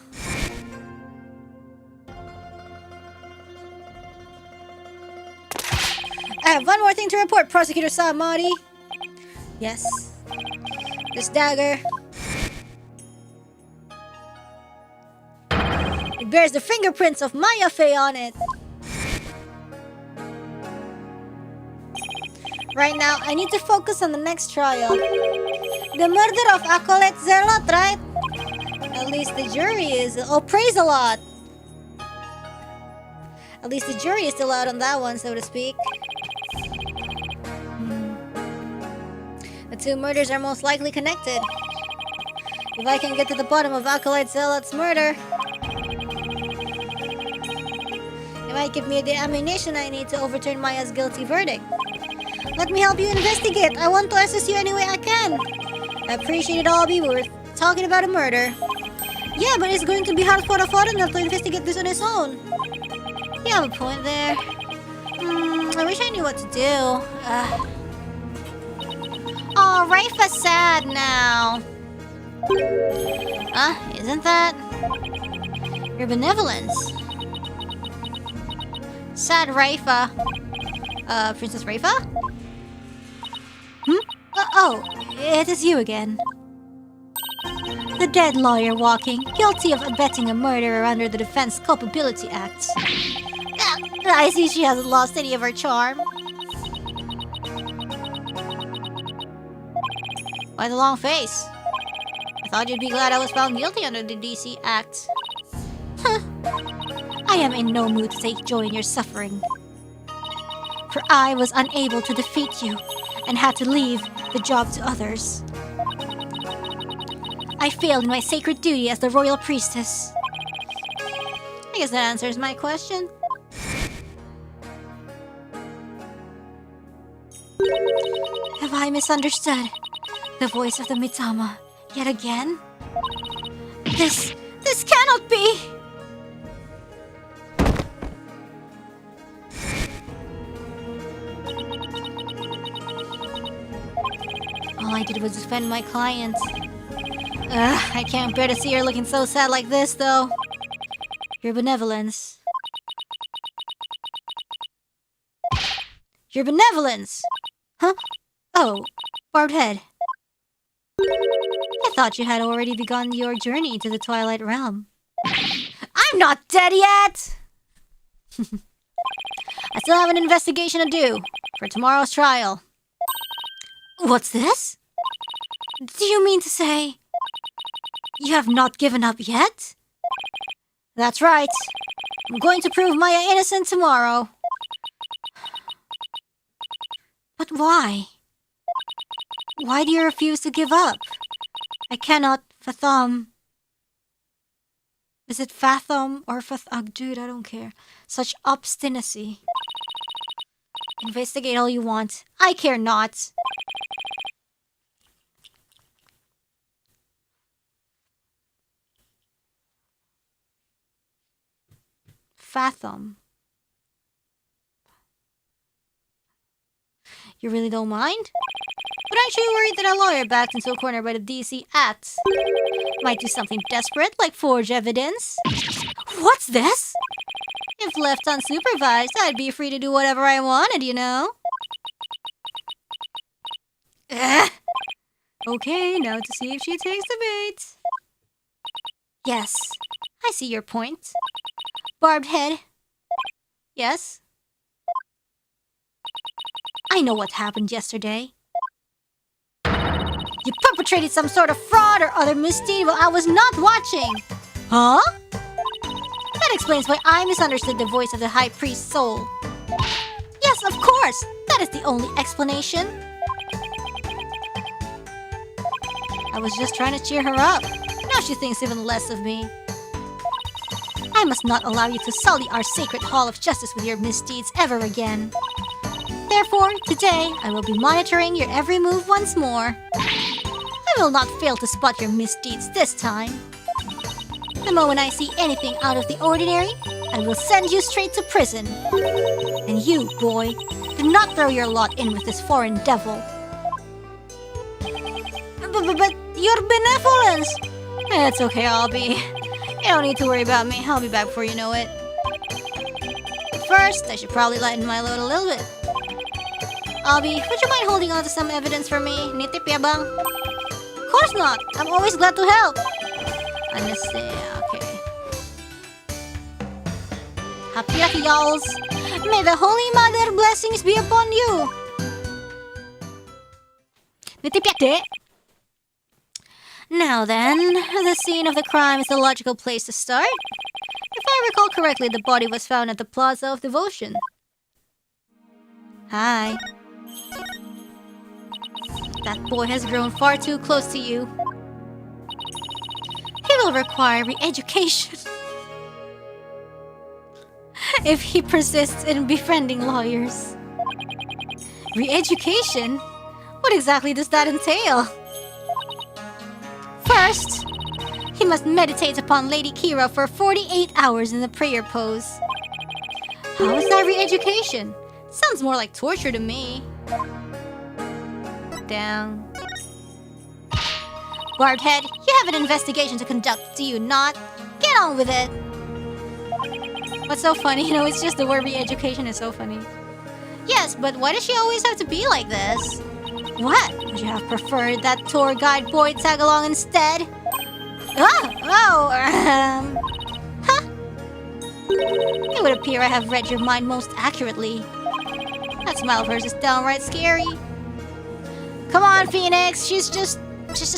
[SPEAKER 1] I have one more thing to report, Prosecutor Samari. Yes. This dagger... it bears the fingerprints of Maya Fey on it. Right now, I need to focus on the next trial. The murder of Acolyte Zealot, right? At least the jury is... Oh, praise a lot! At least the jury is still out on that one, so to speak. The two murders are most likely connected. If I can get to the bottom of Acolyte Zealot's murder, it might give me the ammunition I need to overturn Maya's guilty verdict. Let me help you investigate. I want to assist you any way I can. I appreciate it all be worth talking about a murder. Yeah, but it's going to be hard for a foreigner to investigate this on his own. You have a point there. I wish I knew what to do. Oh, RAYFA's sad now. Isn't that? Your benevolence. Sad RAYFA. Princess RAYFA? Oh, it is you again. The dead lawyer walking, guilty of abetting a murderer under the Defense Culpability Act. I see she hasn't lost any of her charm. Why the long face? I thought you'd be glad I was found guilty under the DC Act. I am in no mood to take joy in your suffering. For I was unable to defeat you and had to leave the job to others. I failed in my sacred duty as the royal priestess. I guess that answers my question. Have I misunderstood the voice of the Mitama yet again? This cannot be! All I did was defend my client. I can't bear to see her looking so sad like this, though. Your benevolence. Your benevolence! Huh? Oh, barbed head. I thought you had already begun your journey to the Twilight Realm. I'm not dead yet! I still have an investigation to do for tomorrow's trial. What's this? Do you mean to say you have not given up yet? That's right. I'm going to prove Maya innocent tomorrow. But why? Why do you refuse to give up? I cannot fathom. Is it fathom or dude, I don't care. Such obstinacy. Investigate all you want. I care not. Fathom. You really don't mind? But aren't you worried that a lawyer backed into a corner by the DC Act might do something desperate like forge evidence? What's this? If left unsupervised, I'd be free to do whatever I wanted, you know? Okay, now to see if she takes the bait. Yes, I see your point. Barbed head. Yes? I know what happened yesterday. You perpetrated some sort of fraud or other misdeed while I was not watching. Huh? That explains why I misunderstood the voice of the High Priest's soul. Yes, of course. That is the only explanation. I was just trying to cheer her up. Now she thinks even less of me. I must not allow you to sully our sacred hall of justice with your misdeeds ever again. Therefore, today, I will be monitoring your every move once more. I will not fail to spot your misdeeds this time. The moment I see anything out of the ordinary, I will send you straight to prison. And you, boy, do not throw your lot in with this foreign devil. But your benevolence! It's okay, Albie. You don't need to worry about me. I'll be back before you know it. First, I should probably lighten my load a little bit. Albie, would you mind holding on to some evidence for me? Nitip ya bang? Of course not. I'm always glad to help. Understand, okay. Happy y'alls. May the Holy Mother blessings be upon you. Nitipyate! Now then, the scene of the crime is the logical place to start. If I recall correctly, the body was found at the Plaza of Devotion. Hi. That boy has grown far too close to you. He will require re-education if he persists in befriending lawyers. Re-education? What exactly does that entail? First, he must meditate upon Lady Kira for 48 hours in the prayer pose. How is that re-education? Sounds more like torture to me. Down. Guardhead, you have an investigation to conduct, do you not? Get on with it! What's so funny? You know, it's just the word re-education is so funny. Yes, but why does she always have to be like this? What? Would you have preferred that tour guide boy tag along instead? Huh? It would appear I have read your mind most accurately. That smile of hers is downright scary. Come on, Phoenix. She's just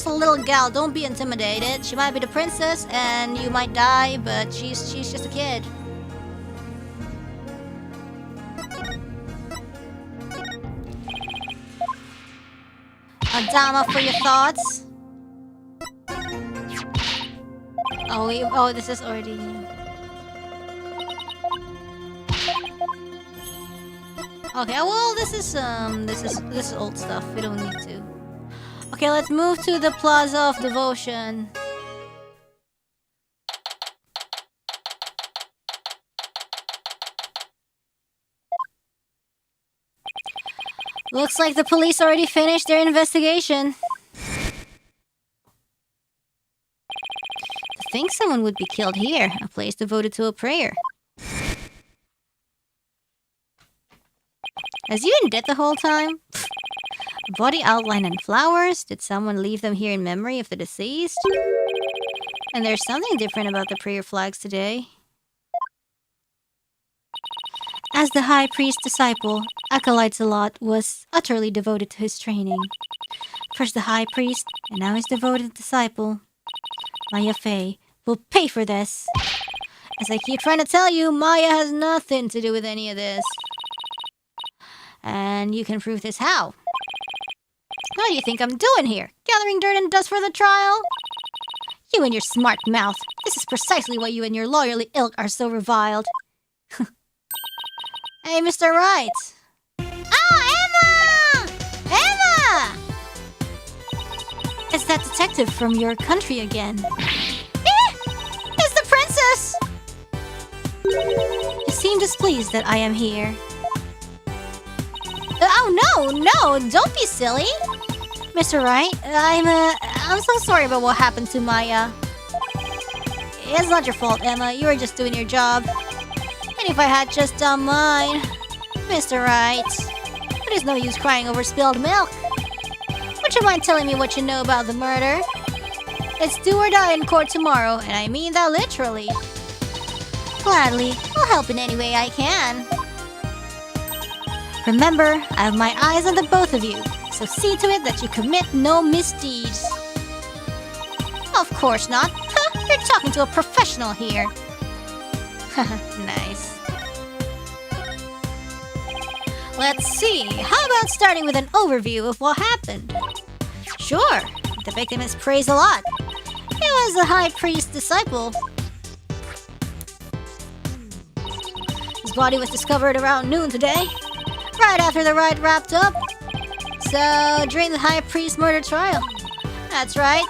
[SPEAKER 1] a little gal. Don't be intimidated. She might be the princess, and you might die, but she's just a kid. Adama for your thoughts. Oh, this is already. Okay, well, this is old stuff. We don't need to. Okay, let's move to the Plaza of Devotion. Looks like the police already finished their investigation. To think someone would be killed here, a place devoted to a prayer. As you in debt the whole time? A body outline and flowers? Did someone leave them here in memory of the deceased? And there's something different about the prayer flags today. As the high priest disciple, Acolyte Zalot was utterly devoted to his training. First the high priest, and now his devoted disciple. Maya Fey will pay for this. As I keep trying to tell you, Maya has nothing to do with any of this. And you can prove this how? What do you think I'm doing here? Gathering dirt and dust for the trial? You and your smart mouth. This is precisely why you and your lawyerly ilk are so reviled. Hey, Mr. Wright! Oh, Emma! Emma! It's that detective from your country again. It's the princess! You seem displeased that I am here. Oh, no, don't be silly. Mr. Wright, I'm so sorry about what happened to Maya. It's not your fault, Emma. You were just doing your job. And if I had just done mine... Mr. Wright, it is no use crying over spilled milk. Would you mind telling me what you know about the murder? It's do or die in court tomorrow, and I mean that literally. Gladly, I'll help in any way I can. Remember, I have my eyes on the both of you, so see to it that you commit no misdeeds. Of course not. You're talking to a professional here. Nice. Let's see, how about starting with an overview of what happened? Sure, the victim is praised a lot. He was the high priest's disciple. His body was discovered around noon today, right after the rite wrapped up. So, during the high priest's murder trial. That's right.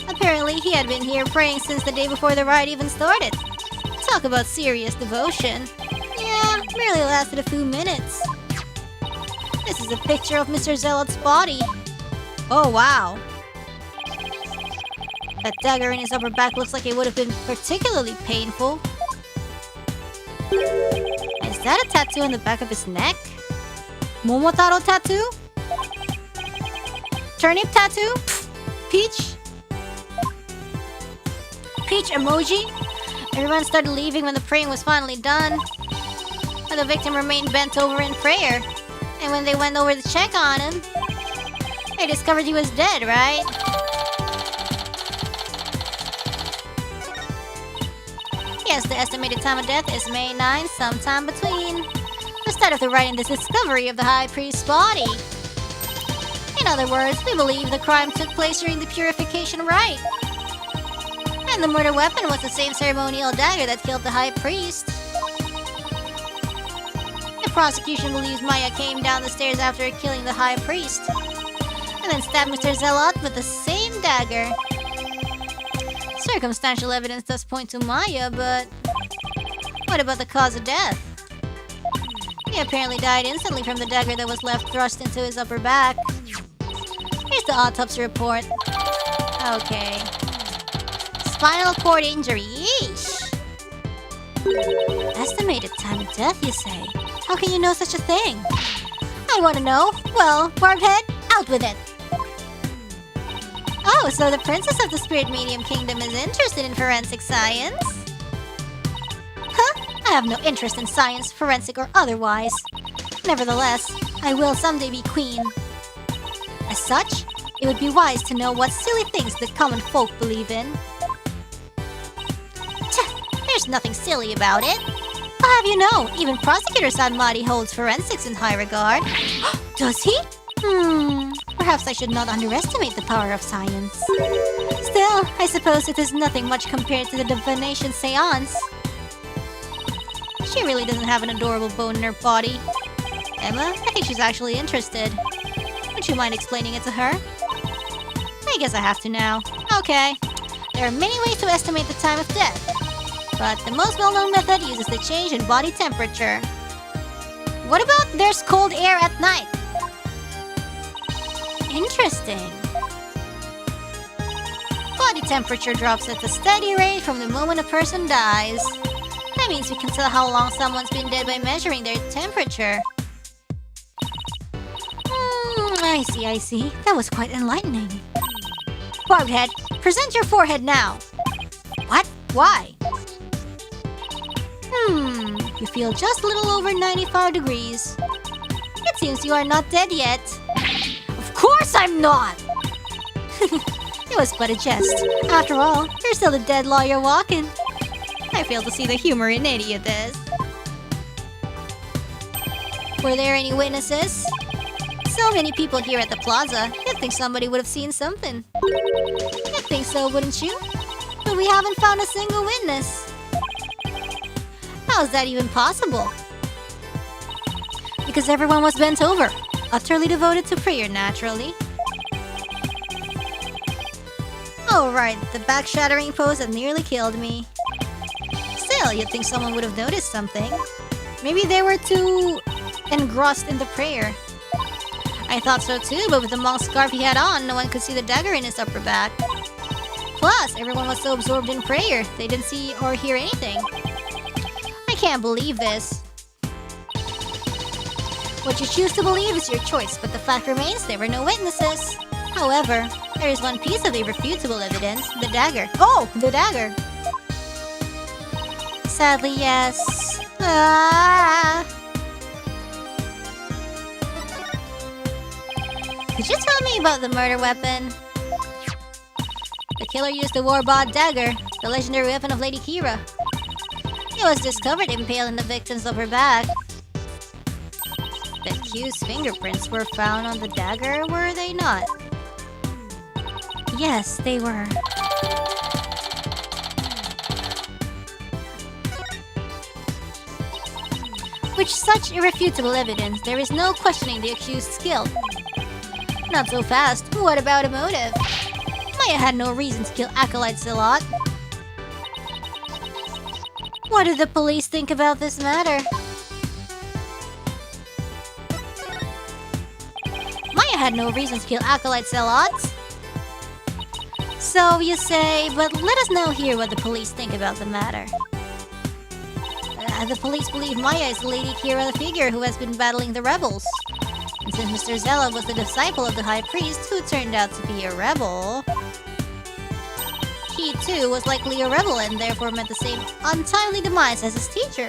[SPEAKER 1] Apparently, he had been here praying since the day before the rite even started. Talk about serious devotion. Yeah, merely lasted a few minutes. This is a picture of Mr. Zealot's body. Oh, wow. That dagger in his upper back looks like it would have been particularly painful. Is that a tattoo on the back of his neck? Momotaro tattoo? Turnip tattoo? Peach? Peach emoji? Everyone started leaving when the praying was finally done. But the victim remained bent over in prayer. And when they went over to check on him, They discovered he was dead, right? Yes, the estimated time of death is May 9, sometime between the start of the Wright and the discovery of the High Priest's body. In other words, we believe the crime took place during the purification rite. And the murder weapon was the same ceremonial dagger that killed the High Priest. The prosecution believes Maya came down the stairs after killing the High Priest, and then stabbed Mr. Zealot with the same dagger. Circumstantial evidence does point to Maya, but what about the cause of death? He apparently died instantly from the dagger that was left thrust into his upper back. Here's the autopsy report. Okay. Spinal cord injury. Yeesh! Estimated time of death, you say? How can you know such a thing? I want to know. Well, Barbhead, out with it! Oh, so the princess of the spirit medium kingdom is interested in forensic science? Huh? I have no interest in science, forensic or otherwise. Nevertheless, I will someday be queen. As such, it would be wise to know what silly things the common folk believe in. There's nothing silly about it. I'll have you know, even Prosecutor Sanmari holds forensics in high regard. Does he? Perhaps I should not underestimate the power of science. Still, I suppose it is nothing much compared to the Divination Séance. She really doesn't have an adorable bone in her body. Emma, I think she's actually interested. Would you mind explaining it to her? I guess I have to now. Okay. There are many ways to estimate the time of death, but the most well-known method uses the change in body temperature. What about there's cold air at night? Interesting. Body temperature drops at a steady rate from the moment a person dies. That means we can tell how long someone's been dead by measuring their temperature. I see. That was quite enlightening. Barbhead, present your forehead now. What? Why? You feel just a little over 95 degrees. It seems you are not dead yet. Of course I'm not! It was but a jest. After all, you're still the dead lawyer walking. I fail to see the humor in any of this. Were there any witnesses? So many people here at the plaza, you'd think somebody would have seen something. You'd think so, wouldn't you? But we haven't found a single witness. How is that even possible? Because everyone was bent over, utterly devoted to prayer, naturally. Oh right, the back-shattering pose that nearly killed me. Still, you'd think someone would have noticed something. Maybe they were too engrossed in the prayer. I thought so too, but with the monk scarf he had on, no one could see the dagger in his upper back. Plus, everyone was so absorbed in prayer, they didn't see or hear anything. I can't believe this. What you choose to believe is your choice, but the fact remains there were no witnesses. However, there is one piece of irrefutable evidence, the dagger. Oh, the dagger! Sadly, yes. Could you tell me about the murder weapon? The killer used the war-bought dagger, the legendary weapon of Lady Kira. It was discovered impaled in the victim's upper back. The accused's fingerprints were found on the dagger, were they not? Yes, they were. With such irrefutable evidence, there is no questioning the accused's guilt. Not so fast. What about a motive? Maya had no reason to kill Acolyte Zealot. What did the police think about this matter? Maya had no reason to kill Acolyte Zealot. So you say, but let us know here what the police think about the matter. The police believe Maya is the Lady Kira figure who has been battling the rebels. And since Mr. Zella was the disciple of the High Priest who turned out to be a rebel, he too was likely a rebel and therefore met the same untimely demise as his teacher.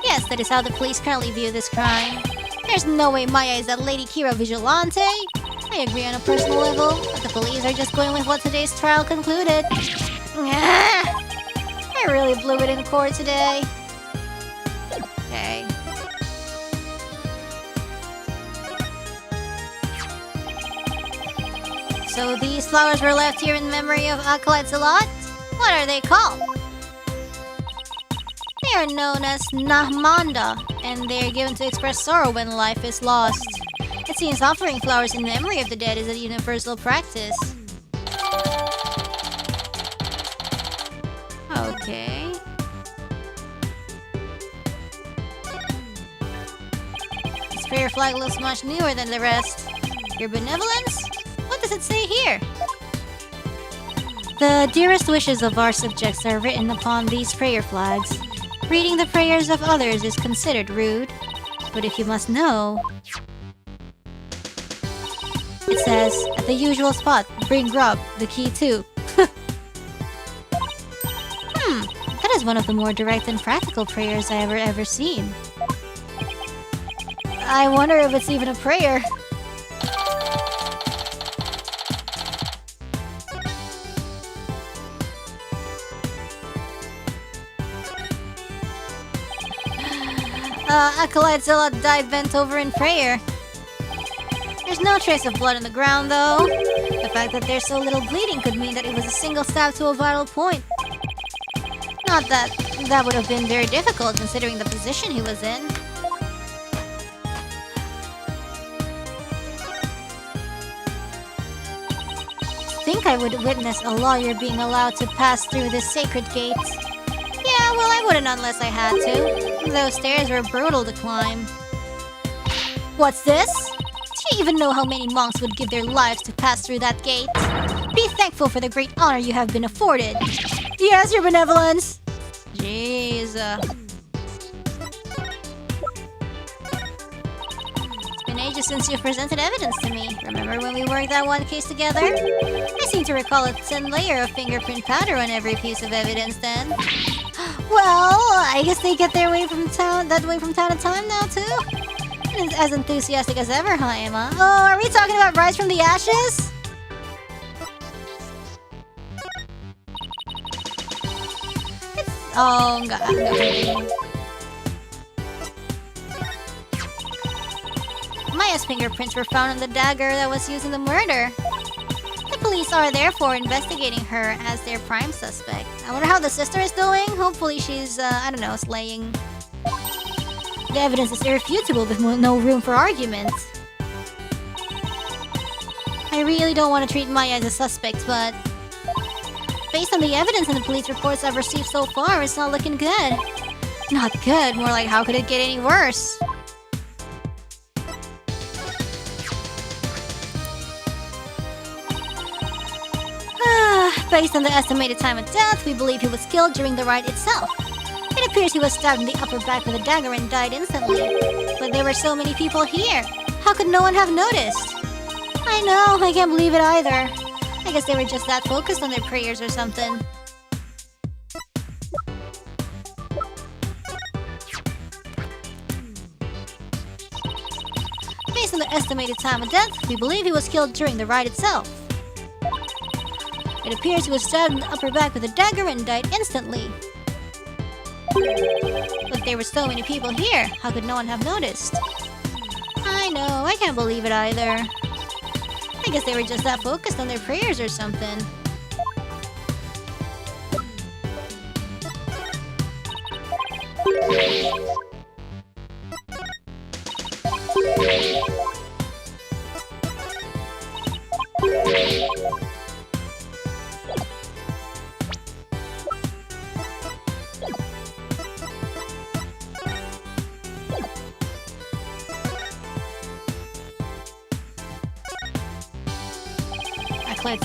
[SPEAKER 1] Yes, that is how the police currently view this crime. There's no way Maya is that Lady Kira Vigilante. I agree on a personal level, but the police are just going with what today's trial concluded. I really blew it in court today. Okay. So these flowers were left here in memory of acolytes a lot? What are they called? They are known as Nahmanda, and they are given to express sorrow when life is lost. It seems offering flowers in memory of the dead is a universal practice. Okay. This prayer flag looks much newer than the rest. Your benevolence? What does it say here? The dearest wishes of our subjects are written upon these prayer flags. Reading the prayers of others is considered rude, but if you must know... It says, at the usual spot, bring grub, the key too. That is one of the more direct and practical prayers I ever seen. I wonder if it's even a prayer. Acolyte Zilla died bent over in prayer. There's no trace of blood on the ground, though. The fact that there's so little bleeding could mean that it was a single stab to a vital point. Not that that would have been very difficult considering the position he was in. I think I would witness a lawyer being allowed to pass through this sacred gate. Yeah, well, I wouldn't unless I had to. Those stairs were brutal to climb. What's this? Do you even know how many monks would give their lives to pass through that gate? Be thankful for the great honor you have been afforded. Yes, your benevolence. Jeez. It's been ages since you've presented evidence to me. Remember when we worked that one case together? I seem to recall a thin layer of fingerprint powder on every piece of evidence then. Well, I guess they get their way from town to time now too. It is as enthusiastic as ever, huh, Emma? Oh, are we talking about Rise from the Ashes? Oh, God. Maya's fingerprints were found on the dagger that was used in the murder. The police are therefore investigating her as their prime suspect. I wonder how the sister is doing. Hopefully she's, I don't know, slaying. The evidence is irrefutable with no room for argument. I really don't want to treat Maya as a suspect, but... based on the evidence and the police reports I've received so far, it's not looking good. Not good, more like how could it get any worse? Based on the estimated time of death, we believe he was killed during the rite itself. It appears he was stabbed in the upper back with a dagger and died instantly. But there were so many people here. How could no one have noticed? I know, I can't believe it either. I guess they were just that focused on their prayers or something. Based on the estimated time of death, we believe he was killed during the rite itself. It appears he was stabbed in the upper back with a dagger and died instantly. But there were so many people here, how could no one have noticed? I know, I can't believe it either. I guess they were just that focused on their prayers or something.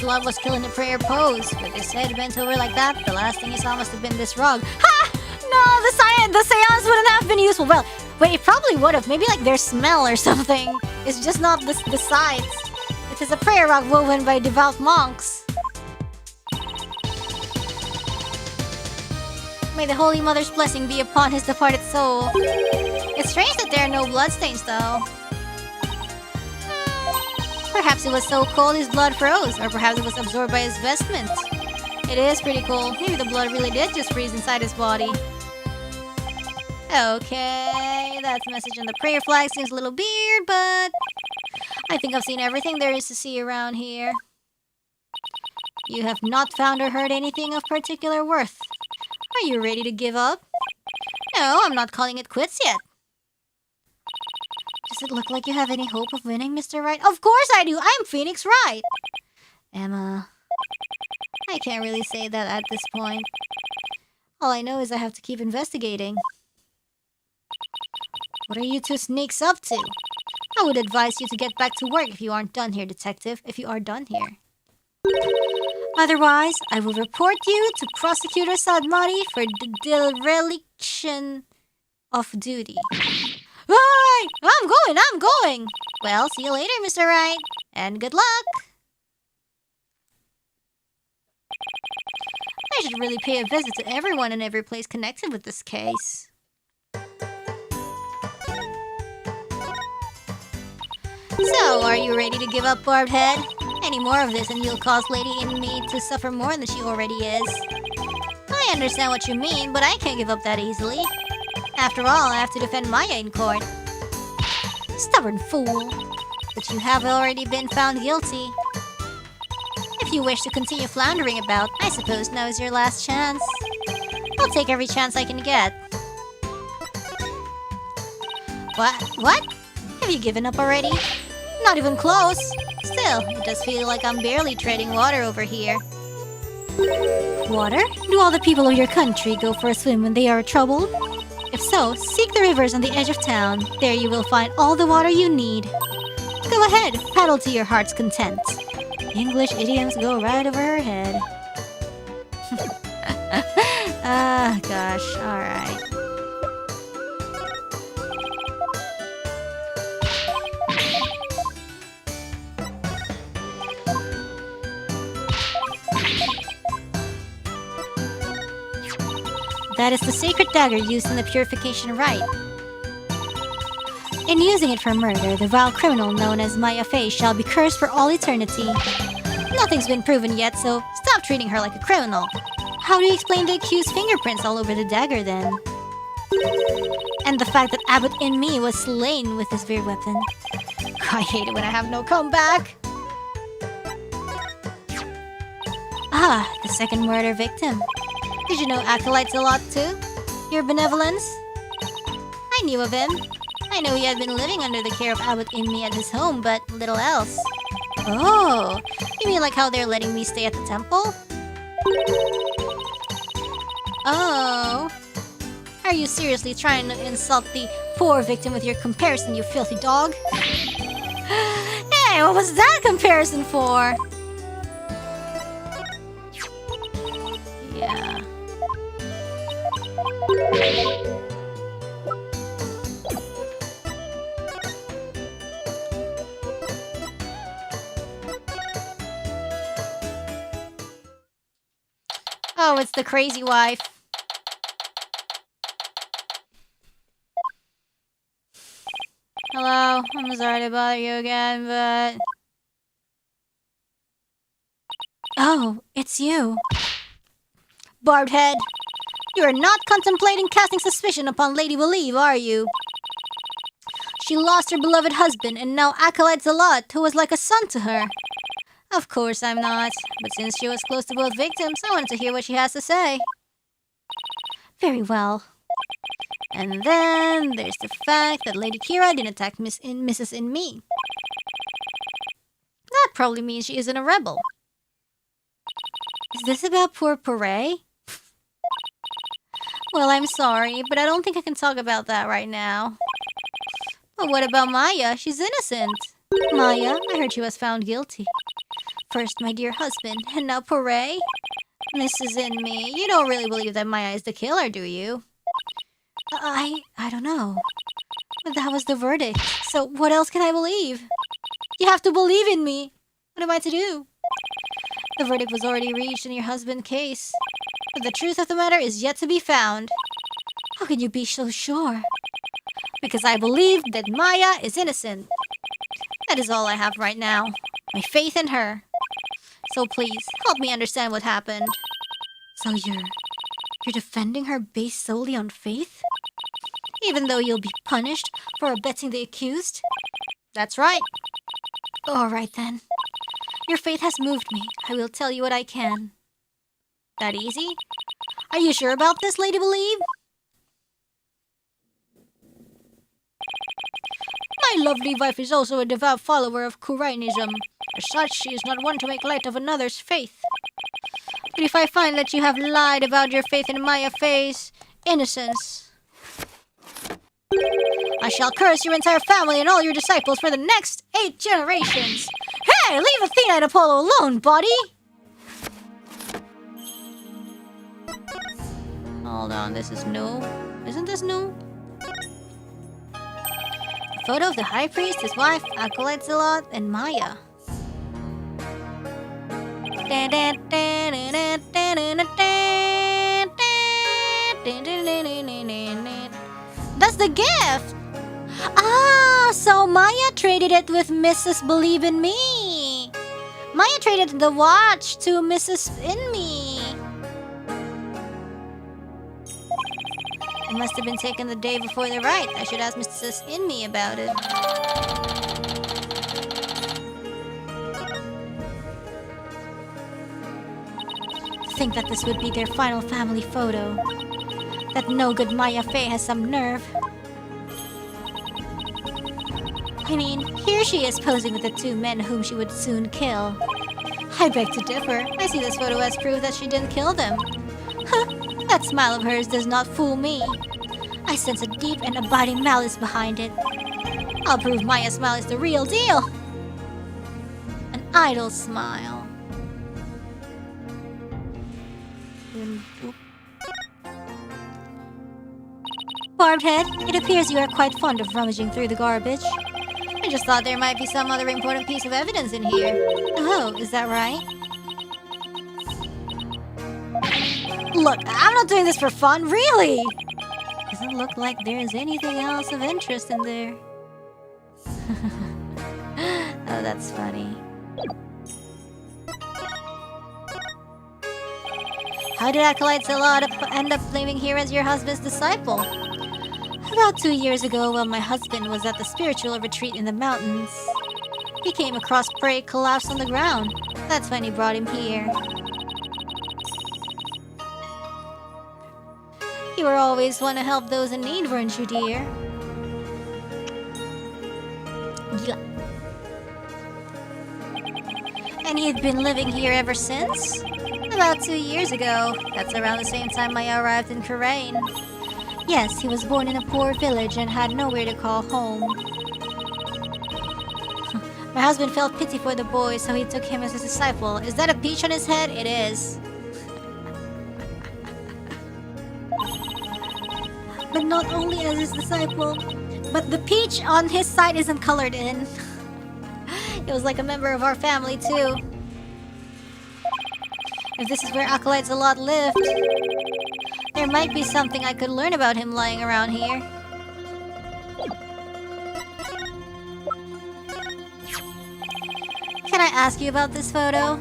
[SPEAKER 1] Love was killing the prayer pose. With his head bent over like that, the last thing he saw must have been this rug. Ha! No, the seance wouldn't have been useful. Well, wait, it probably would have. Maybe like their smell or something. It's just not the sides. It is a prayer rug woven by devout monks. May the Holy Mother's blessing be upon his departed soul. It's strange that there are no bloodstains, though. Perhaps it was so cold his blood froze, or perhaps it was absorbed by his vestments. It is pretty cool. Maybe the blood really did just freeze inside his body. Okay, that's a message on the prayer flag. Seems a little weird, but I think I've seen everything there is to see around here. You have not found or heard anything of particular worth. Are you ready to give up? No, I'm not calling it quits yet. Does it look like you have any hope of winning, Mr. Wright? Of course I do! I'm Phoenix Wright! Emma... I can't really say that at this point. All I know is I have to keep investigating. What are you two sneaks up to? I would advise you to get back to work if you aren't done here, detective. If you are done here. Otherwise, I will report you to Prosecutor Sadmari for the dereliction of duty. Right! I'm going! Well, see you later, Mr. Wright. And good luck! I should really pay a visit to everyone and every place connected with this case. So, are you ready to give up, Barbed Head? Any more of this and you'll cause Lady in me to suffer more than she already is. I understand what you mean, but I can't give up that easily. After all, I have to defend Maya in court. Stubborn fool. But you have already been found guilty. If you wish to continue floundering about, I suppose now is your last chance. I'll take every chance I can get. What? Have you given up already? Not even close. Still, it does feel like I'm barely treading water over here. Water? Do all the people of your country go for a swim when they are troubled? If so, seek the rivers on the edge of town. There you will find all the water you need. Go ahead, paddle to your heart's content. English idioms go right over her head. Ah, gosh, alright. That is the sacred dagger used in the purification rite. In using it for murder, the vile criminal known as Maya Fei shall be cursed for all eternity. Nothing's been proven yet, so stop treating her like a criminal. How do you explain the accused's fingerprints all over the dagger, then? And the fact that Abbot in me was slain with this very weapon. I hate it when I have no comeback. Ah, the second murder victim. Did you know Acolytes a lot too? Your benevolence? I knew of him. I know he had been living under the care of Abbot Inmi at his home, but little else. Oh, you mean like how they're letting me stay at the temple? Oh. Are you seriously trying to insult the poor victim with your comparison, you filthy dog? Hey, what was that comparison for? Yeah. Oh, it's the crazy wife. Hello, I'm sorry to bother you again, but... Oh, it's you. Barbed Head, you are not contemplating casting suspicion upon Lady Believe, are you? She lost her beloved husband and now acolytes a lot, who was like a son to her. Of course I'm not, but since she was close to both victims, I wanted to hear what she has to say. Very well. And then there's the fact that Lady Kira didn't attack Mrs. In me. That probably means she isn't a rebel. Is this about poor Pare? Well, I'm sorry, but I don't think I can talk about that right now. But what about Maya? She's innocent. Maya, I heard she was found guilty. First my dear husband, and now Pare? Mrs. In me, you don't really believe that Maya is the killer, do you? I don't know. But that was the verdict, so what else can I believe? You have to believe in me! What am I to do? The verdict was already reached in your husband's case. But the truth of the matter is yet to be found. How can you be so sure? because I believe that Maya is innocent. That is all I have right now. My faith in her. So please, help me understand what happened. So you're defending her based solely on faith? Even though you'll be punished for abetting the accused? That's right. Alright then. Your faith has moved me. I will tell you what I can. That easy? Are you sure about this, Lady Believe? My lovely wife is also a devout follower of Kurainism. As such, she is not one to make light of another's faith. But if I find that you have lied about your faith in Maya Faye's innocence, I shall curse your entire family and all your disciples for the next 8 generations. Hey, leave Athena and Apollo alone, buddy! Hold on, this is new. Isn't this new? A photo of the high priest, his wife, acolyte Zilot, and Maya. That's the gift! Ah, so Maya traded it with Mrs. Believe in Me. Maya traded the watch to Mrs. In Me. It must have been taken the day before the rite. I should ask Mrs. In Me about it. Think that this would be their final family photo. That no good Maya Faye has some nerve. I mean, here she is posing with the 2 men whom she would soon kill. I beg to differ. I see this photo as proof that she didn't kill them. Huh, that smile of hers does not fool me. I sense a deep and abiding malice behind it. I'll prove Maya's smile is the real deal. An idle smile. Barbed head, it appears you are quite fond of rummaging through the garbage. I just thought there might be some other important piece of evidence in here. Oh, is that right? Look, I'm not doing this for fun, really! Doesn't look like there is anything else of interest in there. Oh, that's funny. How did Acolyte Zilot end up living here as your husband's disciple? About 2 years ago, while my husband was at the spiritual retreat in the mountains, he came across prey collapsed on the ground. That's when he brought him here. You were always one to help those in need, weren't you, dear? Yeah. And you've been living here ever since? About 2 years ago. That's around the same time I arrived in Kurain. Yes, he was born in a poor village and had nowhere to call home. My husband felt pity for the boy, so he took him as his disciple. Is that a peach on his head? It is. But not only as his disciple, but the peach on his side isn't colored in. It was like a member of our family, too. If this is where Acolyte Zilot lived, there might be something I could learn about him lying around here. Can I ask you about this photo?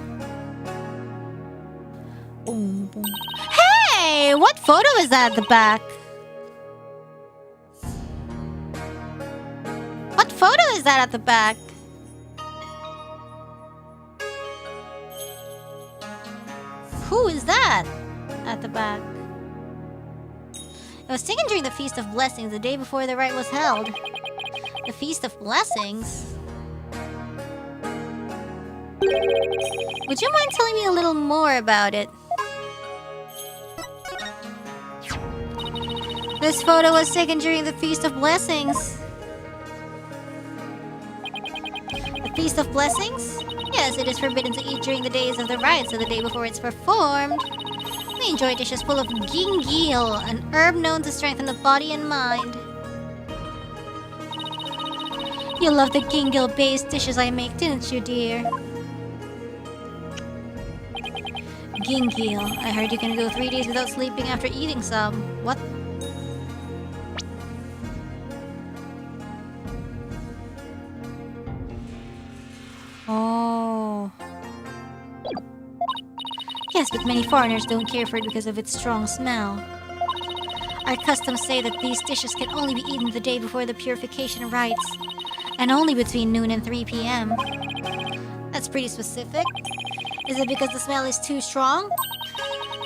[SPEAKER 1] Hey! What photo is that at the back? What photo is that at the back? Who is that at the back? It was taken during the Feast of Blessings, the day before the rite was held. The Feast of Blessings? Would you mind telling me a little more about it? This photo was taken during the Feast of Blessings. The Feast of Blessings? Yes, it is forbidden to eat during the days of the rite, so the day before it's performed. We enjoy dishes full of gingil, an herb known to strengthen the body and mind. You love the gingil-based dishes I make, didn't you, dear? Gingil. I heard you can go 3 days without sleeping after eating some. What? Oh. Yes, but many foreigners don't care for it because of its strong smell. Our customs say that these dishes can only be eaten the day before the purification rites, and only between noon and 3 p.m. That's pretty specific. Is it because the smell is too strong?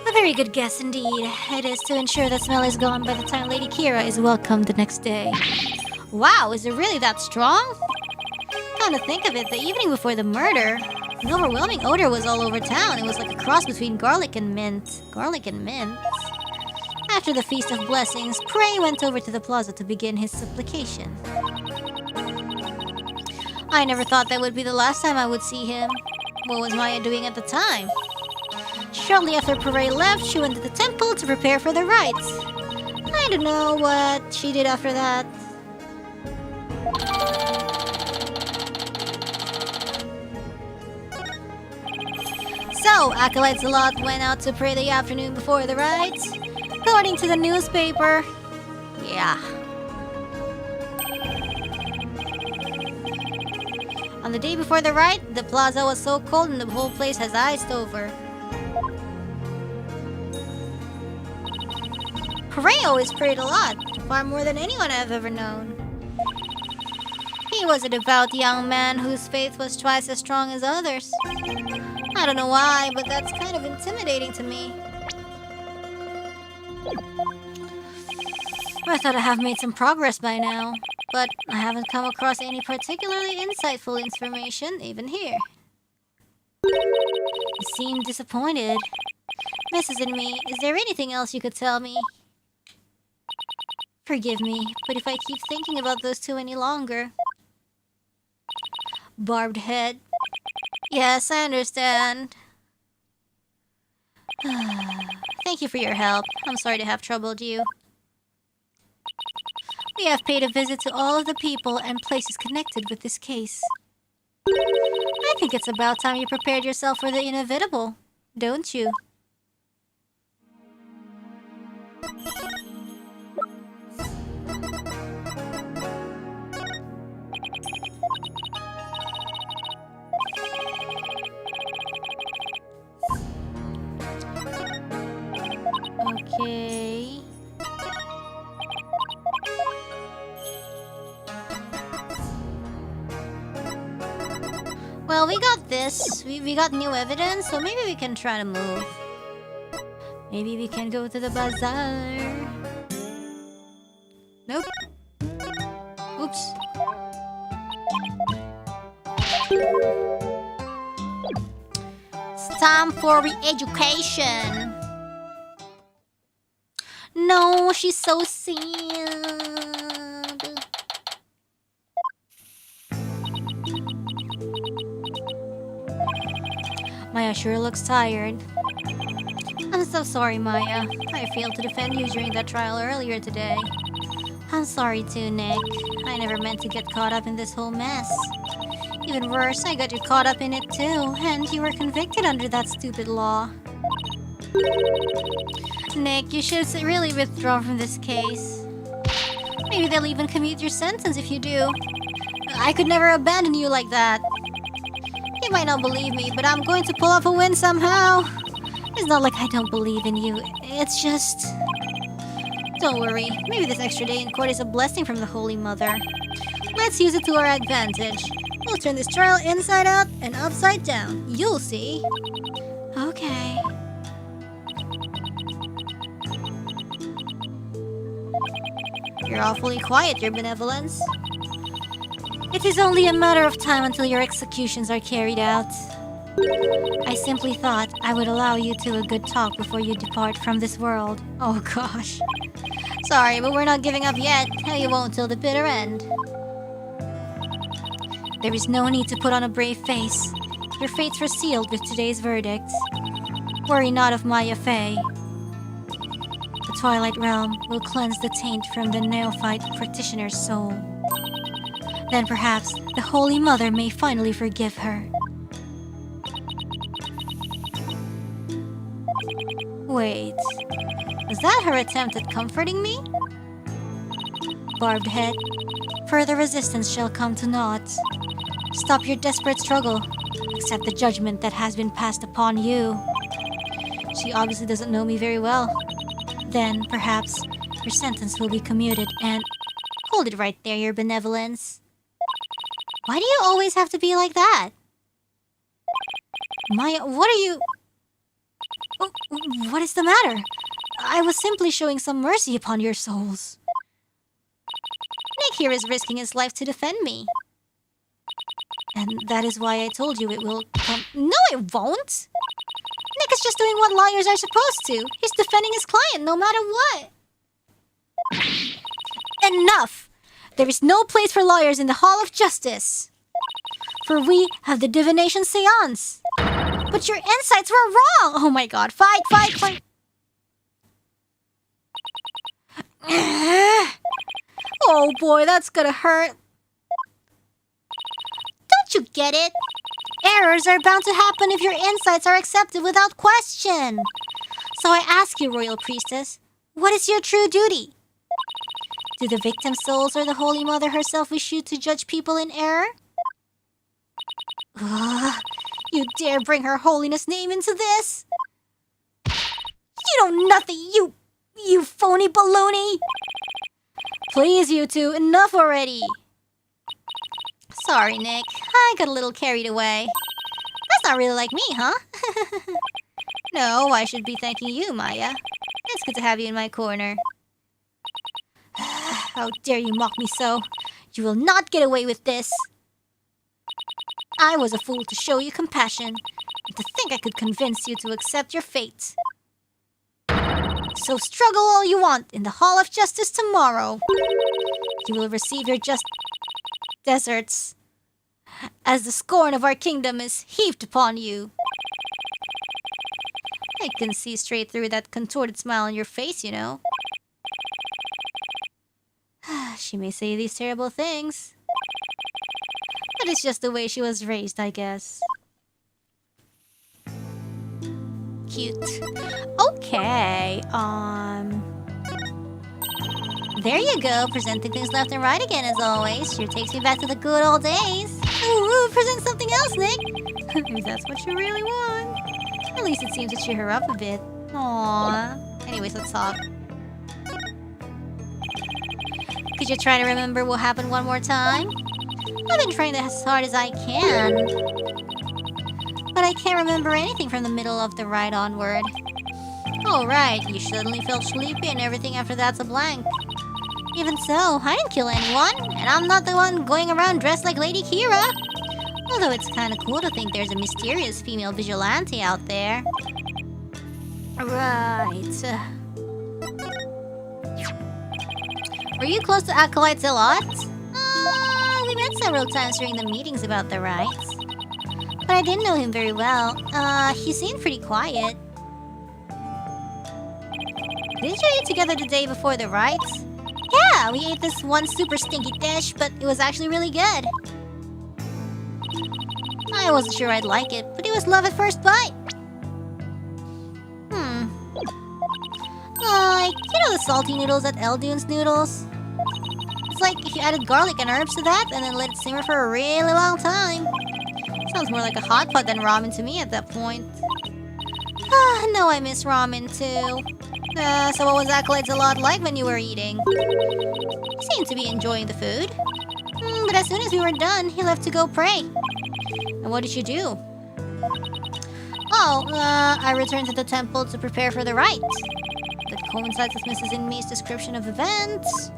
[SPEAKER 1] A very good guess indeed. It is to ensure that smell is gone by the time Lady Kira is welcomed the next day. Wow, is it really that strong? Come to think of it, the evening before the murder, an overwhelming odor was all over town. It was like a cross between garlic and mint. Garlic and mint? After the Feast of Blessings, Prey went over to the plaza to begin his supplication. I never thought that would be the last time I would see him. What was Maya doing at the time? Shortly after Prey left, she went to the temple to prepare for the rites. I don't know what she did after that. So, Acolytes a lot went out to pray the afternoon before the rites. According to the newspaper. Yeah. On the day before the rite, the plaza was so cold and the whole place has iced over. Hooray always prayed a lot, far more than anyone I've ever known. He was a devout young man whose faith was twice as strong as others. I don't know why, but that's kind of intimidating to me. I thought I have made some progress by now, but I haven't come across any particularly insightful information even here. You seem disappointed. Mrs. and me, is there anything else you could tell me? Forgive me, but if I keep thinking about those two any longer... Barbed head. Yes, I understand. Thank you for your help. I'm sorry to have troubled you. We have paid a visit to all of the people and places connected with this case. I think it's about time you prepared yourself for the inevitable, don't you? Okay. Well, we got this. We got new evidence, so maybe we can try to move. Maybe we can go to the bazaar. Nope. Oops. It's time for re-education. No, she's so sad. Maya sure looks tired. I'm so sorry, Maya. I failed to defend you during that trial earlier today. I'm sorry too, Nick. I never meant to get caught up in this whole mess. Even worse, I got you caught up in it too, and you were convicted under that stupid law. Nick, you should really withdraw from this case. Maybe they'll even commute your sentence if you do. I could never abandon you like that. You might not believe me, but I'm going to pull off a win somehow. It's not like I don't believe in you. It's just... Don't worry. Maybe this extra day in court is a blessing from the Holy Mother. Let's use it to our advantage. We'll turn this trial inside out and upside down. You'll see. Okay. You're awfully quiet, Your Benevolence. It is only a matter of time until your executions are carried out. I simply thought I would allow you to a good talk before you depart from this world. Oh gosh. Sorry, but we're not giving up yet. And you won't till the bitter end. There is no need to put on a brave face. Your fates were sealed with today's verdict. Worry not of Maya Fey. The Twilight Realm will cleanse the taint from the neophyte practitioner's soul. Then perhaps the Holy Mother may finally forgive her. Wait, was that her attempt at comforting me? Barbed head, further resistance shall come to naught. Stop your desperate struggle. Accept the judgment that has been passed upon you. She obviously doesn't know me very well. Then, perhaps, your sentence will be commuted and... Hold it right there, your benevolence. Why do you always have to be like that? Maya, what are you... Oh, what is the matter? I was simply showing some mercy upon your souls. Nick here is risking his life to defend me. And that is why I told you it will come... No, it won't! Nick is just doing what lawyers are supposed to. He's defending his client no matter what. Enough! There is no place for lawyers in the Hall of Justice. For we have the Divination Séance. But your insights were wrong! Oh my god, fight! Oh boy, that's gonna hurt. Don't you get it? Errors are bound to happen if your insights are accepted without question. So I ask you, Royal Priestess, what is your true duty? Do the victim souls or the Holy Mother herself wish you to judge people in error? You dare bring her holiness name into this? You know nothing, you phony baloney! Please, you two, enough already! Sorry, Nick. I got a little carried away. That's not really like me, huh? No, I should be thanking you, Maya. It's good to have you in my corner. How dare you mock me so? You will not get away with this. I was a fool to show you compassion, and to think I could convince you to accept your fate. So struggle all you want in the Hall of Justice tomorrow. You will receive your just deserts, as the scorn of our kingdom is heaped upon you. I can see straight through that contorted smile on your face, you know. She may say these terrible things, but it's just the way she was raised, I guess. Cute. Okay, there you go, presenting things left and right again as always. Sure takes me back to the good old days. Ooh, present something else, Nick. If that's what you really want. At least it seems to cheer her up a bit. Aww. Anyways, let's talk. Could you try to remember what happened one more time? I've been trying as hard as I can. But I can't remember anything from the middle of the ride onward. Oh, right. You suddenly felt sleepy and everything after that's a blank. Even so, I didn't kill anyone. And I'm not the one going around dressed like Lady Kira. Although it's kind of cool to think there's a mysterious female vigilante out there. Right. Were you close to acolytes a lot? We met several times during the meetings about the rites. But I didn't know him very well. He seemed pretty quiet. Didn't you eat together the day before the rites? Yeah, we ate this one super stinky dish, but it was actually really good. I wasn't sure I'd like it, but it was love at first bite. Like, you know the salty noodles at Eldune's Noodles? It's like if you added garlic and herbs to that and then let it simmer for a really long time. Sounds more like a hot pot than ramen to me at that point. No, I miss ramen too. So what was Acolytes a lot like when you were eating? He seemed to be enjoying the food. But as soon as we were done, he left to go pray. And what did you do? I returned to the temple to prepare for the rite. That coincides with Mrs. Inmi's description of events.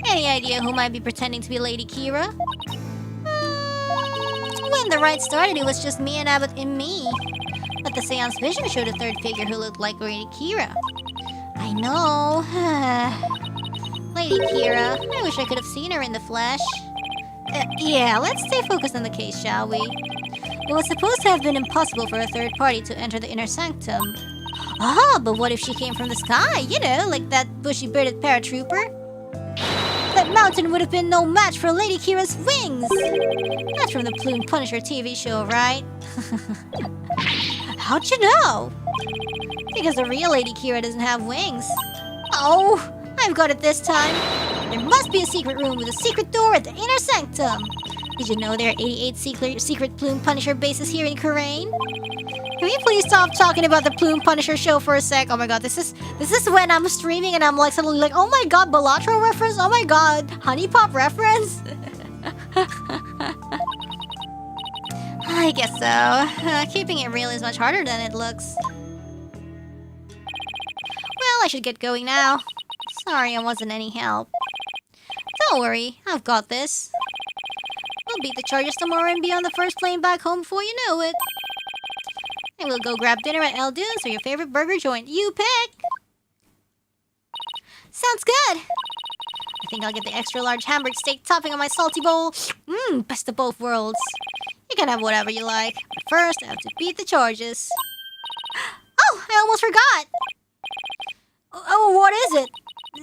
[SPEAKER 1] Any idea who might be pretending to be Lady Kira? When the rite started, it was just me and Abbot Inmi. But the seance vision showed a third figure who looked like Lady Kira. I know. Lady Kira. I wish I could have seen her in the flesh. Yeah, let's stay focused on the case, shall we? It was supposed to have been impossible for a third party to enter the inner sanctum. But what if she came from the sky? You know, like that bushy-bearded paratrooper? That mountain would have been no match for Lady Kira's wings! That's from the Plume Punisher TV show, right? How'd you know? Because the real Lady Kira doesn't have wings. Oh, I've got it this time. There must be a secret room with a secret door at the inner sanctum. Did you know there are 88 secret Plume Punisher bases here in Khura'in? Can we please stop talking about the Plume Punisher show for a sec? Oh my god, this is when I'm streaming and I'm like suddenly like, oh my god, Balatro reference? Oh my god, Honey Pop reference? I guess so. Keeping it real is much harder than it looks. Well, I should get going now. Sorry I wasn't any help. Don't worry, I've got this. We'll beat the charges tomorrow and be on the first plane back home before you know it. And we'll go grab dinner at El Dunes or your favorite burger joint. You pick! Sounds good! I think I'll get the extra large hamburger steak topping on my salty bowl. Mmm, best of both worlds. You can have whatever you like. But first, I have to beat the charges. Oh, I almost forgot! Oh, what is it?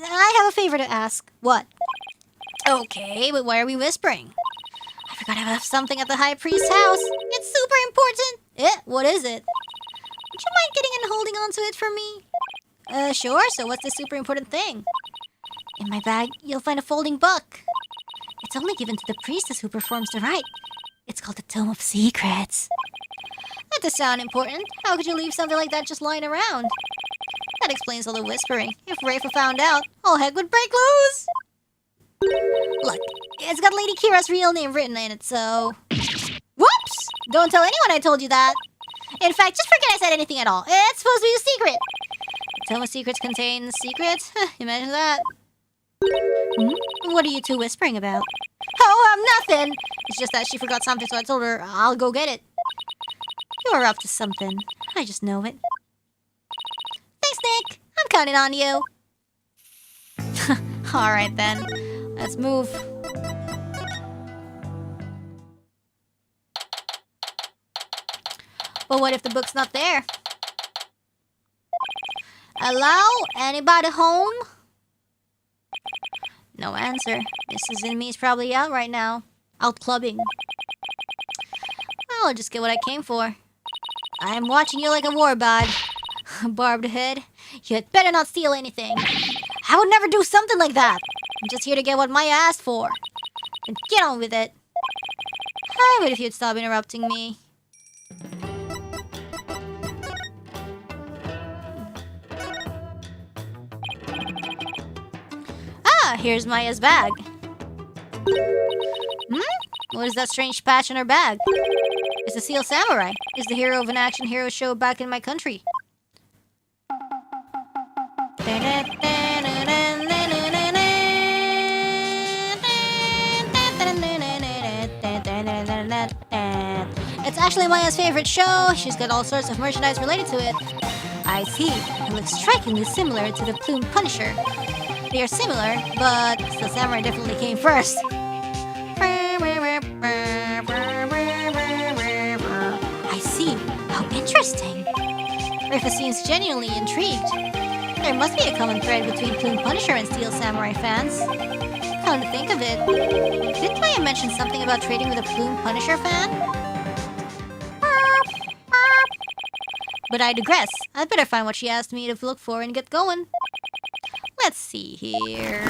[SPEAKER 1] I have a favor to ask. What? Okay, but why are we whispering? I forgot I have something at the High Priest's house. It's super important. What is it? Would you mind getting and holding on to it for me? Sure, so what's the super important thing? In my bag, you'll find a folding book. It's only given to the priestess who performs the rite. It's called the Tome of Secrets. That does sound important. How could you leave something like that just lying around? That explains all the whispering. If RAYFA found out, all heck would break loose! Look, it's got Lady Kira's real name written in it, so... Whoops! Don't tell anyone I told you that! In fact, just forget I said anything at all. It's supposed to be a secret! The Tome of Secrets contains secrets? Imagine that. What are you two whispering about? Oh, nothing! It's just that she forgot something, so I told her I'll go get it. You're up to something. I just know it. Thanks, Nick! I'm counting on you! Alright then. Let's move. But what if the book's not there? Hello? Anybody home? No answer. Mrs. Inmi's probably out right now. Out clubbing. Well, I'll just get what I came for. I'm watching you like a warbod. Barbed head. You had better not steal anything. I would never do something like that. I'm just here to get what Maya asked for. And get on with it. I would if you'd stop interrupting me. Ah, here's Maya's bag. What is that strange patch in her bag? It's a Seal Samurai. It's the hero of an action hero show back in my country. It's actually Maya's favorite show. She's got all sorts of merchandise related to it. I see. It looks strikingly similar to the Plume Punisher. They are similar, but the samurai definitely came first. I see. How interesting. RAYFA seems genuinely intrigued. There must be a common thread between Plume Punisher and Steel Samurai fans. Come to think of it, didn't Maya mention something about trading with a Plume Punisher fan? But I digress. I'd better find what she asked me to look for and get going. Let's see here.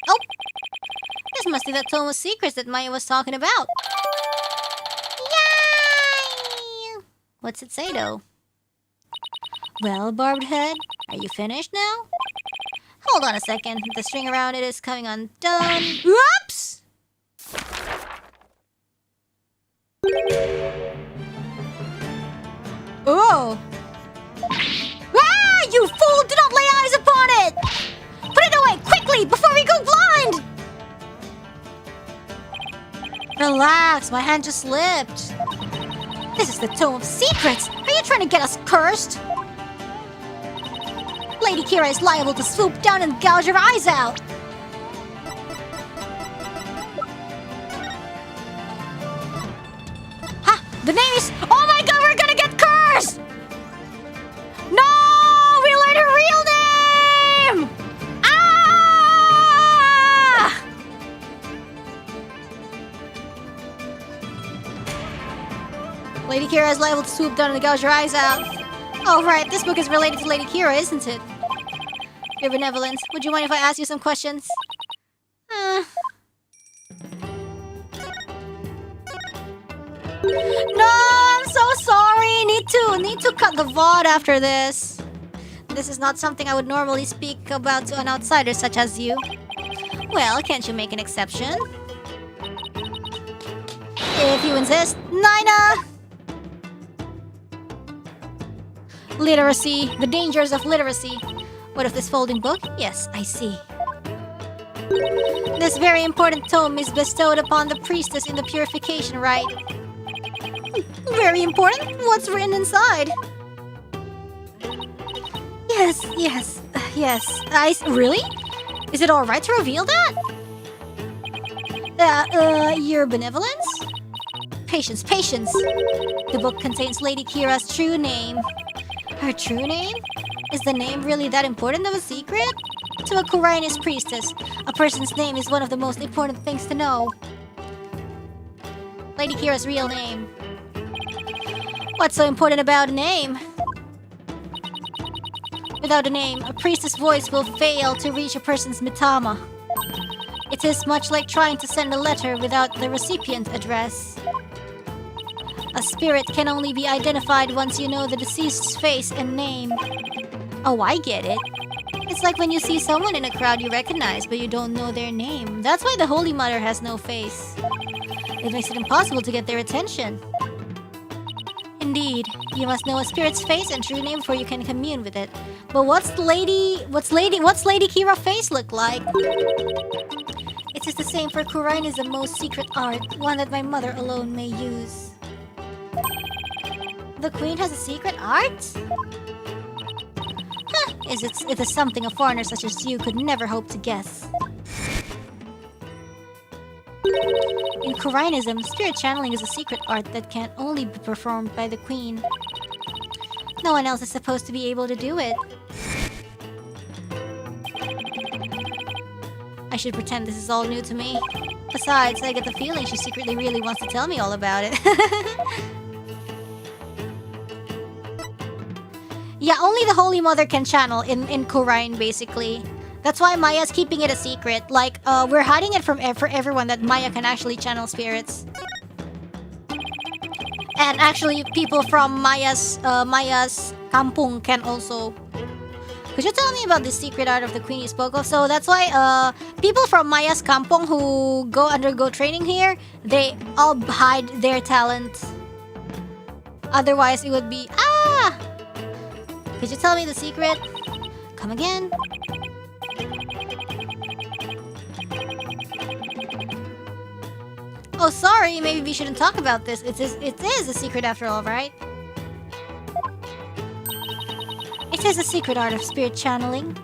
[SPEAKER 1] Oh! This must be that Tome of Secrets that Maya was talking about. Yay! What's it say, though? Well, Barbed Head, are you finished now? Hold on a second. The string around it is coming undone. Whoops! Oh! Ah! You fool! Do not lay eyes upon it! Put it away quickly before we go blind! Relax, my hand just slipped. This is the Tome of Secrets! Are you trying to get us cursed? Lady Kira is liable to swoop down and gouge your eyes out! Ha! The name is... Oh my god, we're gonna get cursed! No! We learned her real name! Ah! Lady Kira is liable to swoop down and gouge your eyes out. Oh right, this book is related to Lady Kira, isn't it? Your benevolence, would you mind if I ask you some questions? No, I'm so sorry. Need to cut the VOD after this. This is not something I would normally speak about to an outsider such as you. Well, can't you make an exception? If you insist. Nina! Literacy. The dangers of literacy. What of this folding book? Yes, I see. This very important tome is bestowed upon the priestess in the purification rite. Very important? What's written inside? Yes. Really? Is it alright to reveal that? Your benevolence? Patience. The book contains Lady Kira's true name. Her true name? Is the name really that important of a secret? To a Kurainist priestess, a person's name is one of the most important things to know. Lady Kira's real name. What's so important about a name? Without a name, a priestess' voice will fail to reach a person's mitama. It is much like trying to send a letter without the recipient address. A spirit can only be identified once you know the deceased's face and name. Oh, I get it. It's like when you see someone in a crowd you recognize, but you don't know their name. That's why the Holy Mother has no face. It makes it impossible to get their attention. Indeed, you must know a spirit's face and true name before you can commune with it. But what's Lady Kira's face look like? It is the same for Kurainism most secret art, one that my mother alone may use. The queen has a secret art? Huh, it is something a foreigner such as you could never hope to guess. In Kurainism, spirit channeling is a secret art that can only be performed by the queen. No one else is supposed to be able to do it. I should pretend this is all new to me. Besides, I get the feeling she secretly really wants to tell me all about it. Yeah, only the Holy Mother can channel in Kurain, basically. That's why Maya's keeping it a secret. Like, we're hiding it for everyone that Maya can actually channel spirits. And actually, people from Maya's kampung can also. Could you tell me about the secret art of the queen you spoke of? So that's why people from Maya's kampung who undergo training here, they all hide their talent. Otherwise, it would be Could you tell me the secret? Come again. Oh, sorry. Maybe we shouldn't talk about this. It is a secret after all, right? It is a secret art of spirit channeling.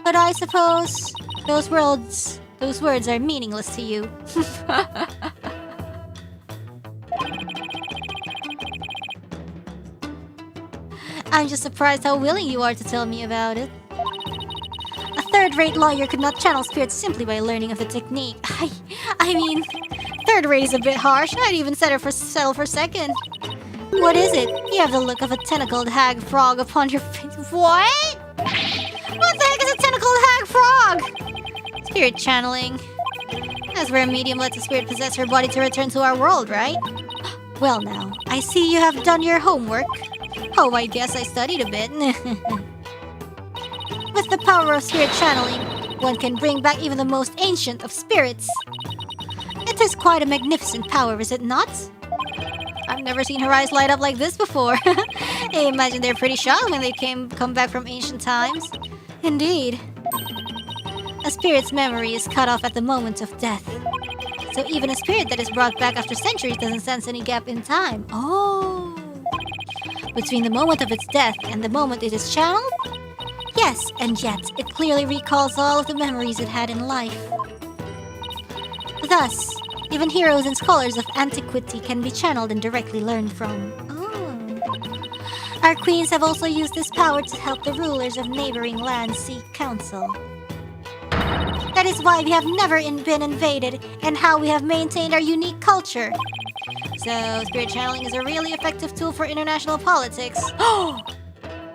[SPEAKER 1] But I suppose those words are meaningless to you. I'm just surprised how willing you are to tell me about it. A third-rate lawyer could not channel spirits simply by learning of the technique. I mean, third-rate is a bit harsh. I'd even settle for second. What is it? You have the look of a tentacled hag frog upon your face. What? What the heck is a tentacled hag frog? Spirit channeling. As where a medium lets a spirit possess her body to return to our world, right? Well now, I see you have done your homework. Oh, I guess I studied a bit. With the power of spirit channeling, one can bring back even the most ancient of spirits. It is quite a magnificent power, is it not? I've never seen her eyes light up like this before. I imagine they're pretty shocked when they come back from ancient times. Indeed. A spirit's memory is cut off at the moment of death. So even a spirit that is brought back after centuries doesn't sense any gap in time. Oh. Between the moment of its death and the moment it is channeled? Yes, and yet it clearly recalls all of the memories it had in life. Thus, even heroes and scholars of antiquity can be channeled and directly learned from. Oh. Our queens have also used this power to help the rulers of neighboring lands seek counsel. That is why we have never been invaded and how we have maintained our unique culture. So, spirit channeling is a really effective tool for international politics. Oh!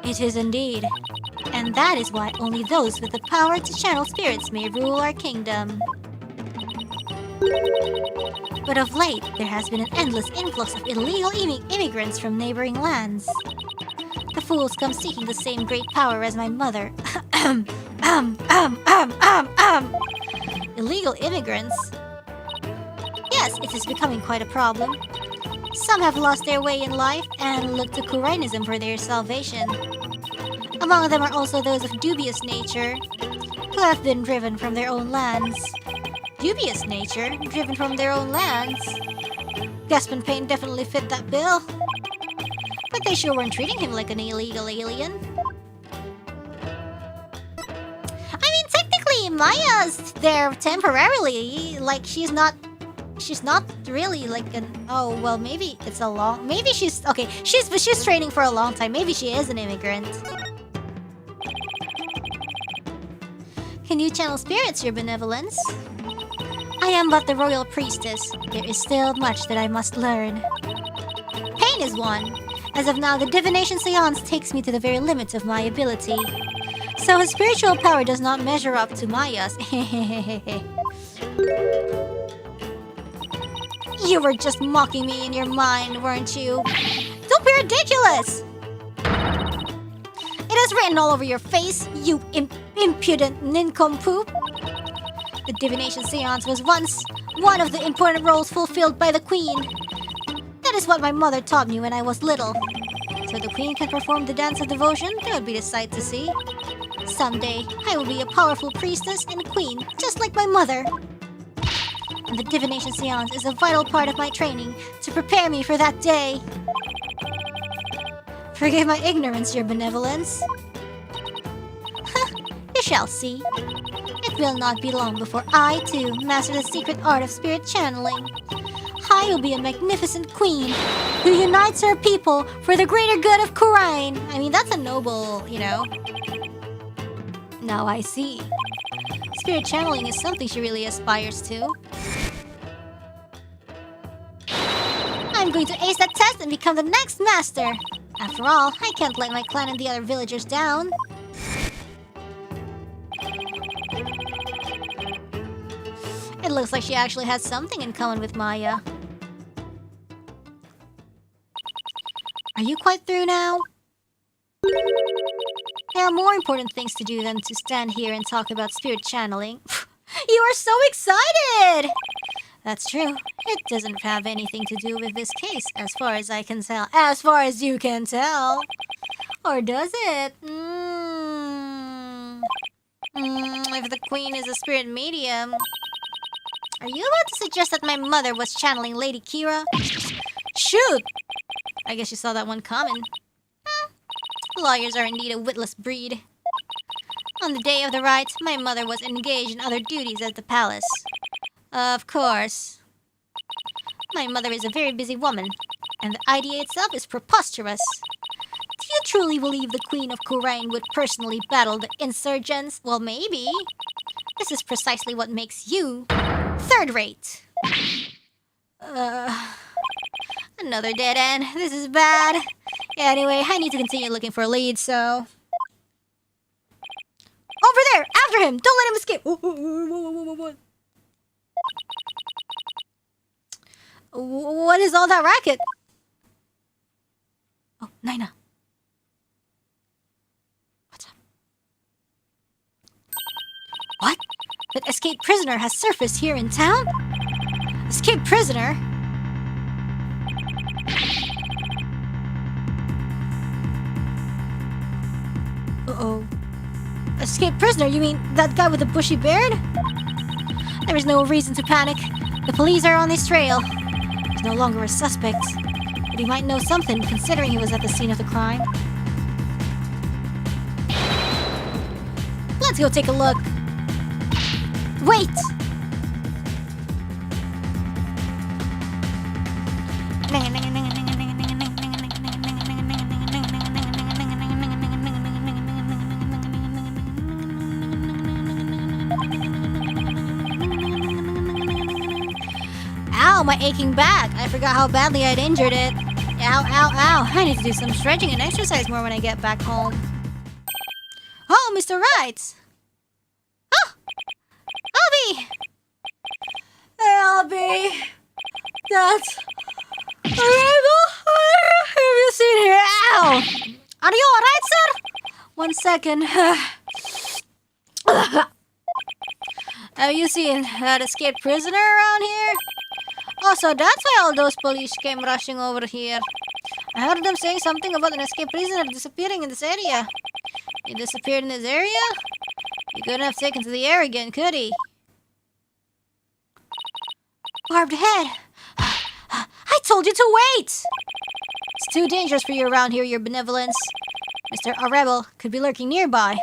[SPEAKER 1] It is indeed. And that is why only those with the power to channel spirits may rule our kingdom. But of late, there has been an endless influx of illegal immigrants from neighboring lands. The fools come seeking the same great power as my mother. Illegal immigrants? Yes, it is becoming quite a problem. Some have lost their way in life and look to Kurainism for their salvation. Among them are also those of dubious nature, who have been driven from their own lands. Dubious nature? Driven from their own lands? Gaspin Payne definitely fit that bill. But they sure weren't treating him like an illegal alien. I mean, technically, Maya's there temporarily. Like, she's not really like an... Oh, well, maybe it's a long... Maybe she's... Okay, she's training for a long time. Maybe she is an immigrant. Can you channel spirits, your benevolence? I am but the royal priestess. There is still much that I must learn. Pain is one. As of now, the Divination Séance takes me to the very limits of my ability. So his spiritual power does not measure up to Maya's. You were just mocking me in your mind, weren't you? Don't be ridiculous! It is written all over your face, you impudent nincompoop. The Divination Séance was once one of the important roles fulfilled by the Queen. That is what my mother taught me when I was little. So the Queen can perform the dance of devotion? That would be the sight to see. Someday, I will be a powerful priestess and queen, just like my mother. And the Divination Séance is a vital part of my training to prepare me for that day. Forgive my ignorance, your benevolence. You shall see. It will not be long before I, too, master the secret art of spirit channeling. I will be a magnificent queen who unites her people for the greater good of Kurain. I mean, that's a noble, you know. Now I see. Spirit channeling is something she really aspires to. I'm going to ace that test and become the next master. After all, I can't let my clan and the other villagers down. It looks like she actually has something in common with Maya. Are you quite through now? There are more important things to do than to stand here and talk about spirit channeling. You are so excited! That's true. It doesn't have anything to do with this case, as far as I can tell. As far as you can tell. Or does it? If the queen is a spirit medium... Are you about to suggest that my mother was channeling Lady Kira? Shoot! I guess you saw that one coming. Lawyers are indeed a witless breed. On the day of the rite, my mother was engaged in other duties at the palace. Of course. My mother is a very busy woman, and the idea itself is preposterous. Do you truly believe the Queen of Kurain would personally battle the insurgents? Well, maybe. This is precisely what makes you third-rate. Another dead end. This is bad. Anyway, I need to continue looking for a lead, so... Over there! After him! Don't let him escape! What is all that racket? Oh, Naina. What's up? What? That escaped prisoner has surfaced here in town? Escaped prisoner? Uh-oh. Escaped prisoner? You mean that guy with the bushy beard? There is no reason to panic. The police are on his trail. He's no longer a suspect, but he might know something considering he was at the scene of the crime. Let's go take a look. Wait! Ow, my aching back. I forgot how badly I'd injured it. Ow, ow, ow. I need to do some stretching and exercise more when I get back home. Oh, Mr. Wright. Oh! Albie! Hey, Albie. That's... Have you seen her? Ow! Are you alright, sir? 1 second. Have you seen that escaped prisoner around here? Oh, so that's why all those police came rushing over here. I heard them saying something about an escaped prisoner disappearing in this area. He disappeared in this area? He couldn't have taken to the air again, could he? Barbed head. I told you to wait! It's too dangerous for you around here, your benevolence. Mr. Rebel could be lurking nearby.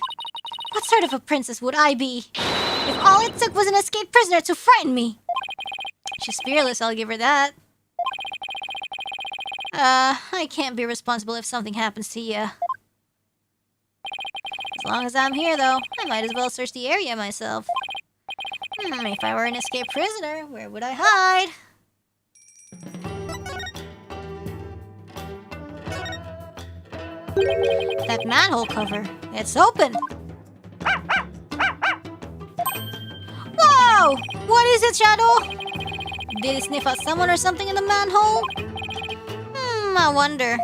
[SPEAKER 1] What sort of a princess would I be if all it took was an escaped prisoner to frighten me? She's fearless, I'll give her that. I can't be responsible if something happens to you. As long as I'm here, though, I might as well search the area myself. If I were an escaped prisoner, where would I hide? That manhole cover, it's open. Whoa! What is it, Shadow? Did he sniff out someone or something in the manhole? I wonder.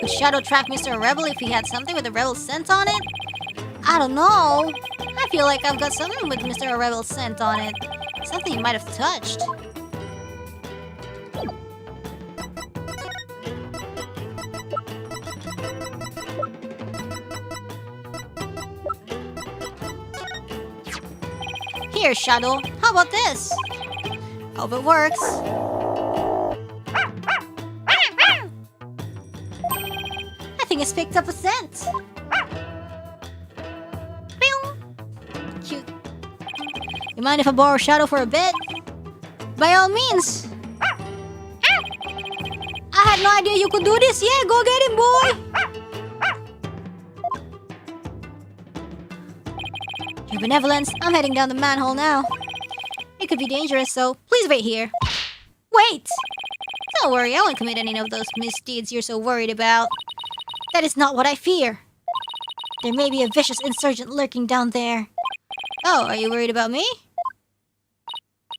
[SPEAKER 1] Could Shadow track Mr. Rebel if he had something with a rebel scent on it? I don't know. I feel like I've got something with Mr. Rebel's scent on it. Something he might have touched. Here, Shadow. How about this? Hope it works. I think it's picked up a scent. Cute. You mind if I borrow Shadow for a bit? By all means. I had no idea you could do this. Yeah, go get him, boy. Your benevolence, I'm heading down the manhole now. It could be dangerous, so please wait here. Wait! Don't worry, I won't commit any of those misdeeds you're so worried about. That is not what I fear. There may be a vicious insurgent lurking down there. Oh, are you worried about me?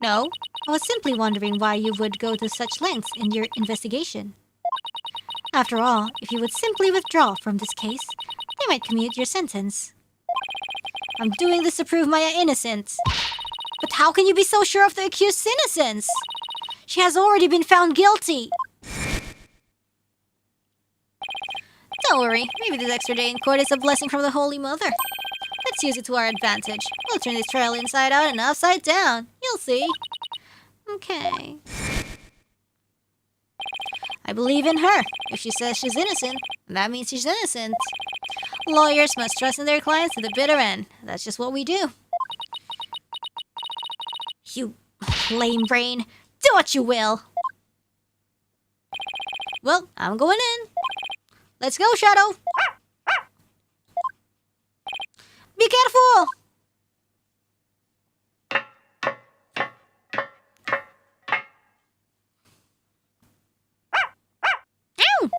[SPEAKER 1] No, I was simply wondering why you would go to such lengths in your investigation. After all, if you would simply withdraw from this case, they might commute your sentence. I'm doing this to prove Maya innocent. But how can you be so sure of the accused's innocence? She has already been found guilty. Don't worry, maybe this extra day in court is a blessing from the Holy Mother. Let's use it to our advantage. We'll turn this trial inside out and upside down. You'll see. Okay. I believe in her. If she says she's innocent, that means she's innocent. Lawyers must trust in their clients to the bitter end. That's just what we do. You lame brain. Do what you will. Well, I'm going in. Let's go, Shadow. Be careful. Ow!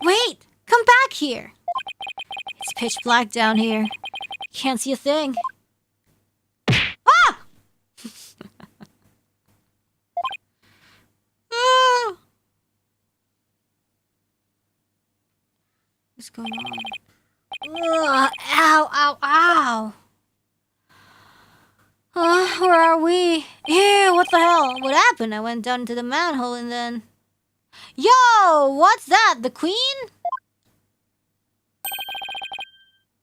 [SPEAKER 1] Wait, come back here. It's pitch black down here. Can't see a thing. Ah! Ah! What's going on? Ugh, ow, ow, ow. Where are we? Ew, what the hell? What happened? I went down into the manhole and then... Yo, what's that? The queen?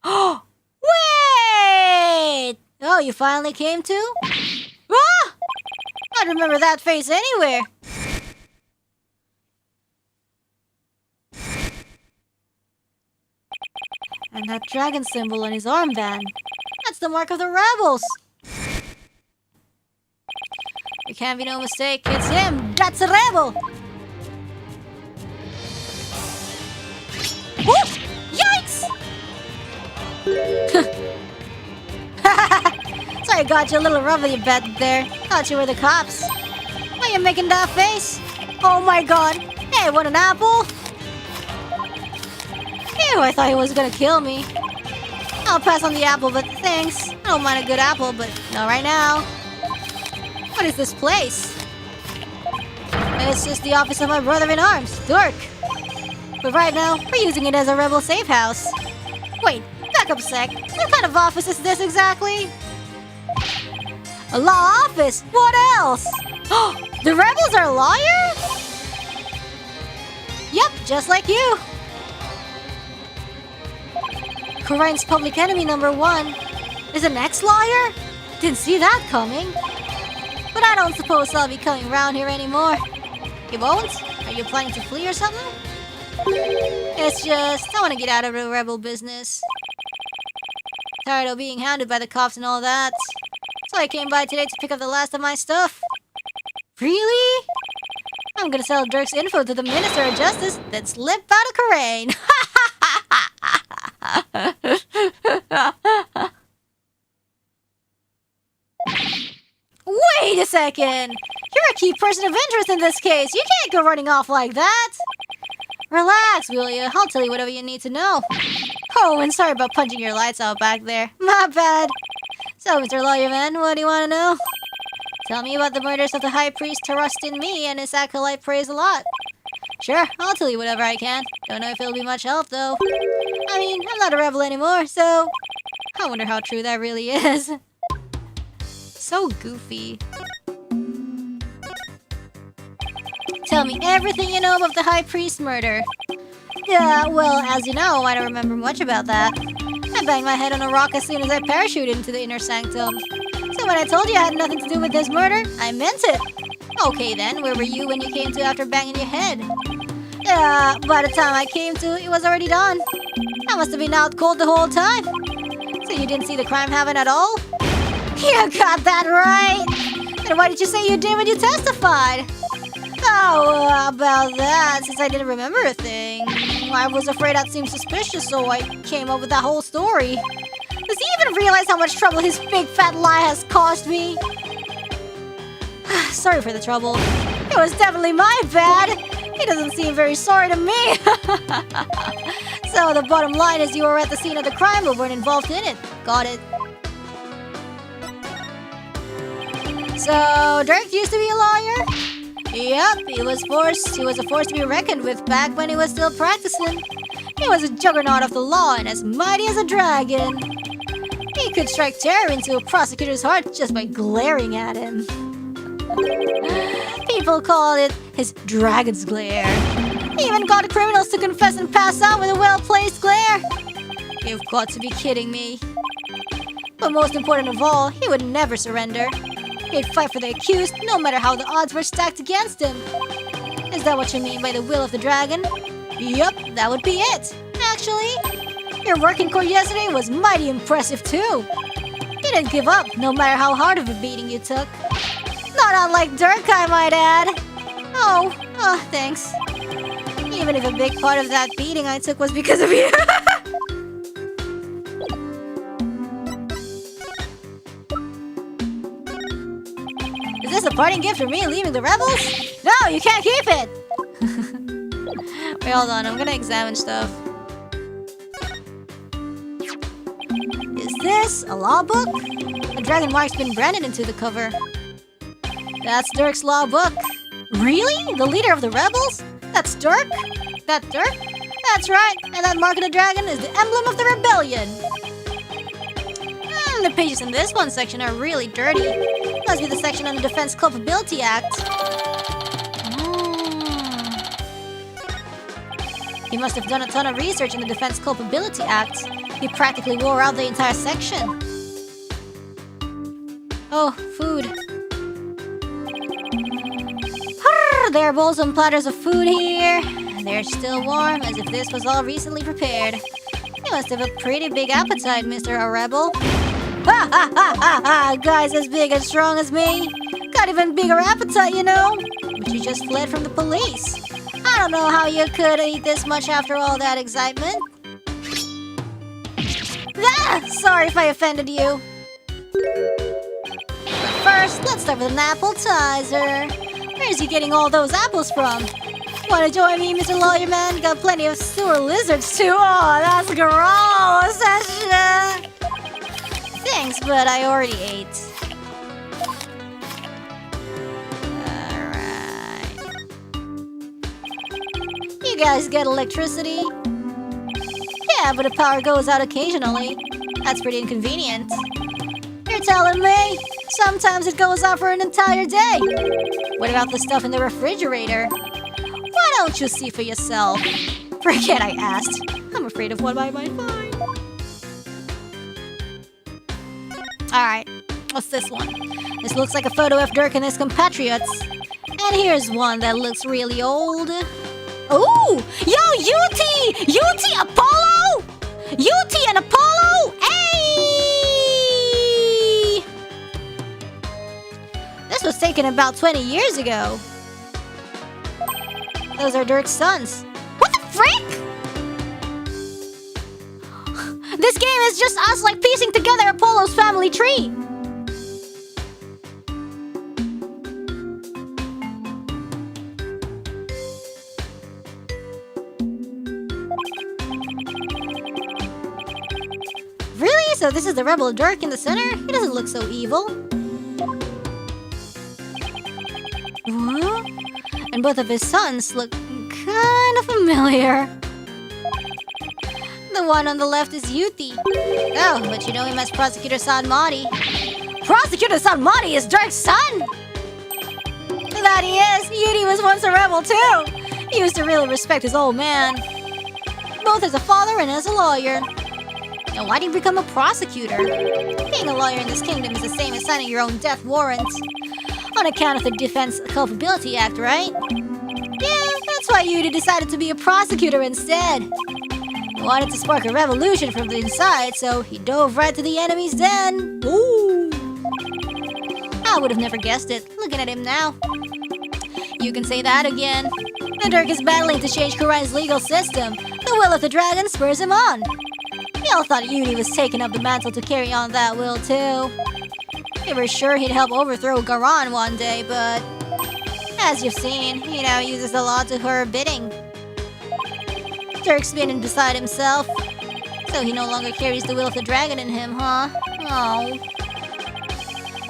[SPEAKER 1] Oh, wait! Oh, you finally came to? Ah! I remember that face anywhere. And that dragon symbol on his armband. That's the mark of the rebels. There can't be no mistake. It's him. That's a rebel. Whoop! Yikes! So I got you a little rubbly bet there. Thought you were the cops. Why you making that face? Oh my god. Hey, what an apple? Ew, I thought he was gonna kill me. I'll pass on the apple, but thanks. I don't mind a good apple, but not right now. What is this place? It's just the office of my brother-in-arms, Dirk. But right now, we're using it as a rebel safe house. Wait, back up a sec. What kind of office is this exactly? A law office? What else? The rebels are lawyers? Yep, just like you. Corrine's public enemy #1 is an ex-lawyer? Didn't see that coming. But I don't suppose I'll be coming around here anymore. You won't? Are you planning to flee or something? It's just, I want to get out of the rebel business. Tired of being hounded by the cops and all that. So I came by today to pick up the last of my stuff. Really? I'm gonna sell Dirk's info to the Minister of Justice, then slip out of Corrine. Wait a second! You're a key person of interest in this case. You can't go running off like that. Relax, will you? I'll tell you whatever you need to know. Oh, and sorry about punching your lights out back there. My bad. So, Mr. Lawyer Man, what do you want to know? Tell me about the murders of the High Priest Tarustin Me and his acolyte Praise a Lot. Sure, I'll tell you whatever I can. Don't know if it'll be much help, though. I mean, I'm not a rebel anymore, so... I wonder how true that really is. So goofy. Tell me everything you know about the High Priest murder. Yeah, well, as you know, I don't remember much about that. I banged my head on a rock as soon as I parachuted into the inner sanctum. So when I told you I had nothing to do with this murder, I meant it. Okay then, where were you when you came to after banging your head? Yeah, by the time I came to, it was already done. I must have been out cold the whole time. So you didn't see the crime happen at all? You got that right! Then why did you say you did when you testified? Oh, about that, since I didn't remember a thing. I was afraid that seemed suspicious, so I came up with that whole story. Does he even realize how much trouble his big fat lie has caused me? Sorry for the trouble. It was definitely my bad. He doesn't seem very sorry to me. So the bottom line is you were at the scene of the crime but weren't involved in it. Got it. So Dirk used to be a lawyer? Yep, he was a force to be reckoned with back when he was still practicing. He was a juggernaut of the law and as mighty as a dragon. He could strike terror into a prosecutor's heart just by glaring at him. People call it his dragon's glare. He even got criminals to confess and pass out with a well-placed glare. You've got to be kidding me. But most important of all, he would never surrender. He'd fight for the accused, no matter how the odds were stacked against him. Is that what you mean by the will of the dragon? Yup, that would be it. Actually, your work in court yesterday was mighty impressive too. You didn't give up, no matter how hard of a beating you took. Not unlike Dirk, I might add. Oh, thanks. Even if a big part of that beating I took was because of you. Is this a parting gift for me leaving the rebels? No, you can't keep it! Wait, hold on, I'm gonna examine stuff. Is this a law book? The dragon mark's been branded into the cover. That's Dirk's law book. Really? The leader of the rebels? That's Dirk? That Dirk? That's right, and that mark of the dragon is the emblem of the rebellion. The pages in this one section are really dirty. Must be the section on the Defense Culpability Act. He must have done a ton of research in the Defense Culpability Act. He practically wore out the entire section. Oh, food. There are bowls and platters of food here. They're still warm, as if this was all recently prepared. You must have a pretty big appetite, Mr. Rebel. Ha ha ha ha ha! Guys as big and strong as me. Got even bigger appetite, you know. But you just fled from the police. I don't know how you could eat this much after all that excitement. Sorry if I offended you. But first, let's start with an appetizer. Where is he getting all those apples from? Wanna join me, Mr. Lawyer Man? Got plenty of sewer lizards too. Oh, that's gross. Thanks, but I already ate. Alright. You guys get electricity? Yeah, but the power goes out occasionally. That's pretty inconvenient. You're telling me? Sometimes it goes out for an entire day. What about the stuff in the refrigerator? Why don't you see for yourself? Forget I asked. I'm afraid of what I might find. Alright, what's this one? This looks like a photo of Dirk and his compatriots. And here's one that looks really old. Ooh! Yo, UT! UT Apollo! UT and Apollo! Hey! This was taken about 20 years ago. Those are Dirk's sons. What the frick? This game is just us like piecing together Apollo's family tree. Really? So this is the rebel Dirk in the center? He doesn't look so evil. What? And both of his sons look kind of familiar. The one on the left is Yuti. Oh, but you know him as Prosecutor Sanmari. Prosecutor Sanmari is Dirk's son! That he is! Yuti was once a rebel too! He used to really respect his old man. Both as a father and as a lawyer. Now why did he become a prosecutor? Being a lawyer in this kingdom is the same as signing your own death warrant. On account of the Defense Culpability Act, right? Yeah, that's why Yuti decided to be a prosecutor instead. He wanted to spark a revolution from the inside, so he dove right to the enemy's den. Ooh! I would have never guessed it, looking at him now. You can say that again. The Dirk is battling to change Kuran's legal system. The will of the dragon spurs him on. We all thought Yuti was taking up the mantle to carry on that will too. We were sure he'd help overthrow Garan one day, but as you've seen, he now uses the law to her bidding. Dirk's been beside himself, so he no longer carries the will of the dragon in him, huh? Oh.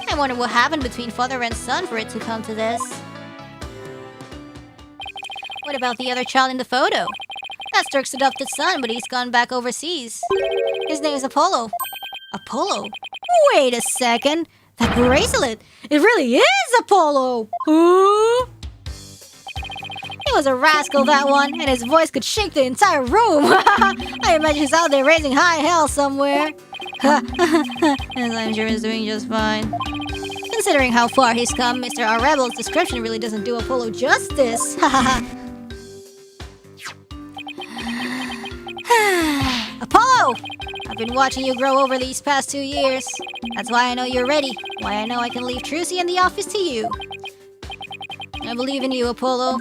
[SPEAKER 1] I wonder what happened between father and son for it to come to this. What about the other child in the photo? That's Dirk's adopted son, but he's gone back overseas. His name is Apollo. Apollo? Wait a second. That bracelet! It really is Apollo! Huh? He was a rascal, that one, and his voice could shake the entire room. I imagine he's out there raising high hell somewhere. And I'm sure he's doing just fine. Considering how far he's come, Mr. R. Rebel's description really doesn't do Apollo justice. Apollo! I've been watching you grow over these past 2 years. That's why I know you're ready. Why I know I can leave Trucy in the office to you. I believe in you, Apollo.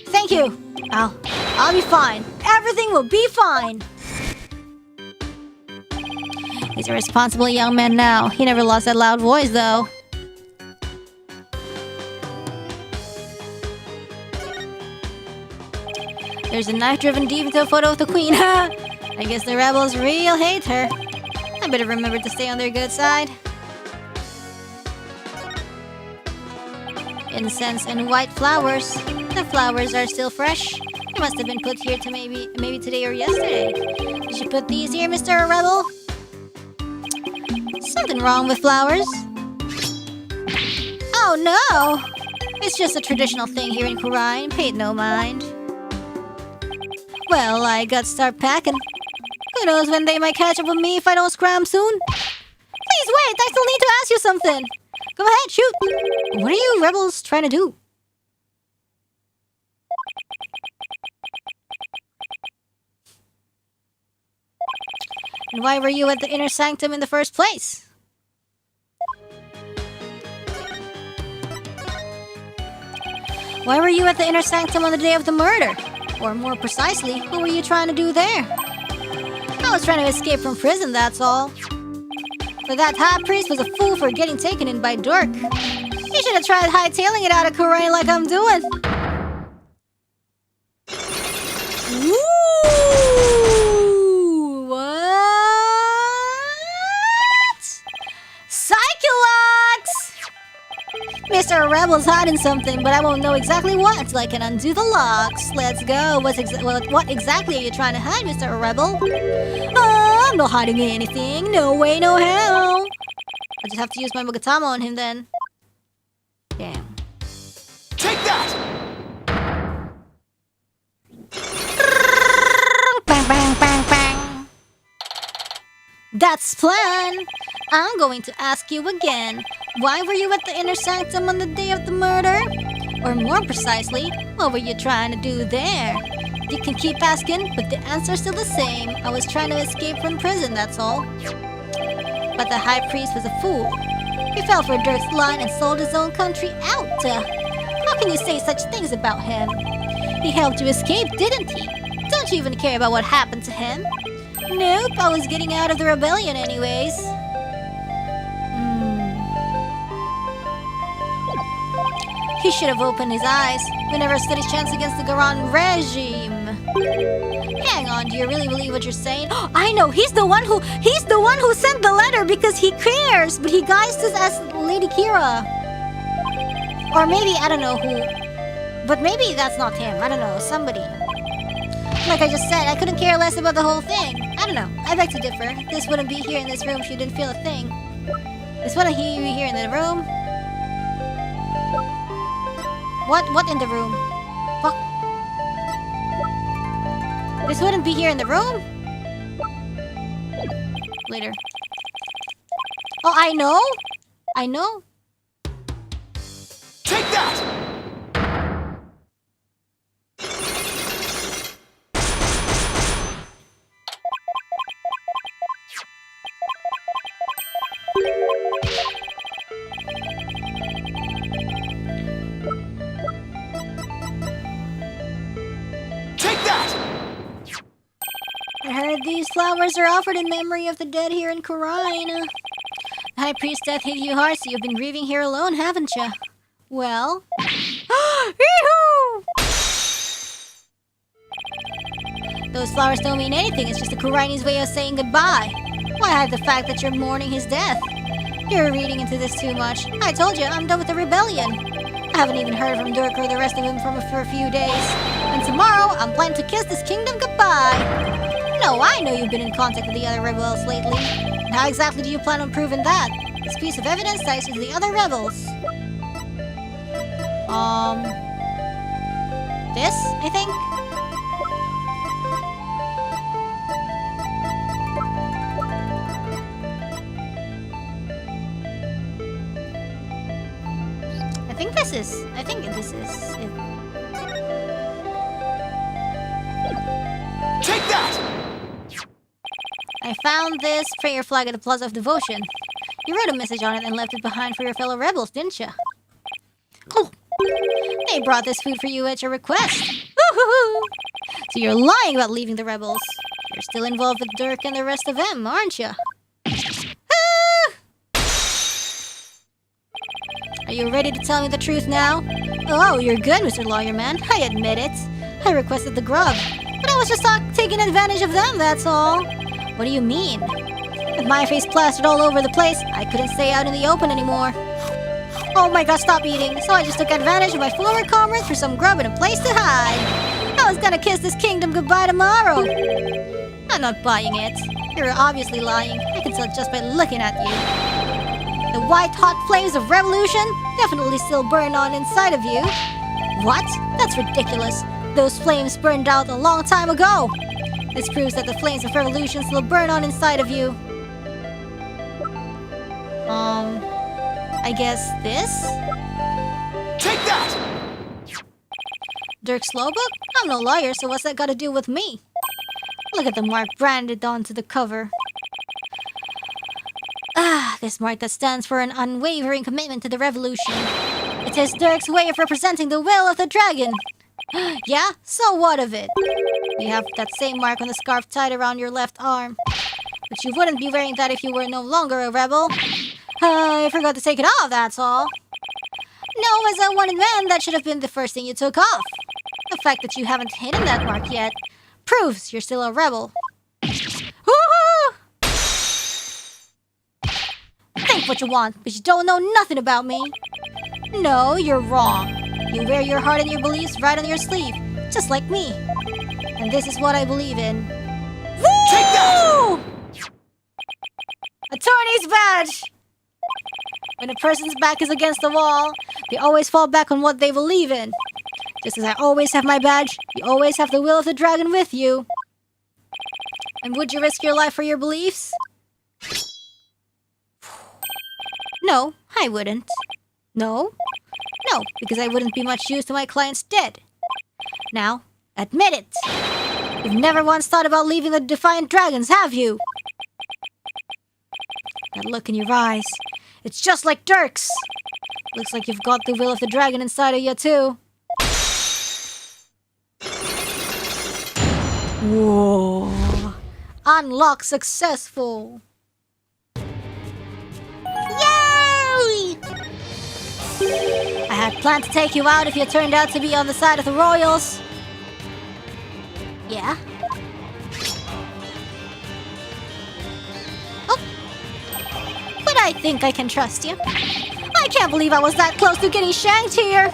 [SPEAKER 1] Thank you. I'll be fine. Everything will be fine. He's a responsible young man now. He never lost that loud voice, though. There's a knife driven deep into a photo of the queen. I guess the rebels real hate her. I better remember to stay on their good side. Incense and white flowers. The flowers are still fresh. They must have been put here to maybe today or yesterday. Did you put these here, Mr. Rebel? Something wrong with flowers? Oh no! It's just a traditional thing here in Kurai. Paid no mind. Well, I got to start packing. Who knows when they might catch up with me if I don't scram soon? Please wait, I still need to ask you something. Go ahead, shoot. What are you rebels trying to do? And why were you at the inner sanctum in the first place? Why were you at the inner sanctum on the day of the murder? Or more precisely, what were you trying to do there? I was trying to escape from prison, that's all. But that high priest was a fool for getting taken in by Dirk. He should have tried hightailing it out of Kurai like I'm doing. Mr. Rebel's hiding something, but I won't know exactly what until I can undo the locks. Let's go. What exactly are you trying to hide, Mr. Rebel? I'm not hiding anything. No way, no how. I'll just have to use my Mogatama on him then. Damn.
[SPEAKER 2] Take that!
[SPEAKER 1] Bang, bang, bang, bang. That's plan. I'm going to ask you again. Why were you at the inner sanctum on the day of the murder? Or more precisely, what were you trying to do there? You can keep asking, but the answer's still the same. I was trying to escape from prison, that's all. But the high priest was a fool. He fell for Dirk's line and sold his own country out. How can you say such things about him? He helped you escape, didn't he? Don't you even care about what happened to him? Nope, I was getting out of the rebellion anyways. He should have opened his eyes. We never stood a chance against the Garan regime. Hang on, do you really believe what you're saying? I know, he's the one who sent the letter because he cares, but he guised us as Lady Kira. Or maybe, I don't know who. But maybe that's not him. I don't know, somebody. Like I just said, I couldn't care less about the whole thing. I don't know, I beg to differ. This wouldn't be here in this room if you didn't feel a thing. This wouldn't be here in the room. What in the room? Fuck. This wouldn't be here in the room? Later. Oh, I know? I know.
[SPEAKER 2] Take that!
[SPEAKER 1] I heard these flowers are offered in memory of the dead here in Kurine. The High Priest's death hit you hard, so you've been grieving here alone, haven't you? Well... Those flowers don't mean anything, it's just a Kuraine's way of saying goodbye. Why hide the fact that you're mourning his death? You're reading into this too much. I told you, I'm done with the rebellion. I haven't even heard from Dirk or the rest of them for a few days. And tomorrow, I'm planning to kiss this kingdom goodbye. No, I know you've been in contact with the other rebels lately. And how exactly do you plan on proving that? This piece of evidence ties you to the other rebels. This, I think? I think this is it.
[SPEAKER 2] Take that!
[SPEAKER 1] I found this prayer flag at the Plaza of Devotion. You wrote a message on it and left it behind for your fellow rebels, didn't you? Oh, they brought this food for you at your request. Woo-hoo-hoo. So you're lying about leaving the rebels. You're still involved with Dirk and the rest of them, aren't you? Ah! Are you ready to tell me the truth now? Oh, you're good, Mr. Lawyer Man. I admit it. I requested the grub, but I was just taking advantage of them, that's all. What do you mean? With my face plastered all over the place, I couldn't stay out in the open anymore. Oh my god, stop eating. So I just took advantage of my former comrades for some grub and a place to hide. I was gonna kiss this kingdom goodbye tomorrow. I'm not buying it. You're obviously lying. I can tell just by looking at you. The white-hot flames of revolution definitely still burn on inside of you. What? That's ridiculous. Those flames burned out a long time ago. This proves that the flames of revolution still burn on inside of you. I guess this?
[SPEAKER 2] Take that!
[SPEAKER 1] Dirk's law book? I'm no lawyer, so what's that got to do with me? Look at the mark branded onto the cover. Ah, this mark that stands for an unwavering commitment to the revolution. It is Dirk's way of representing the will of the dragon. Yeah? So what of it? You have that same mark on the scarf tied around your left arm. But you wouldn't be wearing that if you were no longer a rebel. I forgot to take it off, that's all. No, as a wanted man, that should have been the first thing you took off. The fact that you haven't hidden that mark yet proves you're still a rebel. Woohoo! Think what you want, but you don't know nothing about me. No, you're wrong. You wear your heart and your beliefs right on your sleeve, just like me. And this is what I believe in. Take that! Attorney's badge! When a person's back is against the wall, they always fall back on what they believe in. Just as I always have my badge, you always have the will of the dragon with you. And would you risk your life for your beliefs? No, I wouldn't. No? No, because I wouldn't be much use to my clients dead. Now, admit it. You've never once thought about leaving the Defiant Dragons, have you? That look in your eyes. It's just like Dirk's. Looks like you've got the will of the dragon inside of you, too. Whoa. Unlock successful. Yay! I had planned to take you out if you turned out to be on the side of the royals. Yeah? Oh. But I think I can trust you. I can't believe I was that close to getting shanked here.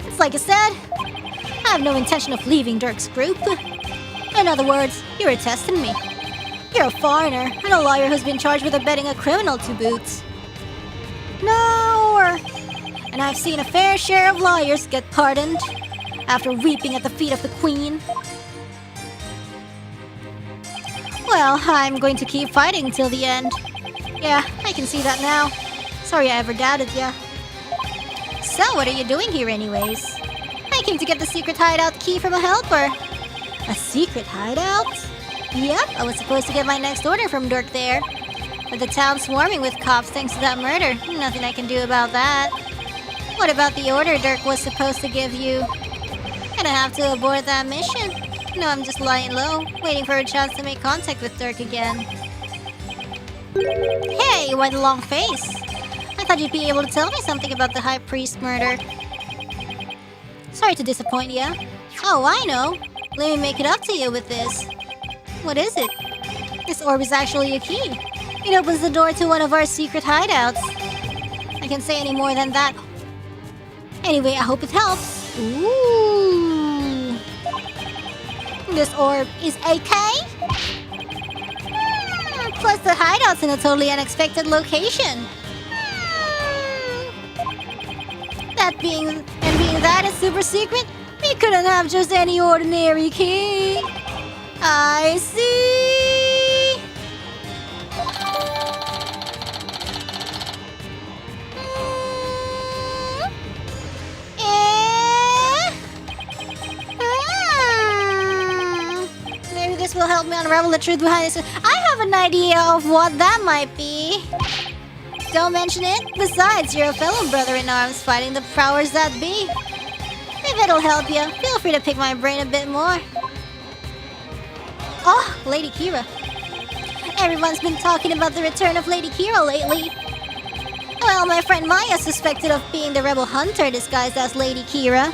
[SPEAKER 1] It's like I said, I have no intention of leaving Dirk's group. In other words, you're testing me. You're a foreigner and a lawyer who's been charged with abetting a criminal to boot. No! And I've seen a fair share of lawyers get pardoned after weeping at the feet of the queen. Well, I'm going to keep fighting till the end. Yeah, I can see that now. Sorry I ever doubted ya. So, what are you doing here anyways? I came to get the secret hideout key from a helper. A secret hideout? Yep, I was supposed to get my next order from Dirk there. But the town's swarming with cops thanks to that murder. Nothing I can do about that. What about the order Dirk was supposed to give you? Gonna have to abort that mission. No, I'm just lying low, waiting for a chance to make contact with Dirk again. Hey, why the long face? I thought you'd be able to tell me something about the High Priest murder. Sorry to disappoint you. Oh, I know. Let me make it up to you with this. What is it? This orb is actually a key. It opens the door to one of our secret hideouts. I can't say any more than that. Anyway, I hope it helps. Ooh. This orb is a key? Plus the hideout's in a totally unexpected location. Being that is super secret, we couldn't have just any ordinary key. I see. Maybe this will help me unravel the truth behind this. I have an idea of what that might be. Don't mention it. Besides, you're a fellow brother in arms fighting the powers that be. If it'll help you, feel free to pick my brain a bit more. Oh, Lady Kira. Everyone's been talking about the return of Lady Kira lately. Well, my friend Maya suspected of being the rebel hunter disguised as Lady Kira.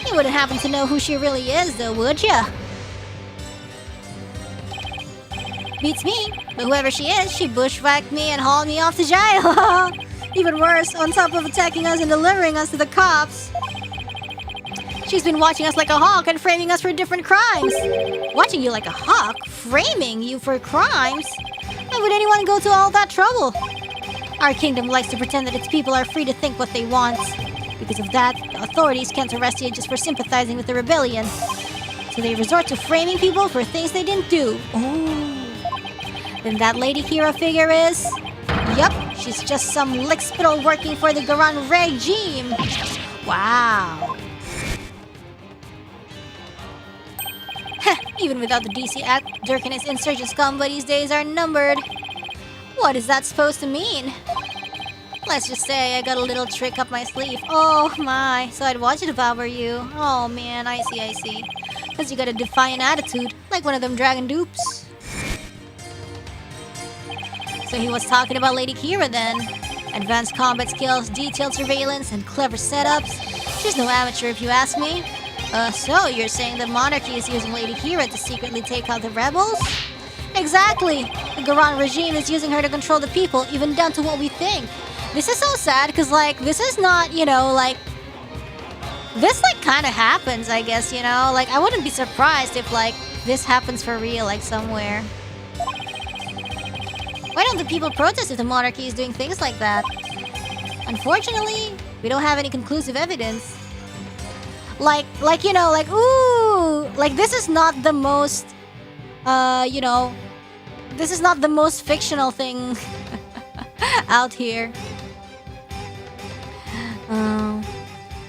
[SPEAKER 1] You wouldn't happen to know who she really is, though, would ya? Beats me, but whoever she is, she bushwhacked me and hauled me off to jail. Even worse, on top of attacking us and delivering us to the cops. She's been watching us like a hawk and framing us for different crimes. Watching you like a hawk? Framing you for crimes? Why would anyone go to all that trouble? Our kingdom likes to pretend that its people are free to think what they want. Because of that, the authorities can't arrest you just for sympathizing with the rebellion. So they resort to framing people for things they didn't do. Oh. Then that Lady Kira figure is... Yup, she's just some lickspittle working for the Garan regime. Wow. Even without the DC Act, Dirk and his insurgent scum buddies' days are numbered. What is that supposed to mean? Let's just say I got a little trick up my sleeve. Oh my, so I'd watch it if I were you. Oh man, I see. Cause you got a defiant attitude, like one of them dragon dupes. So he was talking about Lady Kira then. Advanced combat skills, detailed surveillance, and clever setups. She's no amateur if you ask me. So you're saying the monarchy is using Lady Kira to secretly take out the rebels? Exactly! The Garan regime is using her to control the people, even down to what we think. This is so sad because, like, this is not, you know, like... This, like, kind of happens, I guess, you know? Like, I wouldn't be surprised if, like, this happens for real, like, somewhere. Why don't the people protest if the monarchy is doing things like that? Unfortunately, we don't have any conclusive evidence. Like, you know, like, ooh! Like, this is not the most, you know... This is not the most fictional thing out here.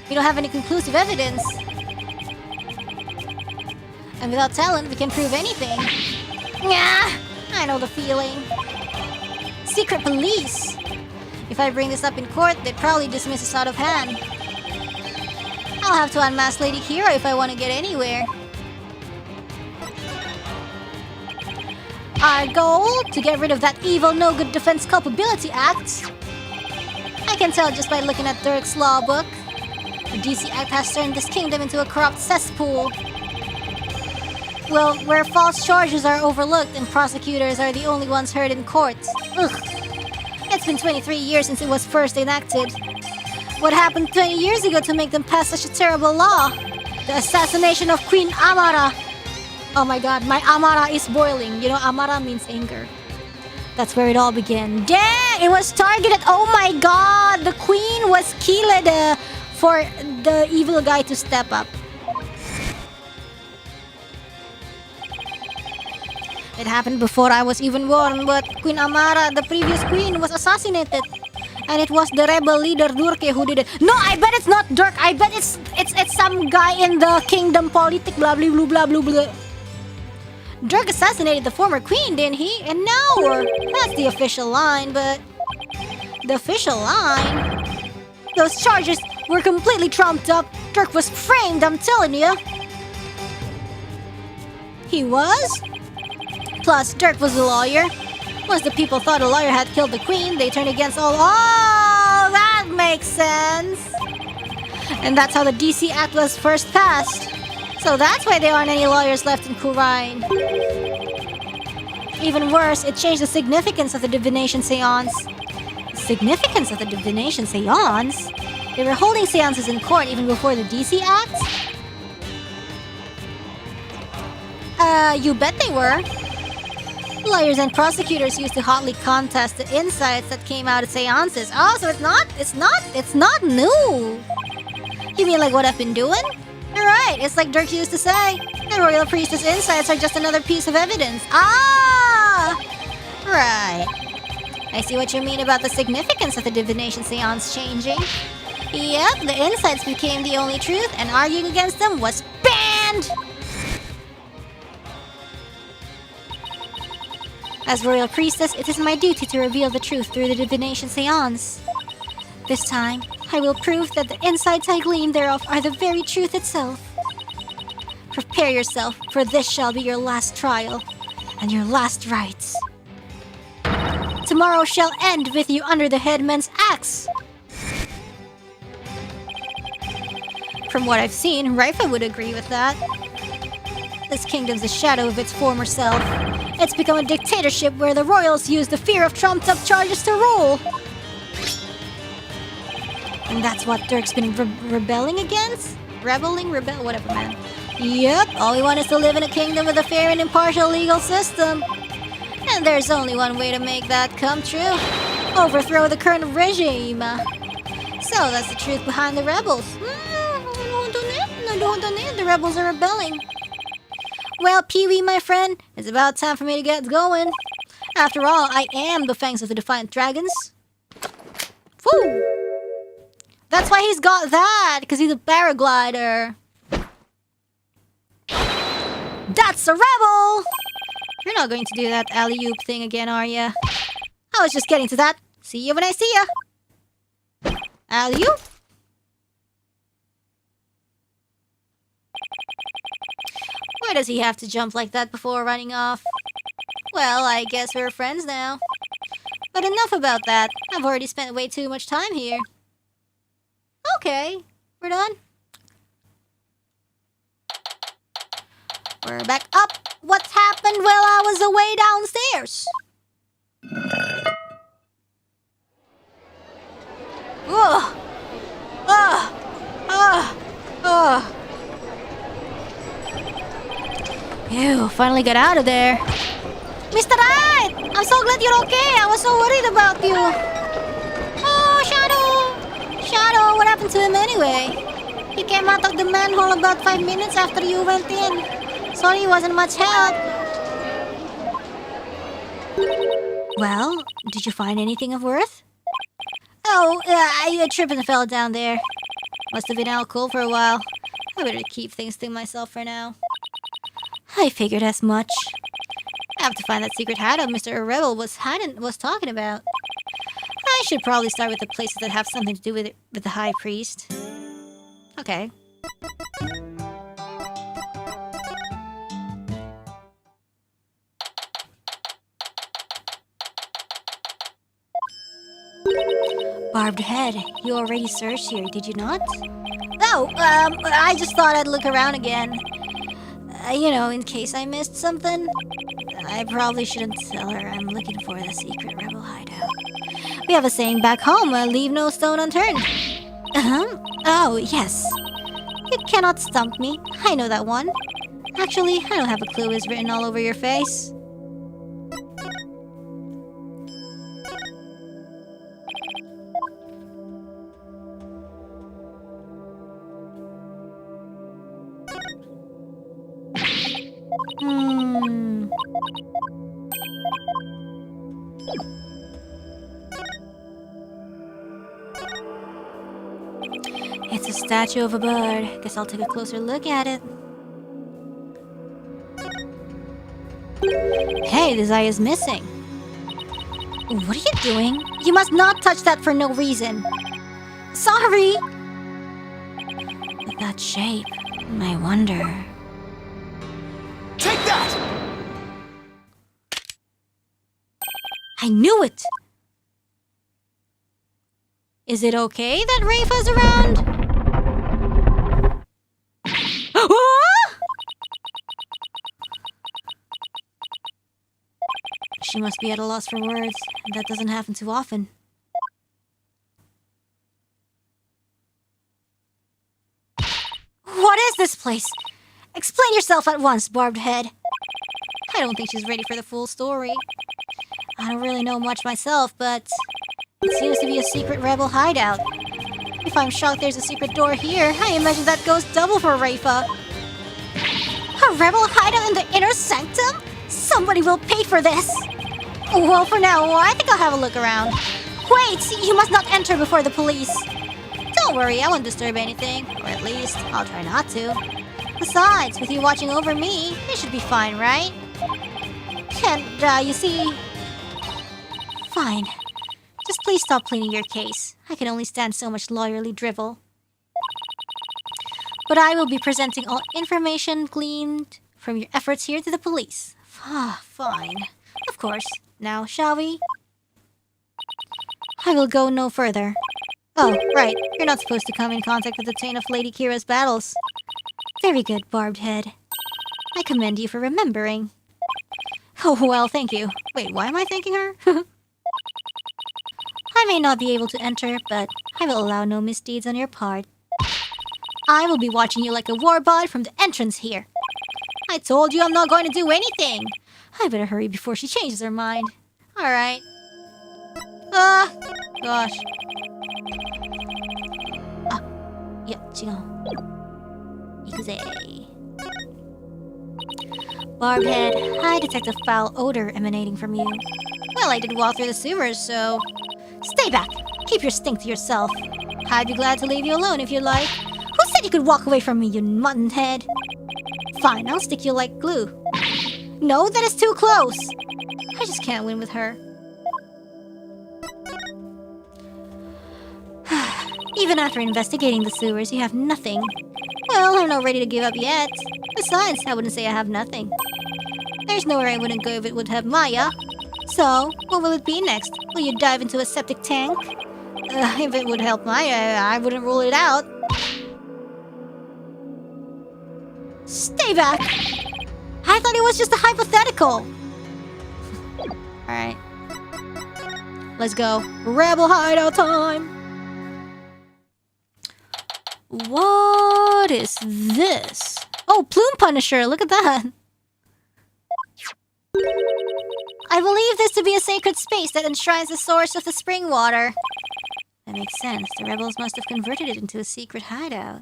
[SPEAKER 1] We don't have any conclusive evidence. And without talent, we can prove anything. Yeah, I know the feeling. Secret police. If I bring this up in court, they'd probably dismiss us out of hand. I'll have to unmask Lady Hero if I want to get anywhere. Our goal? To get rid of that evil no-good Defense Culpability Act. I can tell just by looking at Dirk's law book. The DC Act has turned this kingdom into a corrupt cesspool. Well, where false charges are overlooked and prosecutors are the only ones heard in court. Ugh. It's been 23 years since it was first enacted. What happened 20 years ago to make them pass such a terrible law? The assassination of Queen Amara. Oh my god, my Amara is boiling. You know, Amara means anger. That's where it all began. Dang, it was targeted. Oh my god, the queen was killed for the evil guy to step up. It happened before I was even born, but Queen Amara, the previous queen, was assassinated. And it was the rebel leader Durke who did it. No, I bet it's not Dirk. I bet it's some guy in the kingdom politic, blah blah blah blah blah blah. Dirk assassinated the former queen, didn't he? And now, that's the official line, but... The official line? Those charges were completely trumped up. Dirk was framed, I'm telling you. He was? Plus, Dirk was a lawyer. Once the people thought a lawyer had killed the queen, they turned against all... Oh, that makes sense. And that's how the DC Act was first passed. So that's why there aren't any lawyers left in Kurain. Even worse, it changed the significance of the Divination Séance. The significance of the Divination Séance? They were holding seances in court even before the DC Act? You bet they were. Lawyers and prosecutors used to hotly contest the insights that came out at seances. Oh, so it's not new. You mean like what I've been doing? You're right, it's like Dirk used to say. The royal priestess insights are just another piece of evidence. Ah! Right. I see what you mean about the significance of the Divination Séance changing. Yep, the insights became the only truth, and arguing against them was banned! As royal priestess, it is my duty to reveal the truth through the Divination Séance. This time, I will prove that the insights I glean thereof are the very truth itself. Prepare yourself, for this shall be your last trial, and your last rites. Tomorrow shall end with you under the headman's axe. From what I've seen, RAYFA would agree with that. This kingdom's a shadow of its former self. It's become a dictatorship where the royals use the fear of trumped-up charges to rule. And that's what Dirk's been rebelling against? Whatever, man. Yep, all we want is to live in a kingdom with a fair and impartial legal system. And there's only one way to make that come true. Overthrow the current regime. So that's the truth behind the rebels. The rebels are rebelling. Well, Pee-wee, my friend, it's about time for me to get going. After all, I am the Fangs of the Defiant Dragons. Woo! That's why he's got that, because he's a paraglider. That's a rebel! You're not going to do that alley-oop thing again, are ya? I was just getting to that. See you when I see ya. Alley-oop? Why does he have to jump like that before running off? Well, I guess we're friends now. But enough about that. I've already spent way too much time here. Okay, we're done. We're back up. What's happened while I was away downstairs? Ugh. Ugh. Ugh. Ugh. Ew, finally got out of there. Mr. Wright! I'm so glad you're okay. I was so worried about you. Oh, Shadow! Shadow, what happened to him anyway? He came out of the manhole about 5 minutes after you went in. Sorry he wasn't much help. Well, did you find anything of worth? Oh, I tripped and fell down there. Must have been out cold for a while. I better keep things to myself for now. I figured as much. I have to find that secret hideout Mr. Rebel was talking about. I should probably start with the places that have something to do with the High Priest. Okay. Barbed Head, you already searched here, did you not? Oh, I just thought I'd look around again. You know, in case I missed something. I probably shouldn't tell her I'm looking for the secret rebel hideout. We have a saying back home, leave no stone unturned. Oh, yes. You cannot stump me. I know that one. Actually, I don't have a clue it's written all over your face. It's a statue of a bird. Guess I'll take a closer look at it. Hey, this eye is missing. What are you doing? You must not touch that for no reason. Sorry! With that shape, I wonder...
[SPEAKER 2] Take that!
[SPEAKER 1] I knew it! Is it okay that RAYFA's around? She must be at a loss for words, and that doesn't happen too often. What is this place? Explain yourself at once, Barbed Head. I don't think she's ready for the full story. I don't really know much myself, but it seems to be a secret rebel hideout. If I'm shocked there's a secret door here, I imagine that goes double for RAYFA. A rebel hideout in the inner sanctum? Somebody will pay for this! Well, for now, I think I'll have a look around. Wait! You must not enter before the police! Don't worry, I won't disturb anything. Or at least, I'll try not to. Besides, with you watching over me, it should be fine, right? And, you see... Fine. Just please stop pleading your case. I can only stand so much lawyerly drivel. But I will be presenting all information gleaned from your efforts here to the police. Fine. Of course. Now, shall we? I will go no further. Oh, right. You're not supposed to come in contact with the chain of Lady Kira's battles. Very good, Barbed Head. I commend you for remembering. Oh, well, thank you. Wait, why am I thanking her? I may not be able to enter, but I will allow no misdeeds on your part. I will be watching you like a warbot from the entrance here. I told you I'm not going to do anything. I better hurry before she changes her mind. Alright. Gosh. Yeah, 違う. Ikuze. Barbed Head, I detect a foul odor emanating from you. Well, I did walk through the sewers, so... Stay back! Keep your stink to yourself. I'd be glad to leave you alone if you like. Who said you could walk away from me, you mutton head? Fine, I'll stick you like glue. No, that is too close! I just can't win with her. Even after investigating the sewers, you have nothing. Well, I'm not ready to give up yet. Besides, I wouldn't say I have nothing. There's nowhere I wouldn't go if it would have Maya. So, what will it be next? Will you dive into a septic tank? If it would help Maya, I wouldn't rule it out. Stay back! I thought it was just a hypothetical! Alright. Let's go. Rebel hideout time! What is this? Oh, Plume Punisher, look at that. I believe this to be a sacred space that enshrines the source of the spring water. That makes sense. The rebels must have converted it into a secret hideout.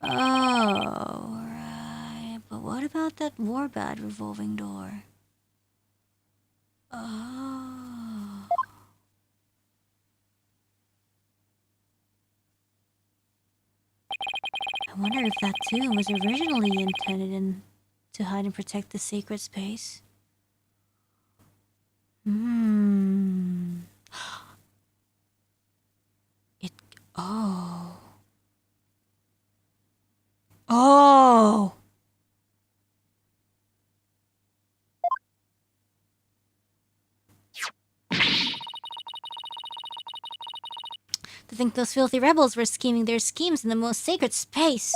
[SPEAKER 1] Oh, right. But what about that warbad revolving door? Oh. I wonder if that tomb was originally intended to hide and protect the sacred space. Oh. Oh! To think those filthy rebels were scheming their schemes in the most sacred space.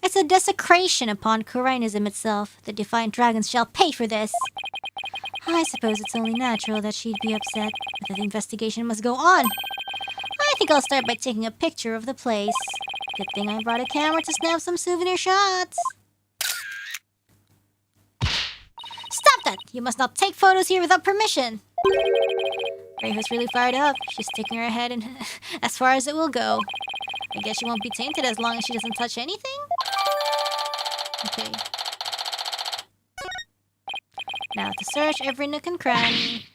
[SPEAKER 1] It's a desecration upon Kurainism itself. The defiant dragons shall pay for this. I suppose it's only natural that she'd be upset, but the investigation must go on. I think I'll start by taking a picture of the place. Good thing I brought a camera to snap some souvenir shots. Stop that! You must not take photos here without permission. RAYFA's really fired up. She's sticking her head in as far as it will go. I guess she won't be tainted as long as she doesn't touch anything? Okay. Now to search every nook and cranny.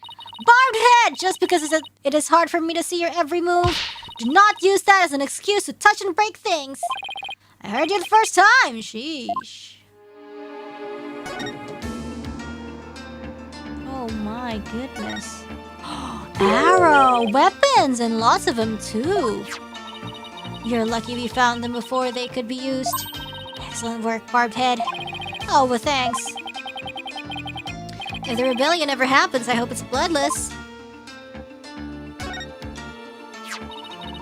[SPEAKER 1] Barbed head! Just because it is hard for me to see your every move, do not use that as an excuse to touch and break things. I heard you the first time. Sheesh. Oh my goodness. Arrow! Weapons! And lots of them too. You're lucky we found them before they could be used. Excellent work, Barbed Head. Oh, well thanks. If the rebellion ever happens, I hope it's bloodless.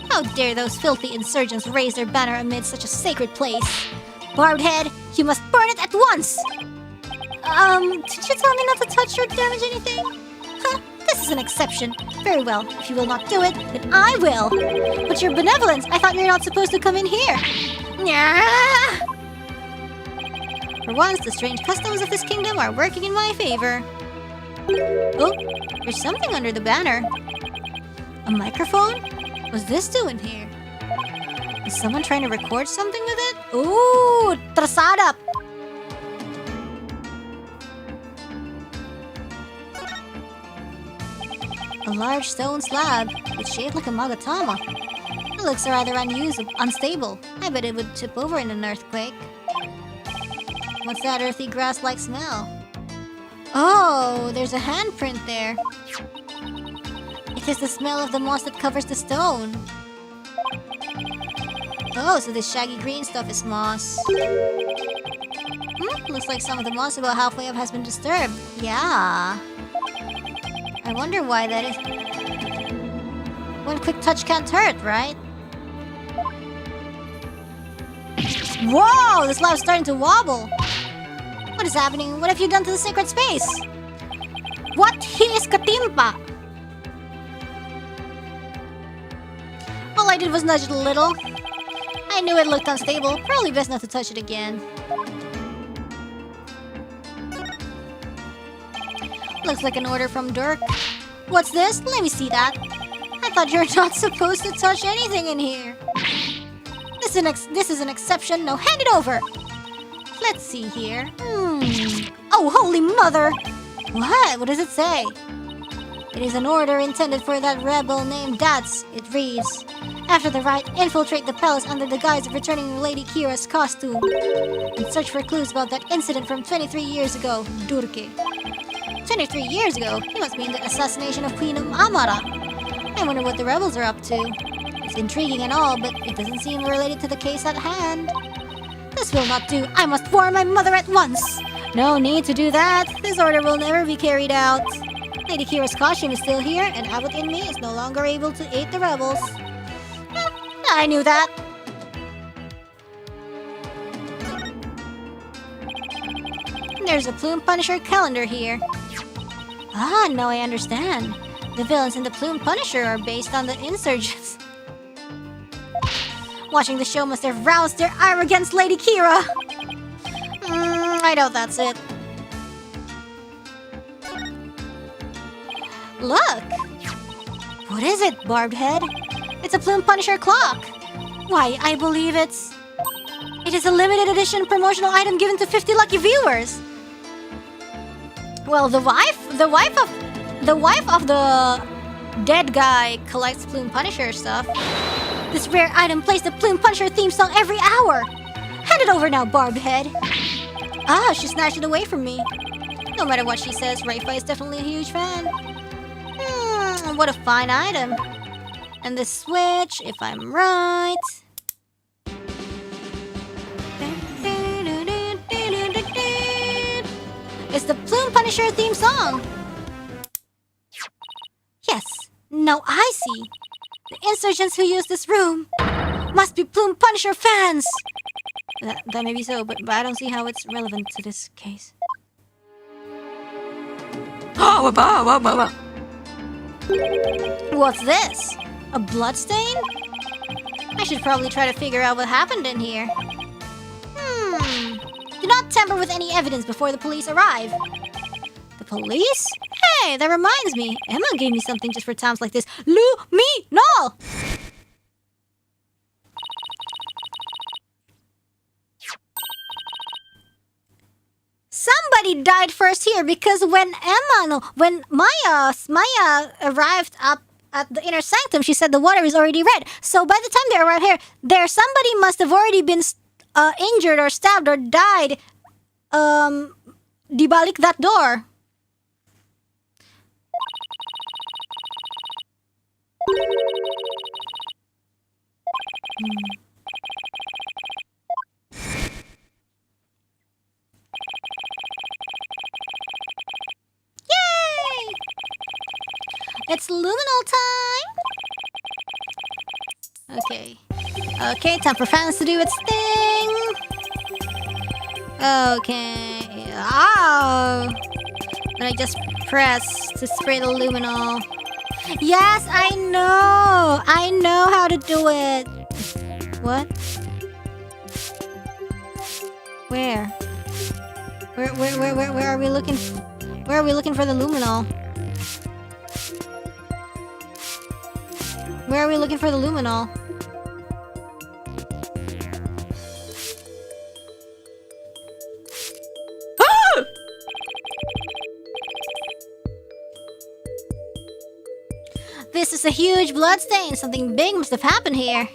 [SPEAKER 1] How dare those filthy insurgents raise their banner amid such a sacred place? Barbed Head, you must burn it at once! Did you tell me not to touch or damage anything? Huh, this is an exception. Very well, if you will not do it, then I will. But your benevolence, I thought you were not supposed to come in here. Nyah! For once, the strange customs of this kingdom are working in my favor. Oh, there's something under the banner. A microphone? What's this doing here? Is someone trying to record something with it? Ooh, tertiup! A large stone slab. It's shaped like a magatama. It looks rather unstable. I bet it would tip over in an earthquake. What's that earthy grass-like smell? Oh, there's a handprint there. It is the smell of the moss that covers the stone. Oh, so this shaggy green stuff is moss. Looks like some of the moss about halfway up has been disturbed. Yeah. I wonder why that is. One quick touch can't hurt, right? Whoa! This lab's starting to wobble. What is happening? What have you done to the sacred space? What? He is katimpa! All I did was nudge it a little. I knew it looked unstable. Probably best not to touch it again. Looks like an order from Dirk. What's this? Let me see that. I thought you're not supposed to touch anything in here. This is an exception. Now hand it over. Let's see here. Oh, holy mother! What? What does it say? It is an order intended for that rebel named Dats. It reads, after the rite, infiltrate the palace under the guise of returning Lady Kira's costume and search for clues about that incident from 23 years ago, Durke. 23 years ago? He must mean the assassination of Queen Amara. I wonder what the rebels are up to. It's intriguing and all, but it doesn't seem related to the case at hand. This will not do. I must warn my mother at once. No need to do that. This order will never be carried out. Lady Kira's costume is still here, and Abbot in me is no longer able to aid the rebels. I knew that. There's a Plume Punisher calendar here. Ah, now I understand. The villains in the Plume Punisher are based on the insurgents. Watching the show must have roused their ire against Lady Kira. I doubt that's it. Look! What is it, Barbed Head? It's a Plume Punisher clock. Why, I believe it is a limited edition promotional item given to 50 lucky viewers. Well, the wife of the dead guy collects Plume Punisher stuff. This rare item plays the Plume Punisher theme song every hour. Hand it over now, Barbed Head. Ah, she snatched it away from me. No matter what she says, RAYFA is definitely a huge fan. What a fine item. And the switch, if I'm right. It's the Plume Punisher theme song. Yes, now I see. The insurgents who use this room must be Plume Punisher fans. That may be so, but I don't see how it's relevant to this case. What's this? A bloodstain? I should probably try to figure out what happened in here. Do not tamper with any evidence before the police arrive. The police? Hey, that reminds me. Emma gave me something just for times like this. Luminol! Somebody died first here because when Maya arrived up at the inner sanctum, she said the water is already red. So by the time they arrived here, somebody must have already been injured or stabbed or died di balik that door. Yay! It's luminol time! Okay, time for fans to do its thing! Okay. Oh! Then I just press to spray the luminol. Yes, I know! I know how to do it! What? Where? Where are we looking? Where are we looking for the luminol? Where are we looking for the luminol? This is a huge bloodstain. Something big must have happened here.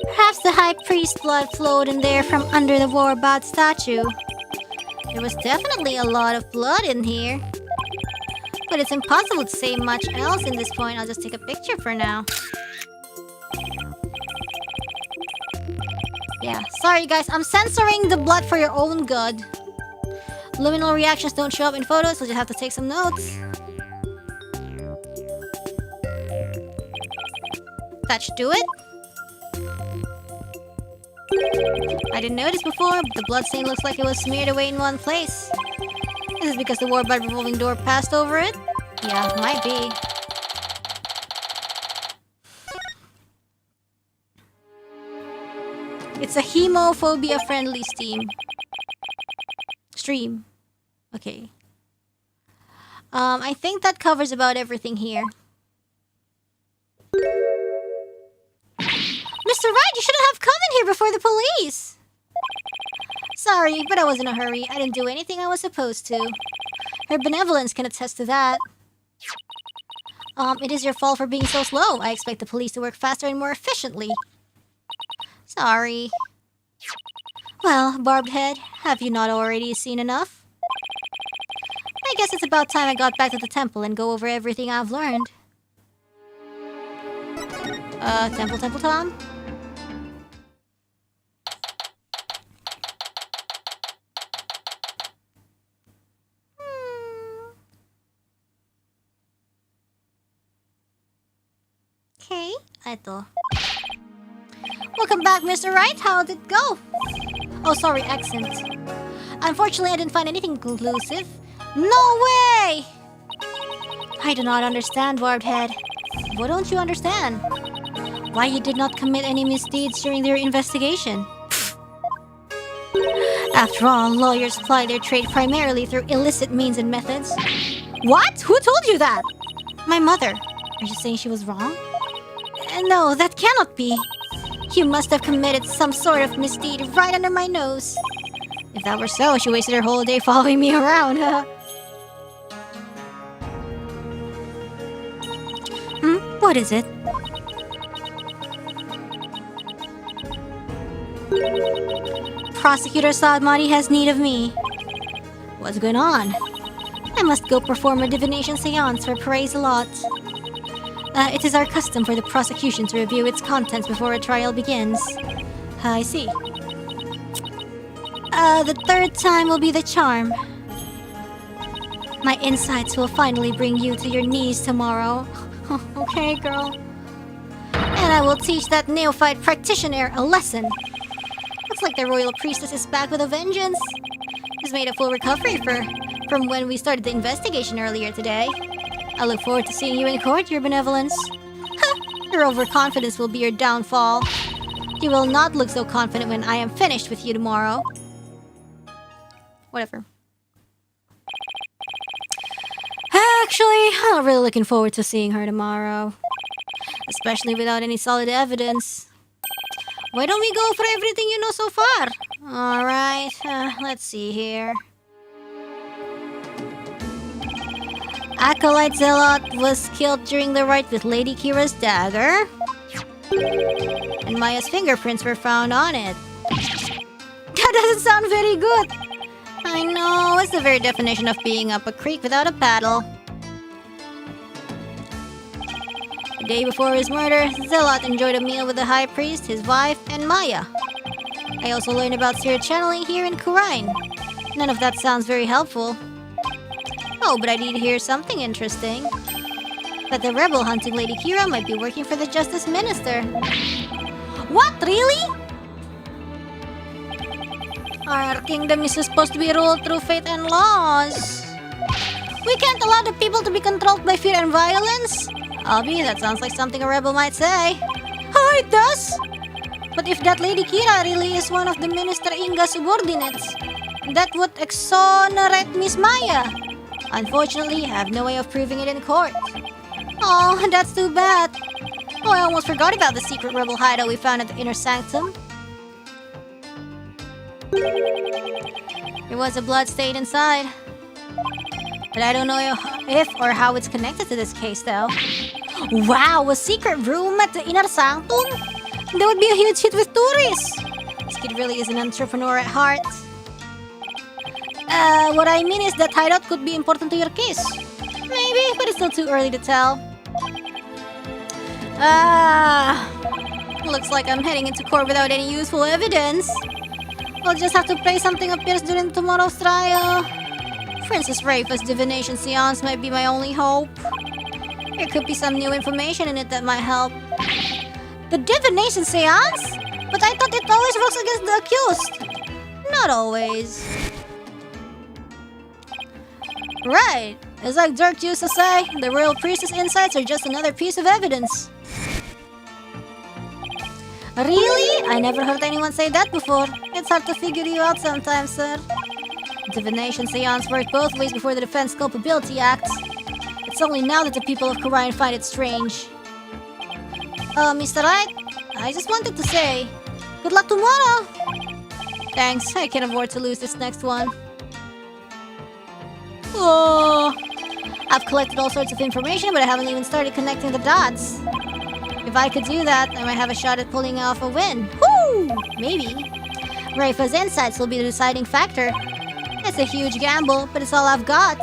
[SPEAKER 1] Perhaps the high priest's blood flowed in there from under the war-god statue. There was definitely a lot of blood in here. But it's impossible to say much else in this point. I'll just take a picture for now. Yeah, sorry guys. I'm censoring the blood for your own good. Luminol reactions don't show up in photos, so you have to take some notes. That should do it. I didn't notice before, but the bloodstain looks like it was smeared away in one place. Is it because the war-god revolving door passed over it? Yeah, might be. It's a hemophobia-friendly stream. Okay. I think that covers about everything here. Mr. Wright, you shouldn't have come in here before the police! Sorry, but I was in a hurry. I didn't do anything I was supposed to. Her benevolence can attest to that. It is your fault for being so slow. I expect the police to work faster and more efficiently. Sorry. Well, Barbed Head, have you not already seen enough? I guess it's about time I got back to the temple and go over everything I've learned. Temple Tom? Okay, ito. Welcome back, Mr. Wright. How did it go? Oh, sorry, accent. Unfortunately, I didn't find anything conclusive. No way! I I do not understand, Barbed Head. What don't you understand? Why you did not commit any misdeeds during their investigation? After all, lawyers ply their trade primarily through illicit means and methods. What? Who told you that? My mother. Are you saying she was wrong? No, that cannot be. You must have committed some sort of misdeed right under my nose. If that were so, she wasted her whole day following me around, huh? What is it? Prosecutor Sadmari has need of me. What's going on? I must go perform a divination séance for praise a lot. It is our custom for the prosecution to review its contents before a trial begins. I see. The third time will be the charm. My insights will finally bring you to your knees tomorrow. Okay, girl. And I will teach that neophyte practitioner a lesson. Looks like the royal priestess is back with a vengeance. He's made a full recovery from when we started the investigation earlier today. I look forward to seeing you in court, Your Benevolence. Your overconfidence will be your downfall. You will not look so confident when I am finished with you tomorrow. Whatever. Actually, I'm really looking forward to seeing her tomorrow. Especially without any solid evidence. Why don't we go for everything you know so far? Alright, let's see here. Acolyte Zealot was killed during the rite with Lady Kira's dagger. And Maya's fingerprints were found on it. That doesn't sound very good. I know, it's the very definition of being up a creek without a paddle. The day before his murder, Zealot enjoyed a meal with the High Priest, his wife, and Maya. I also learned about spirit channeling here in Kurine. None of that sounds very helpful. Oh, but I did hear something interesting. That the rebel hunting Lady Kira might be working for the Justice Minister. What, really? Our kingdom is supposed to be ruled through faith and laws. We can't allow the people to be controlled by fear and violence. Albie, that sounds like something a rebel might say. Oh, it does? But if that Lady Kira really is one of the Minister Inga's subordinates, that would exonerate Miss Maya. Unfortunately, I have no way of proving it in court. Oh, that's too bad. Oh, I almost forgot about the secret rebel hideout we found at the Inner Sanctum. There was a blood stain inside. But I don't know if or how it's connected to this case, though. Wow, a secret room at the Inner Sanctum? That would be a huge hit with tourists. This kid really is an entrepreneur at heart. What I mean is that hideout could be important to your case. Maybe, but it's still too early to tell. Looks like I'm heading into court without any useful evidence. I'll just have to pray something appears during tomorrow's trial. Princess RAYFA's Divination Séance might be my only hope. There could be some new information in it that might help. The Divination Séance? But I thought it always works against the accused. Not always. Right. As like Dirk used to say, the royal priestess insights are just another piece of evidence. Really? I never heard anyone say that before. It's hard to figure you out sometimes, sir. Divination Séance worked both ways before the Defense Culpability Act. It's only now that the people of Kurine find it strange. Mr. Wright, I just wanted to say, good luck tomorrow! Thanks, I can't afford to lose this next one. Oh, I've collected all sorts of information, but I haven't even started connecting the dots. If I could do that, I might have a shot at pulling off a win. Woo! Maybe. RAYFA's insights will be the deciding factor. It's a huge gamble, but it's all I've got.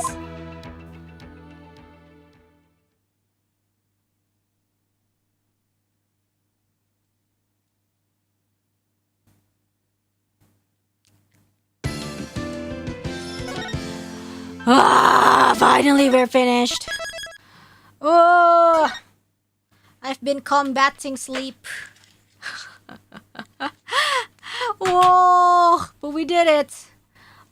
[SPEAKER 1] Finally we're finished. Oh, I've been combating sleep. Whoa, but we did it.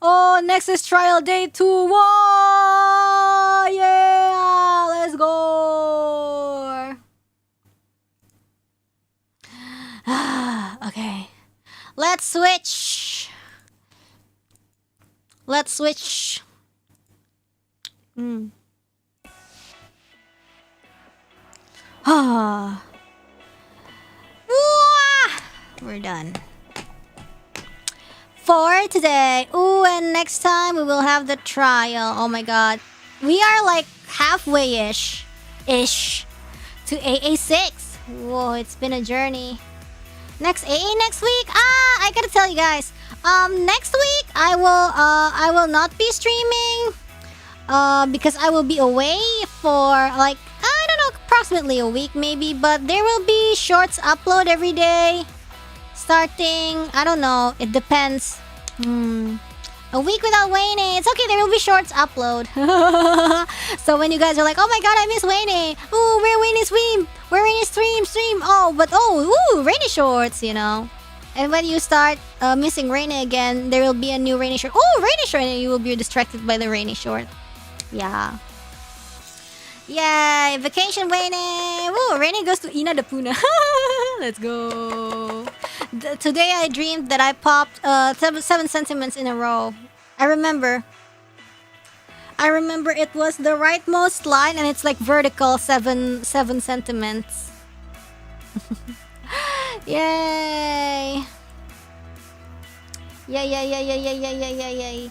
[SPEAKER 1] Oh, next is trial day 2. Whoa, yeah, let's Let's switch. Let's switch. Ah. We're done. For today. Ooh, and next time we will have the trial. Oh my god. We are like halfway-ish to AA6. Whoa, it's been a journey. Next AA next week? I gotta tell you guys. Next week I will not be streaming. Because I will be away for like, I don't know, approximately a week maybe, but there will be shorts upload every day. Starting, I don't know, it depends. A week without Wayne. It's okay, there will be shorts upload. So when you guys are like, oh my god, I miss Wayne. Ooh, where Wayne stream? Where Wayne stream? Oh, but Rainy shorts, you know. And when you start missing Rainy again, there will be a new Rainy short. Oh, Rainy short, and you will be distracted by the Rainy short. Yeah. Yay, vacation Wayne. Woo, Rainy goes to Ina de Puna. Let's go. Today I dreamed that I popped 7 sentiments in a row. I remember it was the rightmost line and it's like vertical 7 sentiments. Yay. Yay.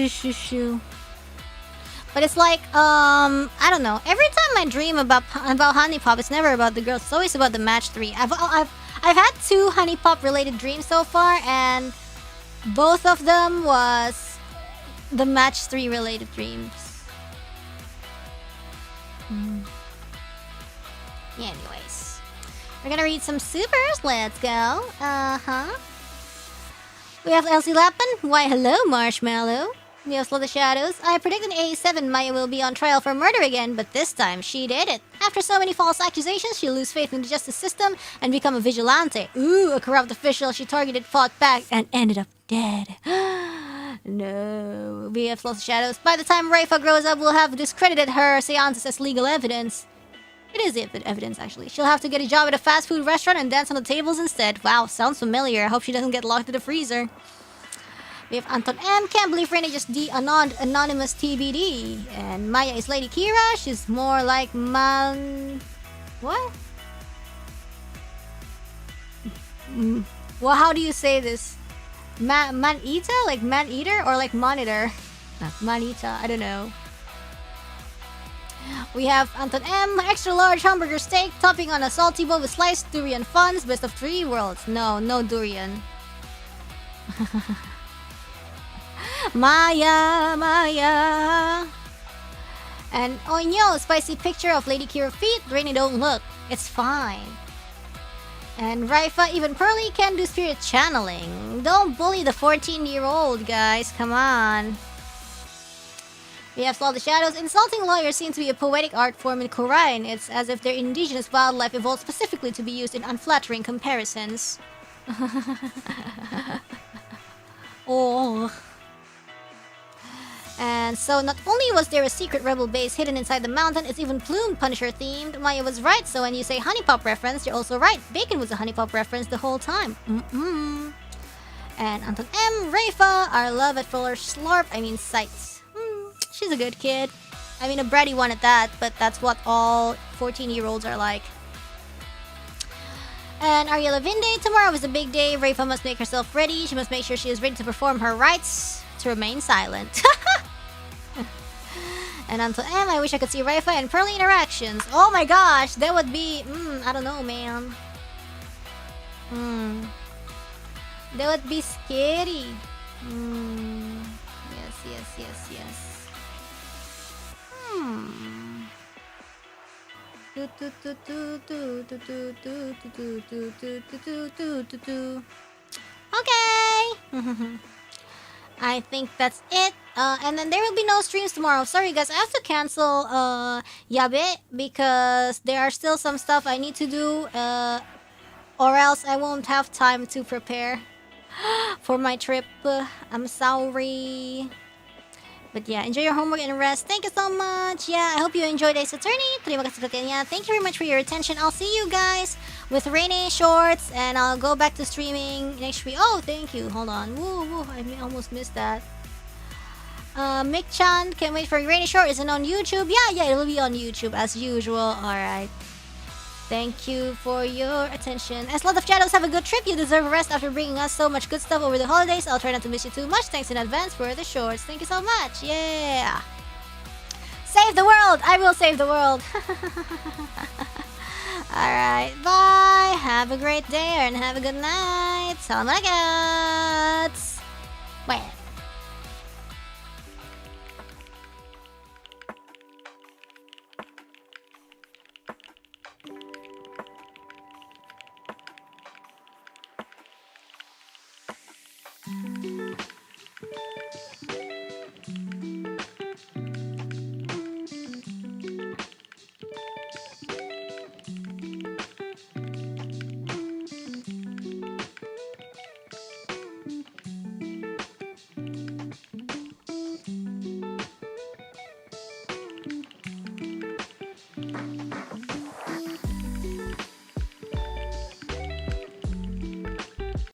[SPEAKER 1] Shoo. But it's like, I don't know. Every time I dream about Honey Pop, it's never about the girls. It's always about the match 3. I've had 2 Honey Pop related dreams so far, and both of them was the match 3 related dreams. Yeah, anyways. We're gonna read some supers. Let's go. We have Elsie Lappin. Why, hello, Marshmallow. We have Slow the Shadows. I predict in A7 Maya will be on trial for murder again, but this time she did it. After so many false accusations, she'll lose faith in the justice system and become a vigilante. Ooh, a corrupt official she targeted fought back and ended up dead. No. We have Slow the Shadows. By the time RAYFA grows up, we'll have discredited her seances as legal evidence. It is evidence, actually. She'll have to get a job at a fast food restaurant and dance on the tables instead. Wow, sounds familiar. I hope she doesn't get locked in the freezer. We have Anton M. Can't believe Rene just anonymous TBD. And Maya is Lady Kira. She's more like what? Well, how do you say this? Man-eater? Like man-eater or like monitor? Man-eater, I don't know. We have Anton M. Extra large hamburger steak, topping on a salty bowl with sliced durian funs. Best of 3 worlds. No durian. Maya. And oh no, spicy picture of Lady Kira feet. Rainy, don't look. It's fine. And RAYFA, even Pearly can do spirit channeling. Don't bully the 14-year-old, guys. Come on. We have Slow the Shadows. Insulting lawyers seem to be a poetic art form in Korean. It's as if their indigenous wildlife evolved specifically to be used in unflattering comparisons. Oh. And so not only was there a secret rebel base hidden inside the mountain, it's even plumed Punisher themed. Maya was right, so when you say Honey Pop reference, you're also right. Bacon was a Honey Pop reference the whole time. And Anton M. RAYFA, our love at fuller slurp, sights. She's a good kid. A bratty one at that, but that's what all 14-year-olds are like. And Ariela Vinde, tomorrow is a big day. RAYFA must make herself ready. She must make sure she is ready to perform her rites to remain silent. And until M, I wish I could see RAYFA and Pearly interactions. Oh my gosh, that would be... I don't know, man. That would be scary. Yes. Okay. I think that's it. And then there will be no streams tomorrow. Sorry guys, I have to cancel Yabe because there are still some stuff I need to do, or else I won't have time to prepare for my trip. I'm sorry. But yeah, enjoy your homework and rest. Thank you so much. Yeah, I hope you enjoyed Ace Attorney. Terima kasih Perhatian. Thank you very much for your attention. I'll see you guys with Rainy Shorts, and I'll go back to streaming next week. Oh, thank you. Hold on. Woo, I almost missed that. Mick-chan, can't wait for Rainy Short. Is it on YouTube? Yeah, it will be on YouTube as usual. Alright. Thank you for your attention. As Lot of Shadows, have a good trip. You deserve a rest after bringing us so much good stuff over the holidays. I'll try not to miss you too much. Thanks in advance for the shorts. Thank you so much. Yeah. Save the world. I will save the world. Alright. Bye. Have a great day and have a good night. Salam alaikum. Well.